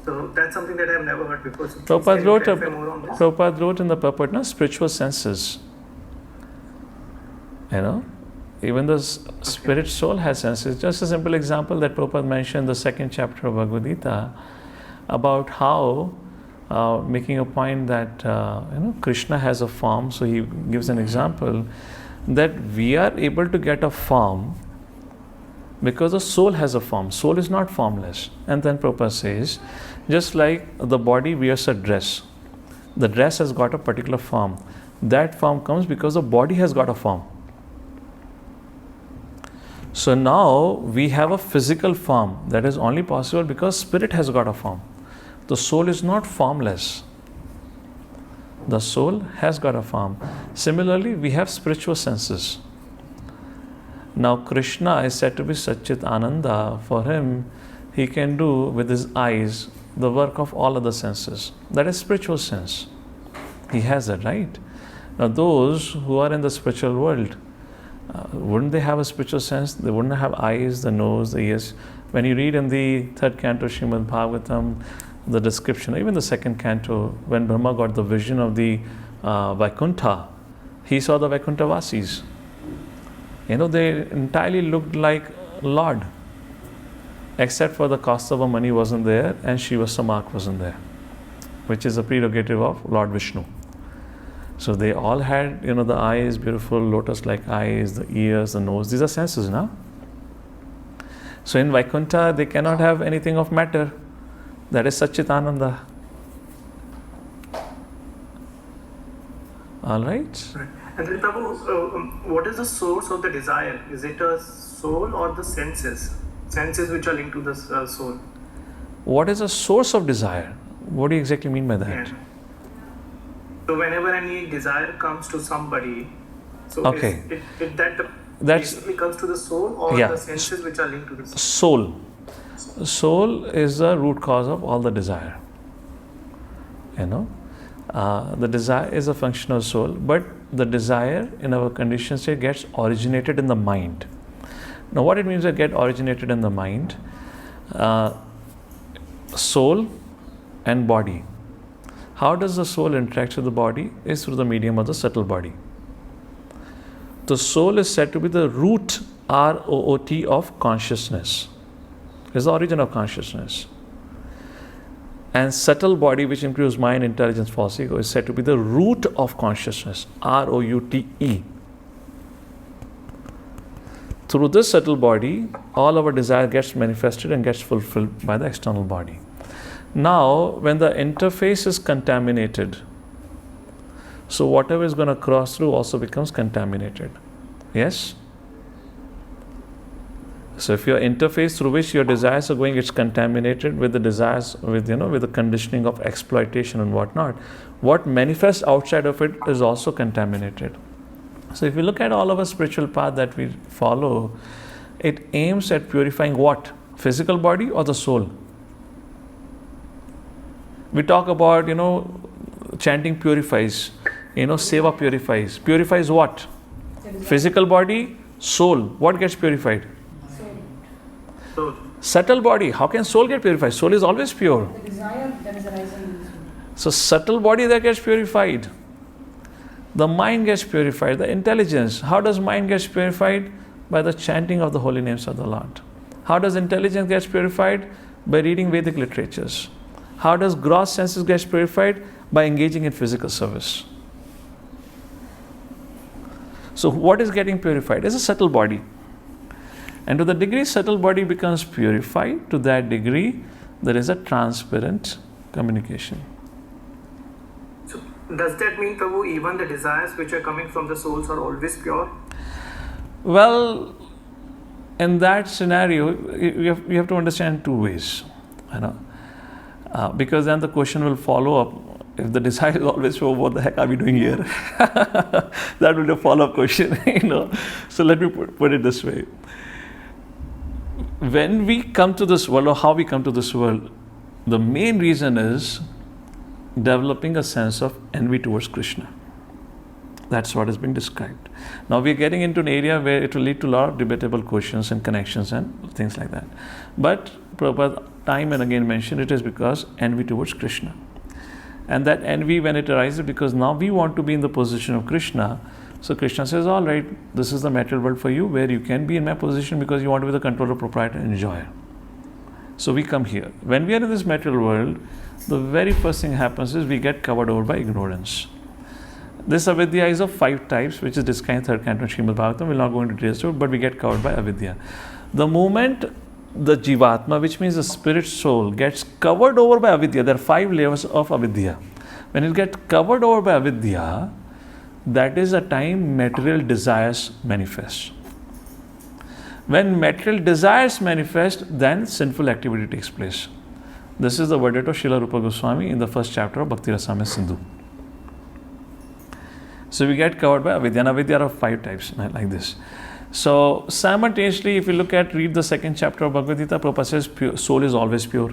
So that's something that I've never heard before. So please Prabhupada can you wrote, clarify more on this? Prabhupada wrote in the purport, no, spiritual senses. You know, even the spirit soul has senses. Just a simple example that Prabhupada mentioned in the second chapter of Bhagavad-Gita about how, making a point that Krishna has a form. So he gives an example that we are able to get a form because the soul has a form. Soul is not formless. And then Prabhupada says, just like the body wears a dress, the dress has got a particular form. That form comes because the body has got a form. So now we have a physical form that is only possible because spirit has got a form. The soul is not formless. The soul has got a form. Similarly, we have spiritual senses. Now Krishna is said to be Satchit Ananda. For him, he can do with his eyes the work of all other senses. That is spiritual sense. He has that, right? Now those who are in the spiritual world, wouldn't they have a spiritual sense? They wouldn't have eyes, the nose, the ears. When you read in the third canto Srimad Bhagavatam, the description, even the second canto, when Brahma got the vision of the Vaikuntha, he saw the Vaikuntha Vasis. They entirely looked like Lord, except for the Kaustava Mani wasn't there and Shiva Samak wasn't there, which is a prerogative of Lord Vishnu. So they all had, the eyes, beautiful lotus-like eyes, the ears, the nose. These are senses, now. So in Vaikuntha, they cannot have anything of matter. That is Satchitananda. All right. And then, Prabhu, what is the source of the desire? Is it a soul or the senses? Senses which are linked to the soul. What is the source of desire? What do you exactly mean by that? Yeah. So whenever any desire comes to somebody, so okay. Is that That's, basically comes to the soul or yeah. the senses which are linked to the soul? Soul is the root cause of all the desire. The desire is a function of soul, but the desire in our conditioned state gets originated in the mind. Now, what it means to get originated in the mind, soul and body. How does the soul interact with the body? Is through the medium of the subtle body. The soul is said to be the root, R-O-O-T, of consciousness. It's the origin of consciousness. And subtle body, which includes mind, intelligence, false ego, is said to be the root of consciousness, R-O-U-T-E. Through this subtle body, all our desire gets manifested and gets fulfilled by the external body. Now, when the interface is contaminated, so whatever is going to cross through also becomes contaminated. Yes? So if your interface through which your desires are going, it's contaminated with the desires, with the conditioning of exploitation and whatnot. What manifests outside of it is also contaminated. So if you look at all of our spiritual path that we follow, it aims at purifying what? Physical body or the soul? We talk about, chanting purifies, seva purifies. Purifies what? Physical body, soul. What gets purified? Soul. Subtle body. How can soul get purified? Soul is always pure. The desire that is arising in this world. So subtle body that gets purified. The mind gets purified. The intelligence. How does mind get purified? By the chanting of the holy names of the Lord. How does intelligence get purified? By reading Vedic literatures. How does gross senses get purified? By engaging in physical service. So what is getting purified? It's a subtle body. And to the degree subtle body becomes purified, to that degree there is a transparent communication. Does that mean, Prabhu, even the desires which are coming from the souls are always pure? Well, in that scenario, you have to understand two ways, because then the question will follow up. If the desire is always pure, what the heck are we doing here? That will be a follow-up question, So let me put it this way. When we come to this world, or how we come to this world, the main reason is developing a sense of envy towards Krishna. That's what is being described. Now we are getting into an area where it will lead to a lot of debatable questions and connections and things like that. But Prabhupada time and again mentioned it is because envy towards Krishna. And that envy, when it arises, because now we want to be in the position of Krishna. So Krishna says, all right, this is the material world for you, where you can be in my position because you want to be the controller, proprietor, and enjoyer. So we come here. When we are in this material world, the very first thing happens is we get covered over by ignorance. This avidya is of 5 types, which is described in 3rd canto of Srimad Bhagavatam. We'll not go into details, but we get covered by avidya. The moment the jivatma, which means the spirit soul, gets covered over by avidya, there are 5 layers of avidya. When it gets covered over by avidya, that is a time material desires manifest. When material desires manifest, then sinful activity takes place. This is the verdict of Srila Rupa Goswami in the 1st chapter of Bhakti Rasamrita Sindhu. So we get covered by avidya, and avidya are of 5 types, like this. So simultaneously, if you read the 2nd chapter of Bhagavad-Gita, Prabhupada says soul is always pure.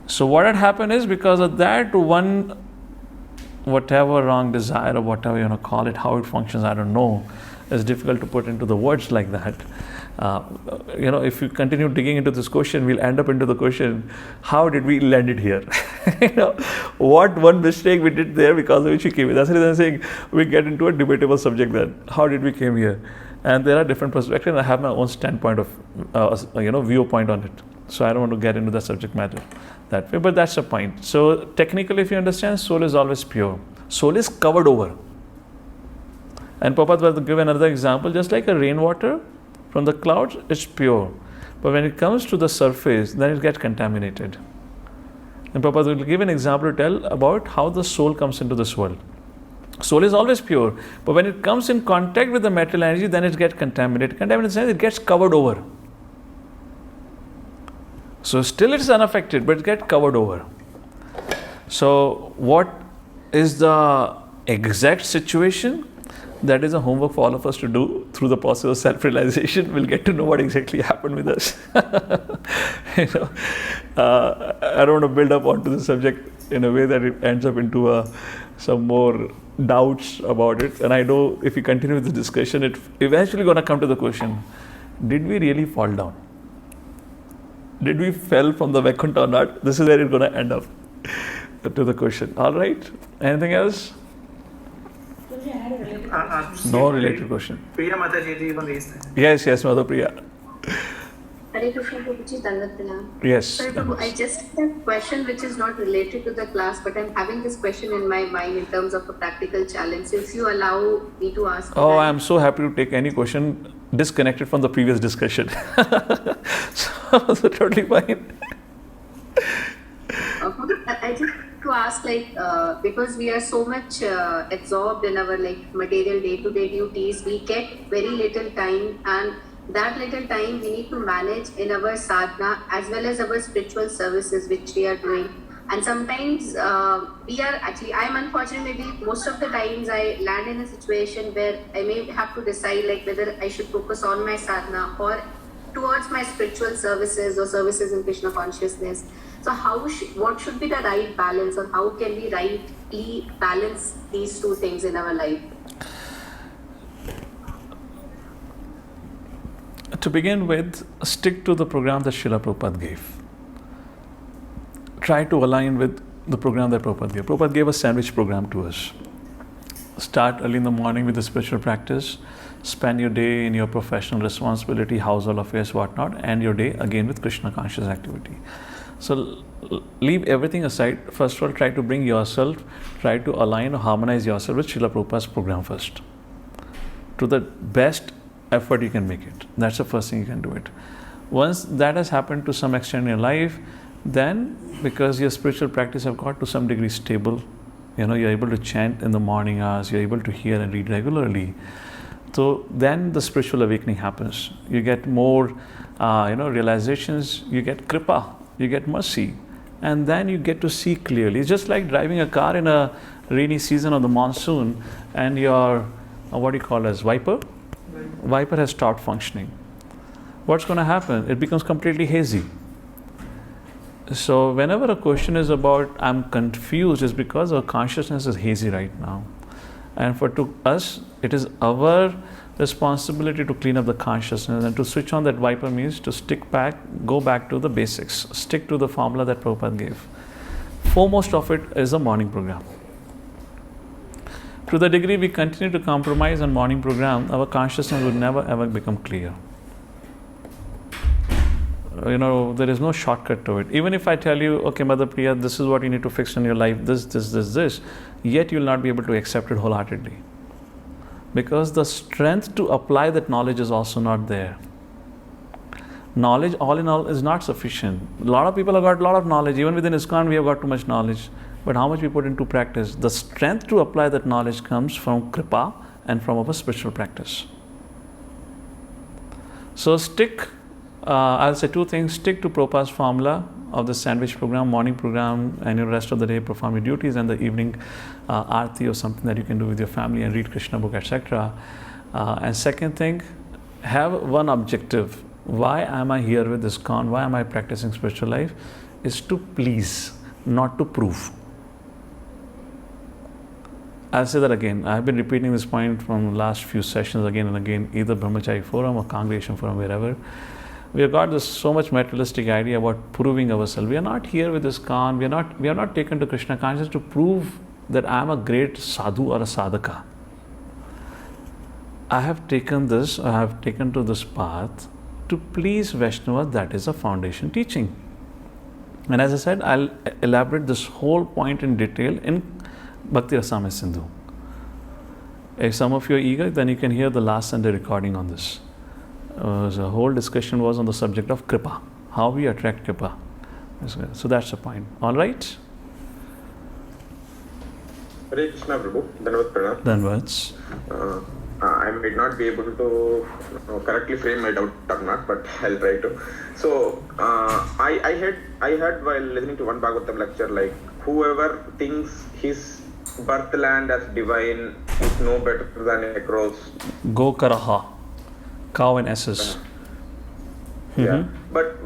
So what had happened is, because of that one, whatever wrong desire or whatever you want to call it, how it functions, I don't know. It's difficult to put into the words like that. If you continue digging into this question, we'll end up into the question, how did we land it here? What one mistake we did there because of which we came here. That's the reason I'm saying we get into a debatable subject then. How did we came here? And there are different perspectives, and I have my own standpoint of, viewpoint on it. So I don't want to get into the subject matter that way, but that's the point. So technically, if you understand, soul is always pure. Soul is covered over. And Prabhupada will give another example, just like a rainwater from the clouds, it's pure. But when it comes to the surface, then it gets contaminated. And Prabhupada will give an example to tell about how the soul comes into this world. Soul is always pure, but when it comes in contact with the material energy, then it gets contaminated. Contaminated means it gets covered over. So still it's unaffected, but it gets covered over. So what is the exact situation? That is a homework for all of us to do through the process of self-realization. We'll get to know what exactly happened with us. I don't want to build up onto the subject in a way that it ends up into some more doubts about it. And I know if we continue with the discussion, it's eventually going to come to the question, did we really fall down? Did we fell from the Vaikuntha or not? This is where it's going to end up to the question. All right. Anything else? No related question. Priya Mataji on these things. Yes, Mother Priya. Hare Krishna Prabhuji, Dandavat Pranam. Yes. Sorry, Prabhu, I just have a question which is not related to the class, but I'm having this question in my mind in terms of a practical challenge. So if you allow me to ask. Oh, I'm so happy to take any question disconnected from the previous discussion. so totally fine. I just to ask, because we are so much absorbed in our material day-to-day duties, we get very little time, and that little time we need to manage in our sadhana as well as our spiritual services which we are doing. And sometimes I'm unfortunate, maybe most of the times I land in a situation where I may have to decide whether I should focus on my sadhana or towards my spiritual services or services in Krishna consciousness. So what should be the right balance, or how can we rightly balance these two things in our life? To begin with, stick to the program that Srila Prabhupada gave. Try to align with the program that Prabhupada gave. Prabhupada gave a sandwich program to us. Start early in the morning with the spiritual practice, spend your day in your professional responsibility, household affairs, whatnot, and your day again with Krishna conscious activity. So leave everything aside. First of all, try to bring yourself, try to align or harmonize yourself with Srila Prabhupada's program first. To the best effort you can make it. That's the first thing you can do it. Once that has happened to some extent in your life, then because your spiritual practice have got to some degree stable, you're able to chant in the morning hours, you're able to hear and read regularly. So then the spiritual awakening happens. You get more, realizations, you get kripa, you get mercy, and then you get to see clearly. It's just like driving a car in a rainy season or the monsoon, and your, what do you call as wiper? Wiper has stopped functioning. What's going to happen? It becomes completely hazy. So whenever a question is about I'm confused, it's because our consciousness is hazy right now. And for us, it is our responsibility to clean up the consciousness, and to switch on that wiper means to go back to the basics, stick to the formula that Prabhupada gave. Foremost of it is the morning program. To the degree we continue to compromise on morning program, our consciousness would never ever become clear. There is no shortcut to it. Even if I tell you, okay, Mother Priya, this is what you need to fix in your life, this, yet you will not be able to accept it wholeheartedly. Because the strength to apply that knowledge is also not there. Knowledge, all in all, is not sufficient. A lot of people have got a lot of knowledge. Even within ISKCON, we have got too much knowledge. But how much we put into practice? The strength to apply that knowledge comes from kripa and from our spiritual practice. So I'll say two things. Stick to Prabhupada's formula of the sandwich program, morning program, and the rest of the day perform your duties, and the evening arti or something that you can do with your family and read Krishna book, etc. And second thing, have one objective. Why am I here with ISKCON? Why am I practicing spiritual life? Is to please, not to prove. I'll say that again. I've been repeating this point from the last few sessions again and again, either Brahmachari forum or congregation forum, wherever. We have got this so much materialistic idea about proving ourselves. We are not here with ISKCON. We are not taken to Krishna consciousness to prove that I am a great sadhu or a sadhaka. I have taken to this path to please Vaishnava. That is a foundation teaching. And as I said, I'll elaborate this whole point in detail in Bhakti Rasamrita Sindhu. If some of you are eager, then you can hear the last Sunday recording on this. The whole discussion was on the subject of kripa, how we attract kripa. So that's the point. All right? Hare Krishna Prabhu, Dhanavad Pranam. Dhanvads. I might not be able to correctly frame my doubt or not, but I'll try to. So, I heard while listening to one Bhagavatam lecture, like, whoever thinks his birthland as divine is no better than a cross. Gokaraha. Cow and SS. Yeah, but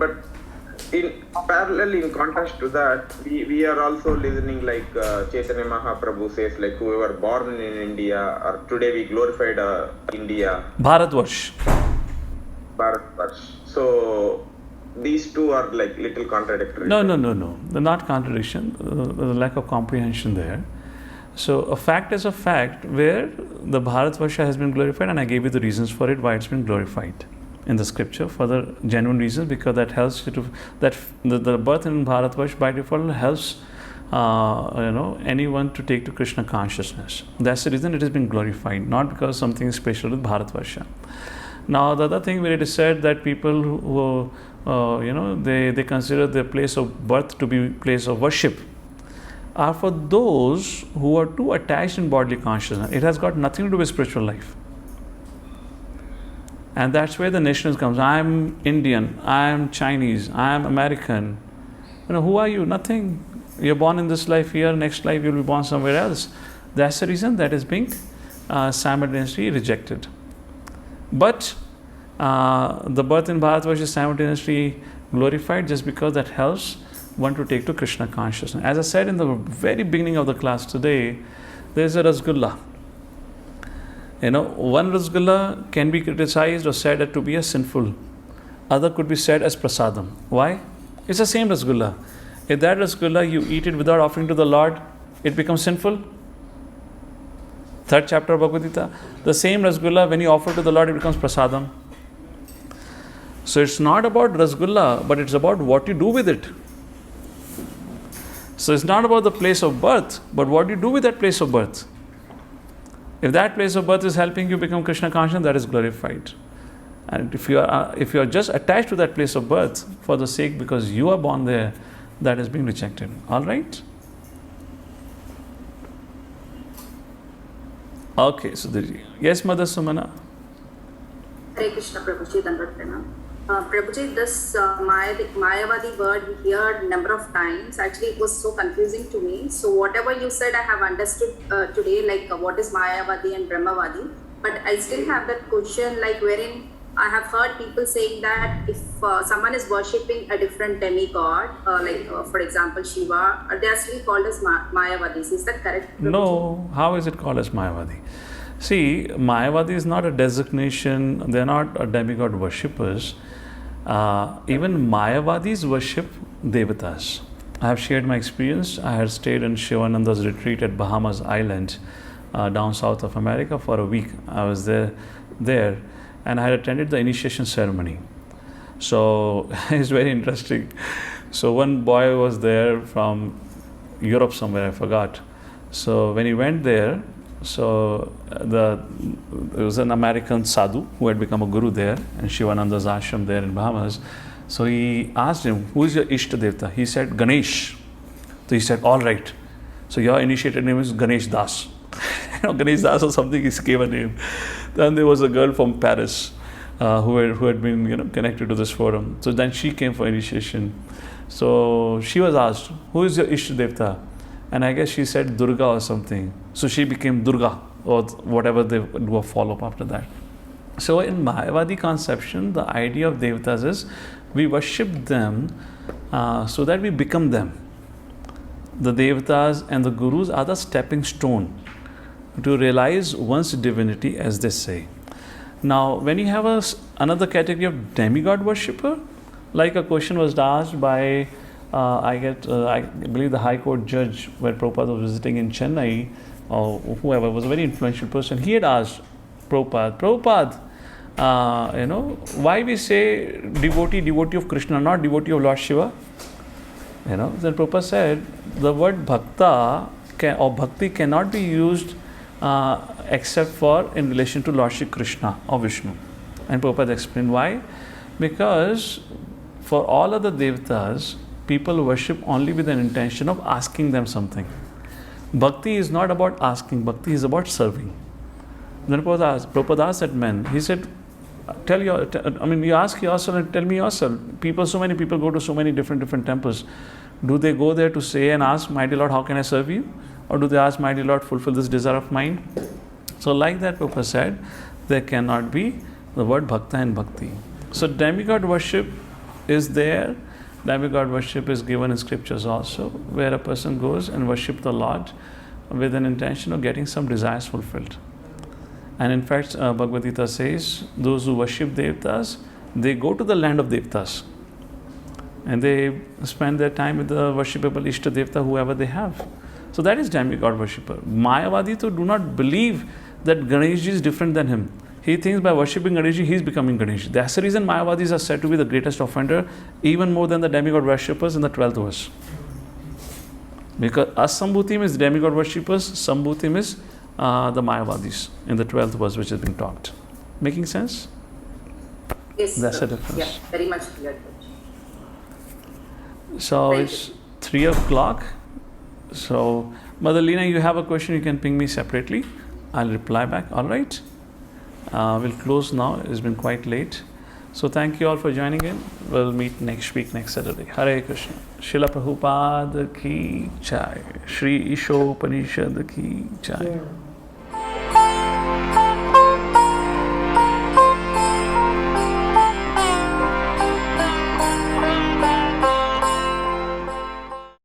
in parallel, in contrast to that, we are also listening like Chaitanya Mahaprabhu says, like, whoever born in India, or today we glorified India. Bharatvarsh. So these two are like little contradictory. No. They're not contradiction. There's a lack of comprehension there. So a fact is a fact where the Bharatvarsha has been glorified, and I gave you the reasons for it, why it's been glorified in the scripture, for the genuine reasons, because that helps you to, the birth in Bharatvarsha by default helps anyone to take to Krishna consciousness. That's the reason it has been glorified, not because something is special with Bharatvarsha. Now the other thing where it is said that people who they consider their place of birth to be place of worship are for those who are too attached in bodily consciousness. It has got nothing to do with spiritual life. And that's where the nationalism comes. I'm Indian, I'm Chinese, I'm American. Who are you? Nothing. You're born in this life here, next life you'll be born somewhere else. That's the reason that is being simultaneously rejected. But the birth in Bharatvarsha is simultaneously glorified just because that helps one to take to Krishna consciousness. As I said in the very beginning of the class today, there is a rasgulla. One rasgulla can be criticized or said to be a sinful. Other could be said as prasadam. Why? It's the same rasgulla. If that rasgulla you eat it without offering to the Lord, it becomes sinful. 3rd chapter of Bhagavad-Gita. The same rasgulla, when you offer to the Lord, it becomes prasadam. So it's not about rasgulla, but it's about what you do with it. So it's not about the place of birth, but what you do with that place of birth. If that place of birth is helping you become Krishna conscious, that is glorified. And if you are just attached to that place of birth for the sake because you are born there, that is being rejected. All right? Okay, so yes, Mother Sumana. Hare Krishna, Prabhuji, Dandavat. Prabhuji, this Mayavadi word we heard number of times. Actually, it was so confusing to me. So whatever you said, I have understood today, like what is Mayavadi and Brahmavadi. But I still have that question, like wherein I have heard people saying that if someone is worshipping a different demigod, for example Shiva, they are still called as Mayavadis. Is that correct, Prabhuji? No, how is it called as Mayavadi? See, Mayavadi is not a designation, they are not a demigod worshippers. Even Mayavadis worship Devatas. I have shared my experience. I had stayed in Shivananda's retreat at Bahamas Island, down south of America for a week. I was there and I had attended the initiation ceremony. So it's very interesting. So one boy was there from Europe somewhere, I forgot. So when he went there, so there was an American sadhu who had become a guru there in Shivananda's ashram there in Bahamas. So he asked him, who is your Ishta Devta? He said, Ganesh. So he said, all right. So your initiated name is Ganesh Das. Ganesh Das or something, he gave a name. Then there was a girl from Paris who had been connected to this forum. So then she came for initiation. So she was asked, who is your Ishta Devta? And I guess she said Durga or something. So she became Durga or whatever they do a follow-up after that. So in Mayavadi conception, the idea of Devatas is we worship them so that we become them. The Devatas and the Gurus are the stepping stone to realize one's divinity, as they say. Now, when you have another category of demigod worshipper, like a question was asked by I believe the High Court judge where Prabhupada was visiting in Chennai, or whoever was a very influential person. He had asked Prabhupada, why we say devotee of Krishna, not devotee of Lord Shiva? Then Prabhupada said the word bhakta or bhakti cannot be used except for in relation to Lord Shri Krishna or Vishnu. And Prabhupada explained why. Because for all other devatas, people worship only with an intention of asking them something. Bhakti is not about asking, bhakti is about serving. Then Prabhupada asked that man, he said, you ask yourself and tell me yourself. So many people go to so many different temples. Do they go there to say and ask, Mighty Lord, how can I serve you? Or do they ask, Mighty Lord, fulfill this desire of mine? So like that Prabhupada said, there cannot be the word bhakta and bhakti. So demigod worship is there. Demigod worship is given in scriptures also, where a person goes and worship the Lord with an intention of getting some desires fulfilled. And in fact, Bhagavad-Gita says, those who worship Devatas, they go to the land of Devatas. And they spend their time with the worshipable Ishta Devta, whoever they have. So that is demigod worshipper. Mayavadi do not believe that Ganeshji is different than him. He thinks by worshipping Ganeshji, he is becoming Ganeshji. That's the reason Mayavadis are said to be the greatest offender, even more than the demigod worshippers in the 12th verse. Because Asambhutim is demigod worshippers, Sambhutim is the Mayavadis in the 12th verse, which has been talked. Making sense? Yes. That's a difference. Yeah, very much clear. So it's 3 o'clock. So, Mother Leena, you have a question, you can ping me separately. I'll reply back. All right? We'll close now. It's been quite late. So, thank you all for joining in. We'll meet next week, next Saturday. Hare Krishna. Srila Prabhupada ki jai. Śrī Īśopaniṣad ki jai.